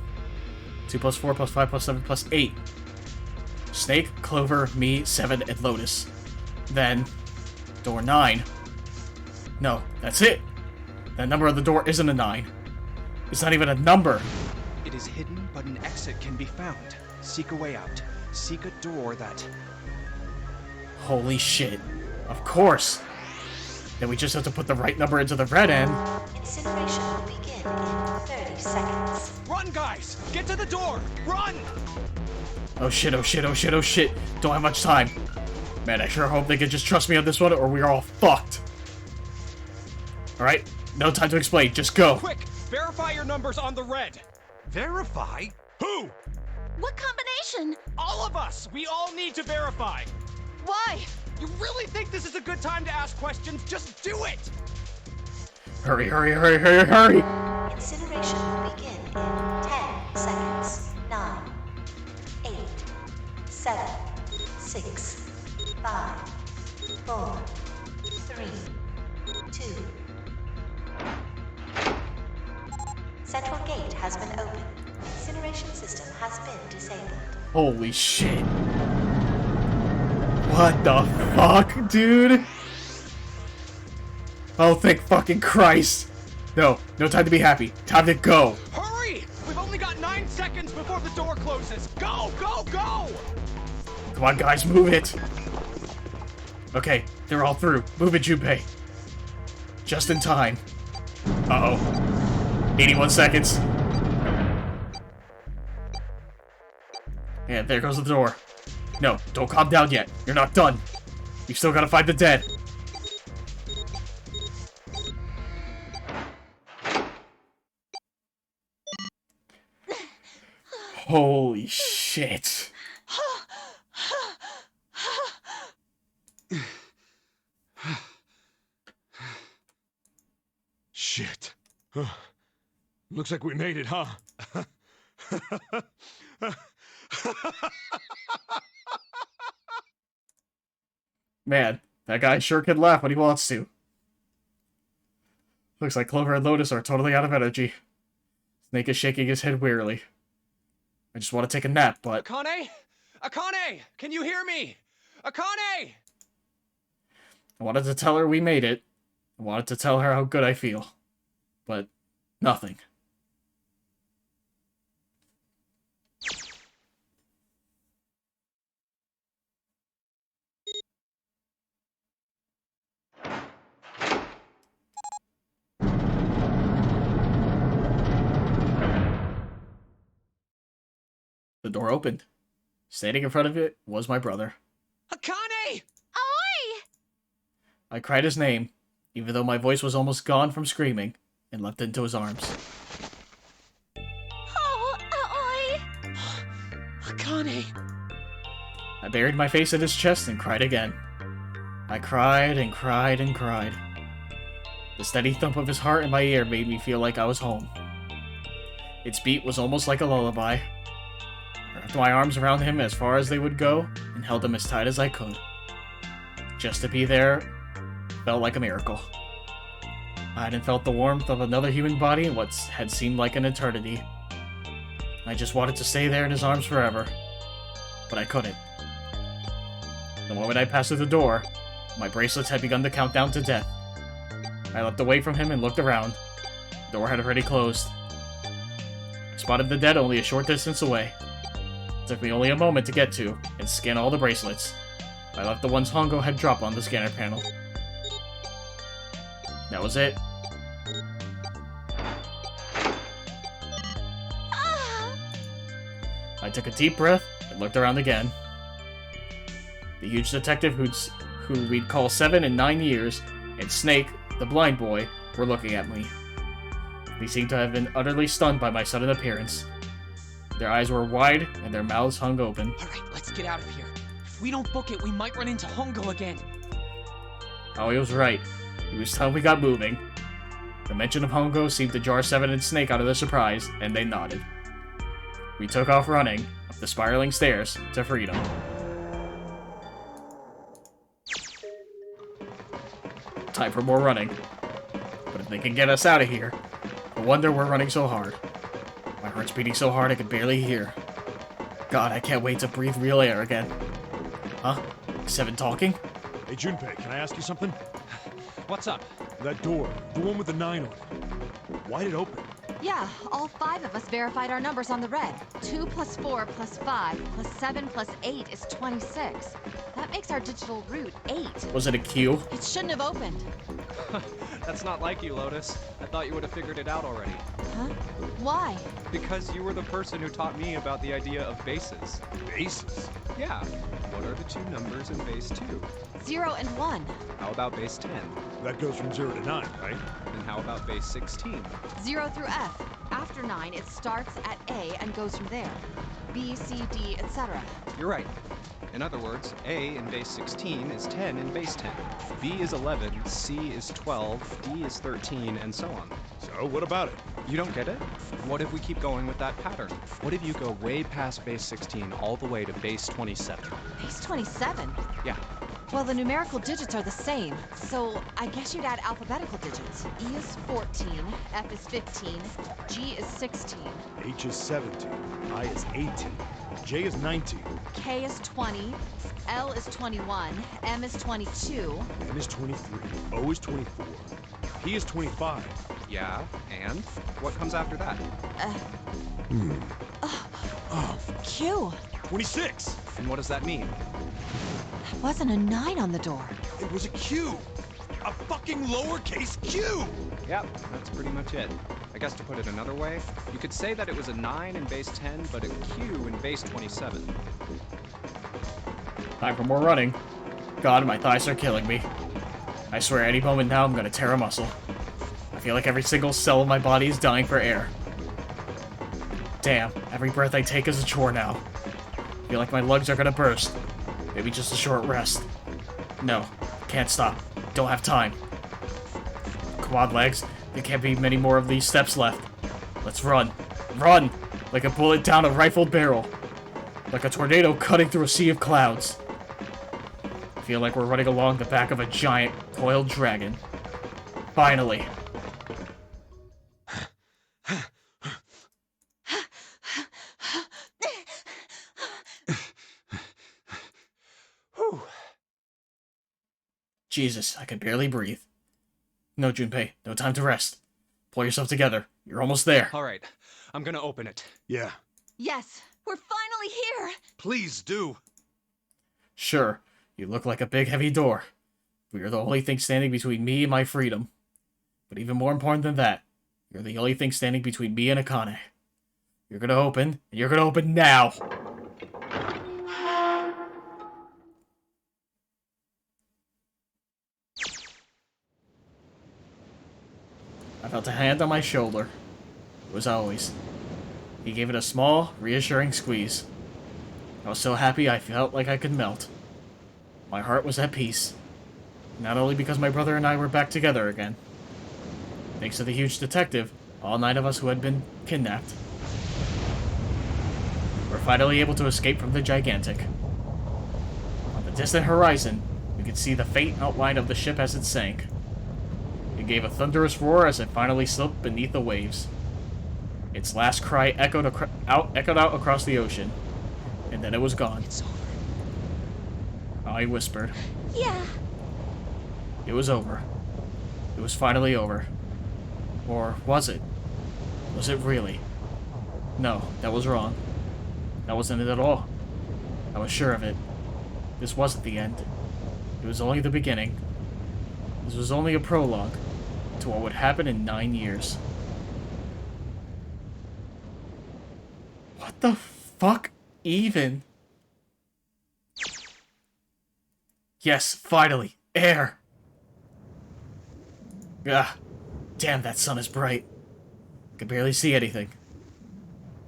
2 plus 4 plus 5 plus 7 plus 8. Snake, Clover, me, Seven, and Lotus. Then, door 9. No, that's it. That number on the door isn't a 9. It's not even a number. It is hidden, but an exit can be found. Seek a way out. Seek a door that... Holy shit. Of course. Then we just have to put the right number into the red end. Incineration will begin in 30 seconds. Run, guys! Get to the door! Run! Oh shit, oh shit, oh shit, oh shit. Don't have much time. Man, I sure hope they can just trust me on this one or we're all fucked. Alright, no time to explain, just go. Quick! Verify your numbers on the red! Verify? Who? What combination? All of us! We all need to verify! Why? You really think this is a good time to ask questions? Just do it! Hurry, hurry, hurry, hurry, hurry! Incineration will begin in 10 seconds. 9, 8, 7, 6, 5, 4, 3, 2. Central gate has been opened. Incineration system has been disabled. Holy shit. What the fuck, dude? Oh, thank fucking Christ. No, no time to be happy. Time to go. Hurry! We've only got 9 seconds before the door closes. Go, go, go! Come on, guys, move it. Okay, they're all through. Move it, Junpei. Just in time. Uh-oh. 81 seconds. And there goes the door. No, don't calm down yet. You're not done. You've still got to find the dead. Holy shit. Shit. Looks like we made it, huh? Man, that guy sure can laugh when he wants to. Looks like Clover and Lotus are totally out of energy. Snake is shaking his head wearily. I just want to take a nap, but... Akane? Akane! Can you hear me? Akane! I wanted to tell her we made it. I wanted to tell her how good I feel. But nothing. The door opened. Standing in front of it was my brother. Akane! Oi! I cried his name, even though my voice was almost gone from screaming, and leapt into his arms. Oh, oi! Akane! I buried my face in his chest and cried again. I cried and cried and cried. The steady thump of his heart in my ear made me feel like I was home. Its beat was almost like a lullaby. wrapped my arms around him as far as they would go and held him as tight as I could. Just to be there felt like a miracle. I hadn't felt the warmth of another human body in what had seemed like an eternity. I just wanted to stay there in his arms forever, but I couldn't. The moment I passed through the door, my bracelets had begun to count down to death. I leapt away from him and looked around. The door had already closed. I spotted the dead only a short distance away. It took me only a moment to get to and scan all the bracelets. I left the ones Hongo had dropped on the scanner panel. That was it. I took a deep breath and looked around again. The huge detective who we'd call 7 and 9 years, and Snake, the blind boy, were looking at me. They seemed to have been utterly stunned by my sudden appearance. Their eyes were wide, and their mouths hung open. Alright, let's get out of here. If we don't book it, we might run into Hongo again. Oh, he was right. It was time we got moving. The mention of Hongo seemed to jar 7 and Snake out of their surprise, and they nodded. We took off running, up the spiraling stairs, to freedom. Time for more running. But if they can get us out of here, no wonder we're running so hard. My heart's beating so hard I could barely hear. God, I can't wait to breathe real air again. Huh? 7 talking? Hey, Junpei, can I ask you something? What's up? That door, the one with the 9 on it. Why'd it open? Yeah, all 5 of us verified our numbers on the red. 2 plus 4 plus 5 plus 7 plus 8 is 26. That makes our digital route 8. Was it a queue? It shouldn't have opened. That's not like you, Lotus. I thought you would have figured it out already. Huh? Why? Because you were the person who taught me about the idea of bases. Bases? Yeah. What are the 2 numbers in base 2? 0 and 1. How about base 10? That goes from 0 to 9, right? And how about base 16? 0 through F. After 9, it starts at A and goes from there. B, C, D, etc. You're right. In other words, A in base 16 is 10 in base 10. B is 11, C is 12, D is 13, and so on. So, what about it? You don't get it? What if we keep going with that pattern? What if you go way past base 16 all the way to base 27? Base 27? Yeah. Well, the numerical digits are the same, so I guess you'd add alphabetical digits. E is 14, F is 15, G is 16, H is 17, I is 18, J is 19, K is 20, L is 21, M is 22, N is 23, O is 24, P is 25. Yeah, and? What comes after that? Q. 26! And what does that mean? There wasn't a 9 on the door. It was a Q! A fucking lowercase q! Yep, that's pretty much it. I guess to put it another way, you could say that it was a 9 in base 10, but a Q in base 27. Time for more running. God, my thighs are killing me. I swear any moment now I'm gonna tear a muscle. I feel like every single cell of my body is dying for air. Damn, every breath I take is a chore now. I feel like my lungs are gonna burst. Maybe just a short rest. No, can't stop. Don't have time. Come on, legs. There can't be many more of these steps left. Let's run. Run! Like a bullet down a rifled barrel. Like a tornado cutting through a sea of clouds. I feel like we're running along the back of a giant, coiled dragon. Finally. Jesus, I can barely breathe. No, Junpei, no time to rest. Pull yourself together. You're almost there. All right, I'm gonna open it. Yeah. Yes, we're finally here. Please do. Sure, you look like a big heavy door. But you're the only thing standing between me and my freedom. But even more important than that, you're the only thing standing between me and Akane. You're gonna open, and you're gonna open now! I felt a hand on my shoulder. It was always. He gave it a small, reassuring squeeze. I was so happy I felt like I could melt. My heart was at peace. Not only because my brother and I were back together again. Thanks to the huge detective, all 9 of us who had been kidnapped. We're finally able to escape from the gigantic. On the distant horizon, we could see the faint outline of the ship as it sank. It gave a thunderous roar as it finally slipped beneath the waves. Its last cry echoed out across the ocean, and then it was gone. It's over. I whispered. Yeah. It was over. It was finally over. Or was it? Was it really? No, that was wrong. That wasn't it at all. I was sure of it. This wasn't the end. It was only the beginning. This was only a prologue to what would happen in 9 years. What the fuck even? Yes, finally! Air! Ah, damn, that sun is bright. I can barely see anything.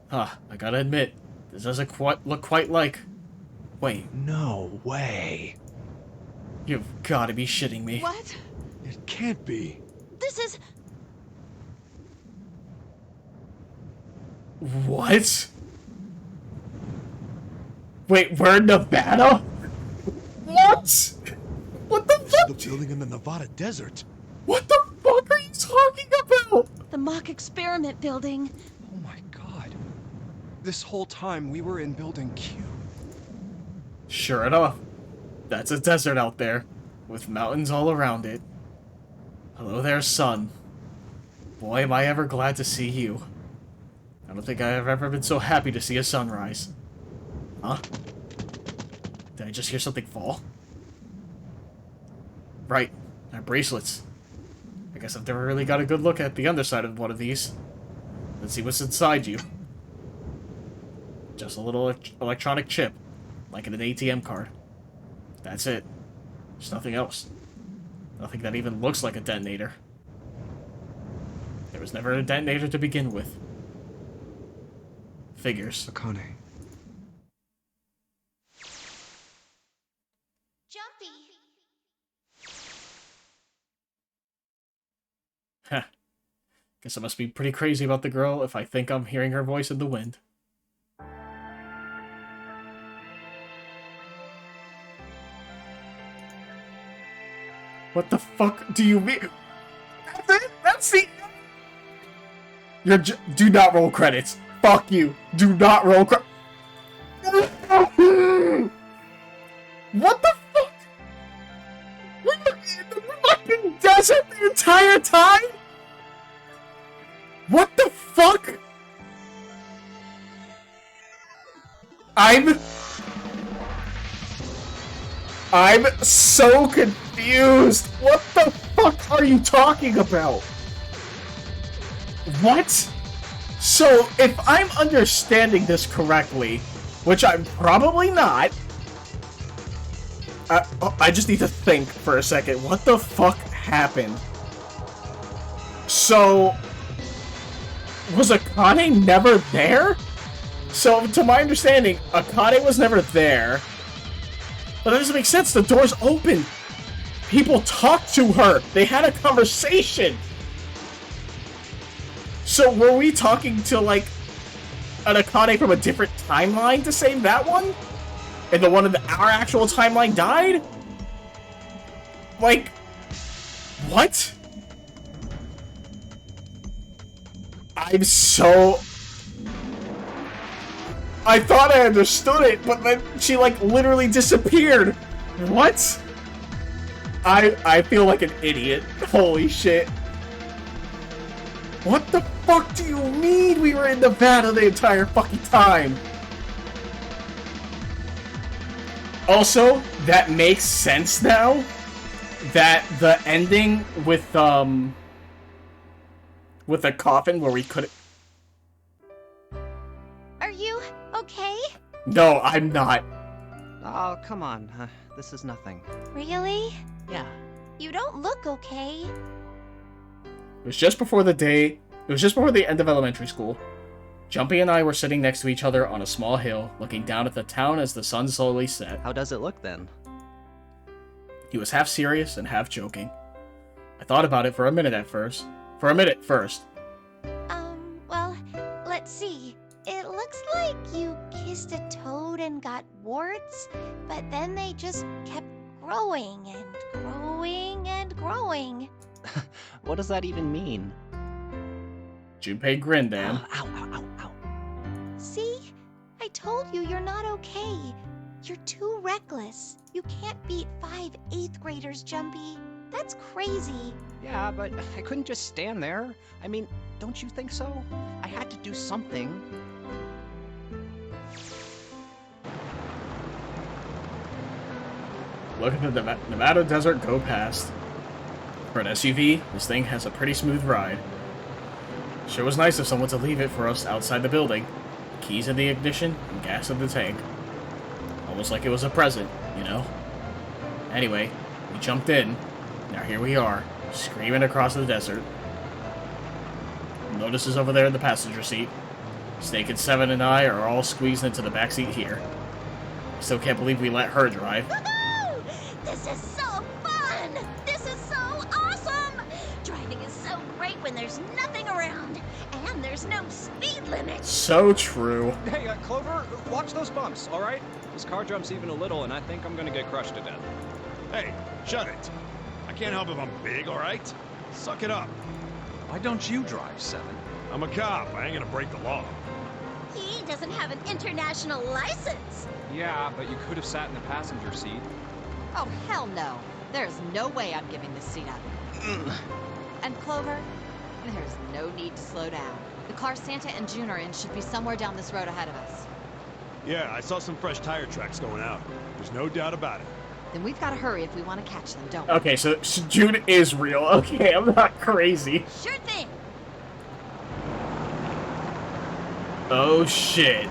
Huh, I gotta admit, this doesn't look quite like... Wait. No way. You've gotta be shitting me. What? It can't be. This is... What? Wait, we're in Nevada? What? What the fuck? The building in the Nevada desert. What the fuck are you talking about? the mock experiment building. Oh my god. This whole time we were in Building Q. Sure enough. That's a desert out there, with mountains all around it. Hello there, sun. Boy, am I ever glad to see you. I don't think I have ever been so happy to see a sunrise. Huh? Did I just hear something fall? Right, our bracelets. I guess I've never really got a good look at the underside of one of these. Let's see what's inside you. Just a little electronic chip, like in an ATM card. That's it. There's nothing else. Nothing that even looks like a detonator. There was never a detonator to begin with. Figures. Akane. Jumpy. Heh. Guess I must be pretty crazy about the girl if I think I'm hearing her voice in the wind. What the fuck do you mean? That's it? That's the... do not roll credits. Fuck you. Do not roll credits. What the fuck? We were in the fucking desert the entire time? What the fuck? I'm so confused. What the fuck are you talking about? What? So, if I'm understanding this correctly, which I'm probably not, I just need to think for a second. What the fuck happened? So, was Akane never there? So, to my understanding, Akane was never there. But that doesn't make sense. The door's open. People talked to her. They had a conversation. So were we talking to, like, an Akane from a different timeline to save that one? And the one in our actual timeline died? Like, what? I'm so... I thought I understood it, but then she, like, literally disappeared. What? I feel like an idiot. Holy shit. What the fuck do you mean we were in Nevada the entire fucking time? Also, that makes sense now. That the ending with the coffin where we couldn't... Are you okay? No, I'm not. Oh, come on. This is nothing. Really? Yeah. You don't look okay. It was just before the end of elementary school. Jumpy and I were sitting next to each other on a small hill, looking down at the town as the sun slowly set. How does it look then? He was half serious and half joking. I thought about it for a minute first. Well, let's see. It looks like you kissed a toad and got warts, but then they just kept growing and growing and growing. What does that even mean? Junpei grinned, Dan. Ow, ow, ow, ow. See? I told you you're not okay. You're too reckless. You can't beat 5 8th graders, Jumpy. That's crazy. Yeah, but I couldn't just stand there. I mean, don't you think so? I had to do something. Look at the Nevada desert go past. For an SUV, this thing has a pretty smooth ride. Sure was nice of someone to leave it for us outside the building. Keys in the ignition and gas in the tank. Almost like it was a present, you know? Anyway, we jumped in. Now here we are, screaming across the desert. Lotus is over there in the passenger seat. Snake and Seven and I are all squeezed into the backseat here. I still can't believe we let her drive. Woohoo! This is so fun! This is so awesome! Driving is so great when there's nothing around, and there's no speed limit. So true. Hey, Clover, watch those bumps, all right? This car jumps even a little, and I think I'm gonna get crushed to death. Hey, shut it. I can't help if I'm big, all right? Suck it up. Why don't you drive, Seven? I'm a cop. I ain't gonna break the law. He doesn't have an international license. Yeah, but you could have sat in the passenger seat. Oh, hell no. There's no way I'm giving this seat up. And Clover, there's no need to slow down. The car Santa and June are in should be somewhere down this road ahead of us. Yeah, I saw some fresh tire tracks going out. There's no doubt about it. Then we've got to hurry if we want to catch them, don't we? Okay, so June is real. Okay, I'm not crazy. Sure thing. Oh shit.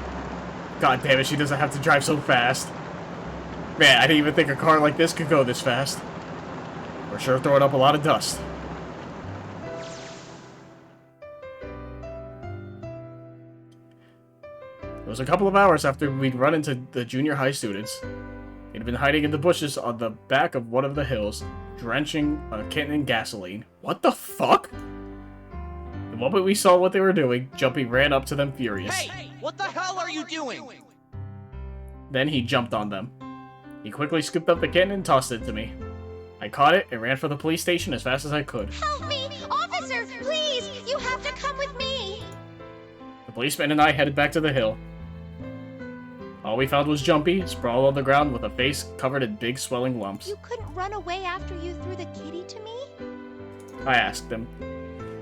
God damn it, she doesn't have to drive so fast. Man, I didn't even think a car like this could go this fast. We're sure throwing up a lot of dust. It was a couple of hours after we'd run into the junior high students. They'd been hiding in the bushes on the back of one of the hills, drenching a kitten in gasoline. What the fuck? The moment we saw what they were doing, Jumpy ran up to them furious. Hey! What the hell are you doing? Then he jumped on them. He quickly scooped up the kitten and tossed it to me. I caught it and ran for the police station as fast as I could. Help me! Officer, please! You have to come with me! The policeman and I headed back to the hill. All we found was Jumpy, sprawled on the ground with a face covered in big swelling lumps. You couldn't run away after you threw the kitty to me? I asked him.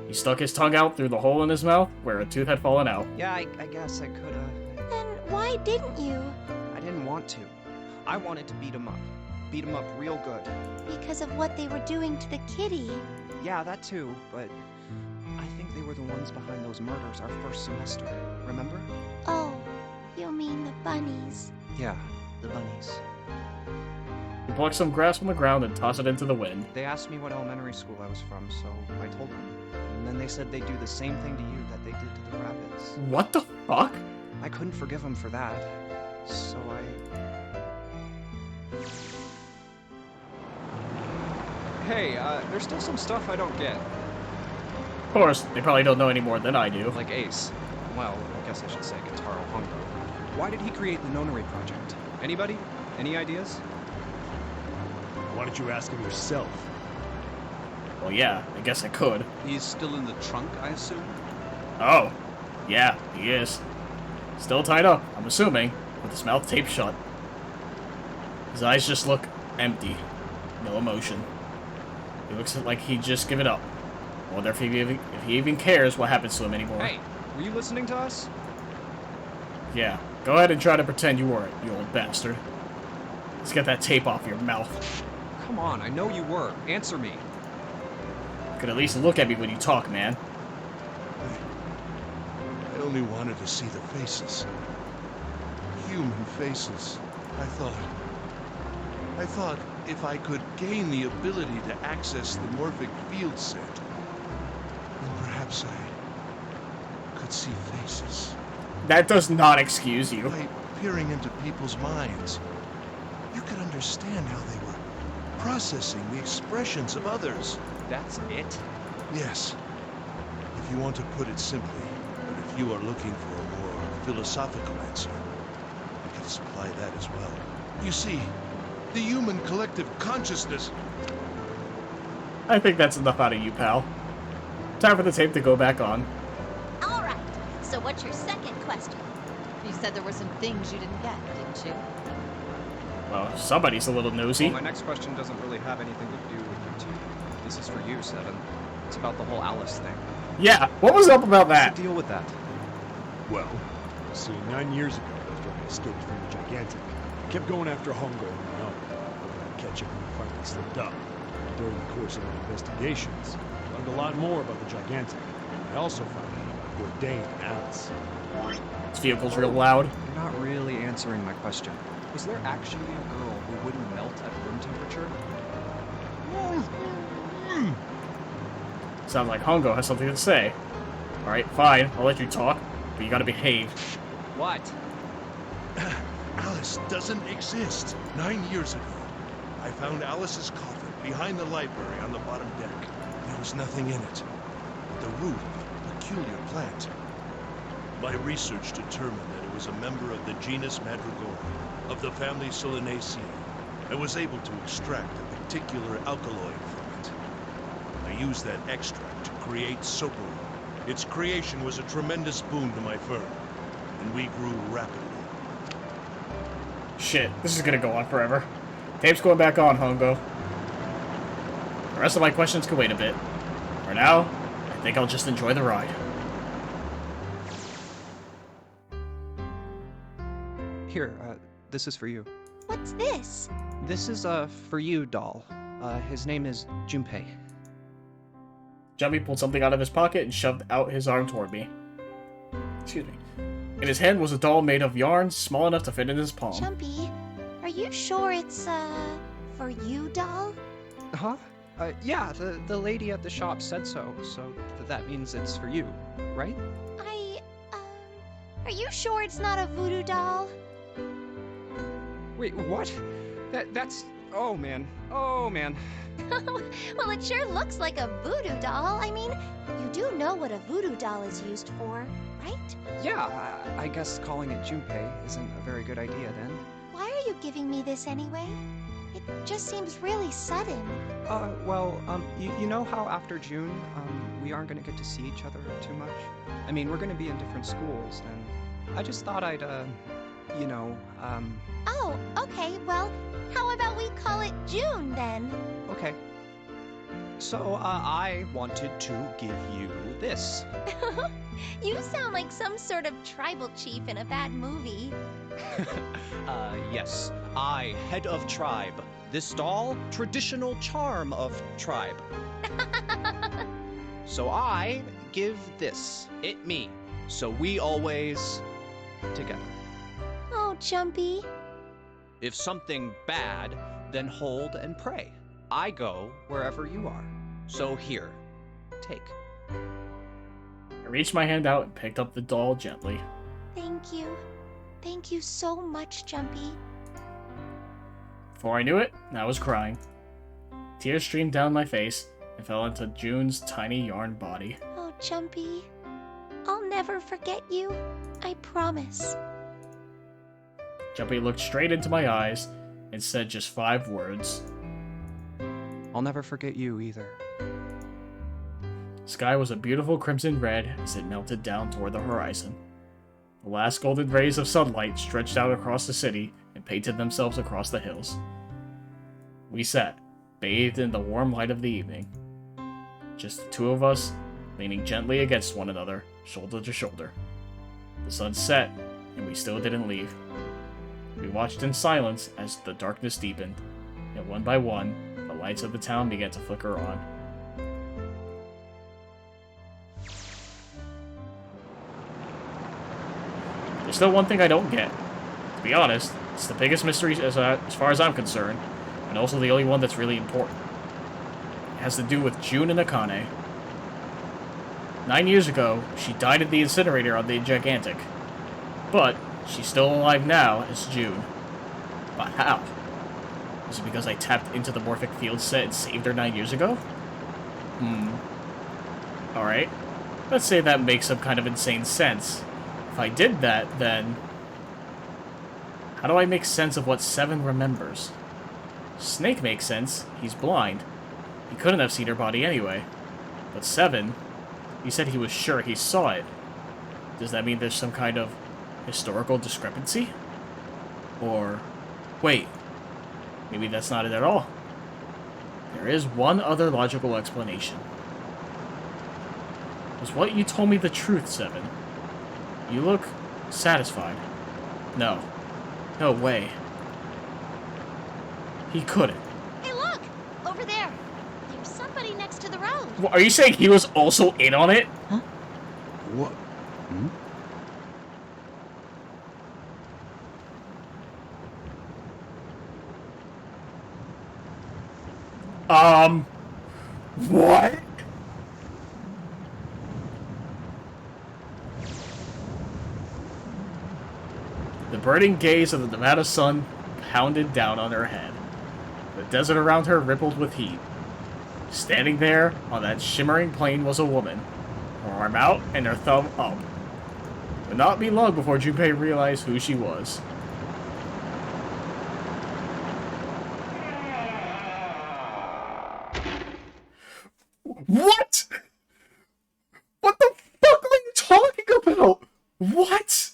He stuck his tongue out through the hole in his mouth where a tooth had fallen out. Yeah, I guess I could've. Then why didn't you? I didn't want to. I wanted to beat him up. Beat him up real good. Because of what they were doing to the kitty. Yeah, that too, but I think they were the ones behind those murders our first semester. Remember? Oh, you mean the bunnies. Yeah, the bunnies. He plucked some grass from the ground and tossed it into the wind. They asked me what elementary school I was from, so I told them. And then they said they'd do the same thing to you that they did to the rabbits. What the fuck? I couldn't forgive them for that, so I... Hey, there's still some stuff I don't get. Of course, they probably don't know any more than I do. Like Ace. Well, I guess I should say Guitaro Hongo. Why did he create the Nonary project? Anybody? Any ideas? Why don't you ask him yourself? Well, yeah, I guess I could. He's still in the trunk, I assume? Oh, yeah, he is. Still tied up, I'm assuming, with his mouth taped shut. His eyes just look empty. No emotion. He looks like he'd just give it up. I wonder if he even cares what happens to him anymore. Hey, were you listening to us? Yeah, go ahead and try to pretend you weren't, you old bastard. Let's get that tape off your mouth. Come on, I know you were. Answer me. You could at least look at me when you talk, man. I only wanted to see the faces. Human faces. I thought if I could gain the ability to access the morphic field set, then perhaps I could see faces. That does not excuse you. By peering into people's minds, you could understand how they were processing the expressions of others. That's it? Yes. If you want to put it simply, but if you are looking for a more philosophical answer, supply that as well. You see, the human collective consciousness... I think that's enough out of you, pal. Time for the tape to go back on. All right. So what's your second question? You said there were some things you didn't get, didn't you? Well, somebody's a little nosy. Well, my next question doesn't really have anything to do with you two. This is for you, Seven. It's about the whole Alice thing. Yeah, what was up about that? What's the deal with that? Well, see, 9 years ago, after I escaped from the Gigantic, I kept going after Hongo on my own, hoping I'd catch him when he finally slipped up. During the course of my investigations, I learned a lot more about the Gigantic. I also found out about Bourdain and Alice. This vehicle's real loud. You're not really answering my question. Was there actually a girl who wouldn't melt at room temperature? Sounds like Hongo has something to say. Alright, fine, I'll let you talk, but you gotta behave. What? Alice doesn't exist. 9 years ago, I found Alice's coffin behind the library on the bottom deck. There was nothing in it but the root of a peculiar plant. My research determined that it was a member of the genus Madrigorum, of the family Solanaceae. I was able to extract a particular alkaloid from it. I used that extract to create Soapero. Its creation was a tremendous boon to my firm, and we grew rapidly. Shit, this is gonna go on forever. Tape's going back on, Hongo. The rest of my questions can wait a bit. For now, I think I'll just enjoy the ride. Here, this is for you. What's this? This is, for you, doll. His name is Junpei. Jumpy pulled something out of his pocket and shoved out his arm toward me. Excuse me. In his hand was a doll made of yarn small enough to fit in his palm. Jumpy, are you sure it's, for you, doll? Huh? Yeah, the lady at the shop said so, so that means it's for you, right? Are you sure it's not a voodoo doll? Wait, what? That's... Oh, man. Oh, man. Well, it sure looks like a voodoo doll. I mean, you do know what a voodoo doll is used for, right? Yeah, I guess calling it Junpei isn't a very good idea, then. Why are you giving me this anyway? It just seems really sudden. Well, you know how after June, we aren't gonna get to see each other too much? I mean, we're gonna be in different schools, and I just thought I'd, you know, Oh, okay, well, how about we call it June, then? Okay. So, I wanted to give you this. You sound like some sort of tribal chief in a bad movie. Yes. I, head of tribe. This doll, traditional charm of tribe. So I give this, it me. So we always together. Oh, Jumpy. If something bad, then hold and pray. I go wherever you are. So here, take. I reached my hand out and picked up the doll gently. Thank you. Thank you so much, Jumpy. Before I knew it, I was crying. Tears streamed down my face and fell into June's tiny yarn body. Oh, Jumpy. I'll never forget you. I promise. Jumpy looked straight into my eyes and said just 5 words. I'll never forget you either. Sky was a beautiful crimson red as it melted down toward the horizon. The last golden rays of sunlight stretched out across the city and painted themselves across the hills. We sat, bathed in the warm light of the evening. Just the two of us, leaning gently against one another, shoulder to shoulder. The sun set, and we still didn't leave. We watched in silence as the darkness deepened, and one by one, the lights of the town began to flicker on. There's still one thing I don't get. To be honest, it's the biggest mystery as far as I'm concerned, and also the only one that's really important. It has to do with June and Akane. 9 years ago, she died at the incinerator on the Gigantic. But she's still alive now as June. But how? Is it because I tapped into the morphic field set and saved her 9 years ago? Alright. Let's say that makes some kind of insane sense. If I did that, then... How do I make sense of what 7 remembers? Snake makes sense. He's blind. He couldn't have seen her body anyway. But 7, he said he was sure he saw it. Does that mean there's some kind of historical discrepancy? Or, wait, maybe that's not it at all. There is one other logical explanation. Was what you told me the truth, 7? You look satisfied. No. No way. He couldn't. Hey, look! Over there. There's somebody next to the road. Well, are you saying he was also in on it? Huh? What? What? The burning gaze of the Nevada sun pounded down on her head. The desert around her rippled with heat. Standing there on that shimmering plain was a woman, her arm out and her thumb up. It would not be long before Junpei realized who she was. What? What the fuck are you talking about? What?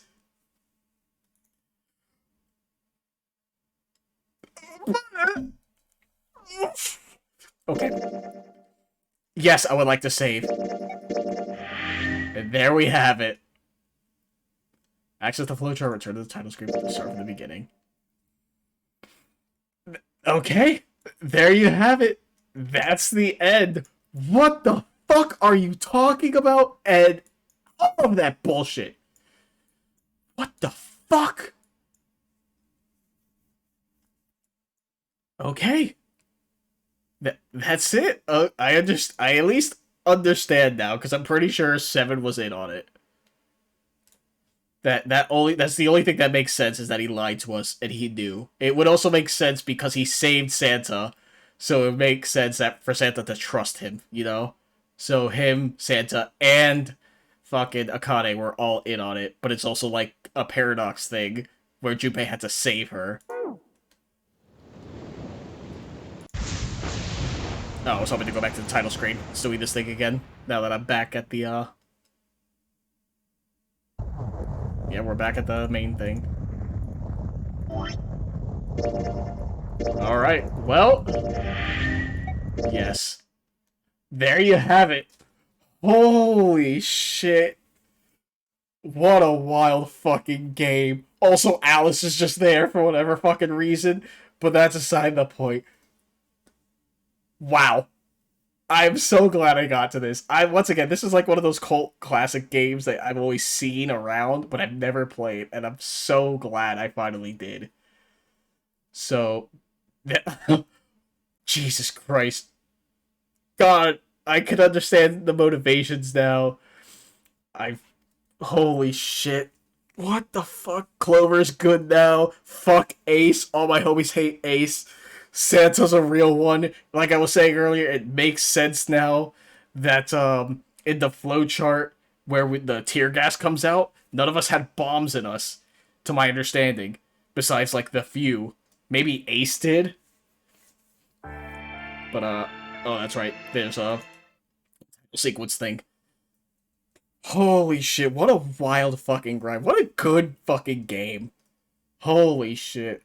Okay. Yes, I would like to save. And there we have it. Access the flowchart, return to the title screen to start from the beginning. Okay, there you have it. That's the end. What the fuck are you talking about? And all of that bullshit. What the fuck? Okay. That's it. I at least understand now, because I'm pretty sure 7 was in on it. That's the only thing that makes sense, is that he lied to us and he knew. It would also make sense because he saved Santa, so it makes sense that for Santa to trust him, you know? So him, Santa, and fucking Akane were all in on it, but it's also like a paradox thing where Junpei had to save her. Oh, I was hoping to go back to the title screen. Let's do this thing again, now that I'm back at the, yeah, we're back at the main thing. Alright, well... Yes. There you have it. Holy shit. What a wild fucking game. Also, Alice is just there for whatever fucking reason, but that's aside the point. Wow. I'm so glad I got to this. Once again, this is like one of those cult classic games that I've always seen around, but I've never played, and I'm so glad I finally did. So, Jesus Christ. God, I can understand the motivations now. Holy shit. What the fuck? Clover's good now. Fuck Ace. All my homies hate Ace. Santa's a real one. Like I was saying earlier, it makes sense now that in the flowchart where the tear gas comes out, none of us had bombs in us, to my understanding. Besides, like, the few. Maybe Ace did? But, oh, that's right. There's a sequence thing. Holy shit, what a wild fucking grind. What a good fucking game. Holy shit.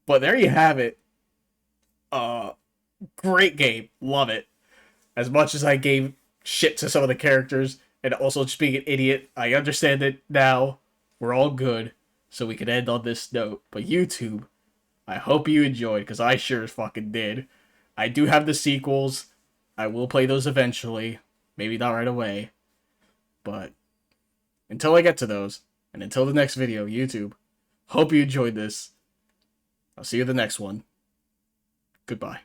But there you have it. Great game. Love it. As much as I gave shit to some of the characters, and also just being an idiot, I understand it now. We're all good, so we can end on this note. But YouTube, I hope you enjoyed, because I sure as fucking did. I do have the sequels. I will play those eventually. Maybe not right away. But until I get to those, and until the next video, YouTube, hope you enjoyed this. I'll see you in the next one. Goodbye.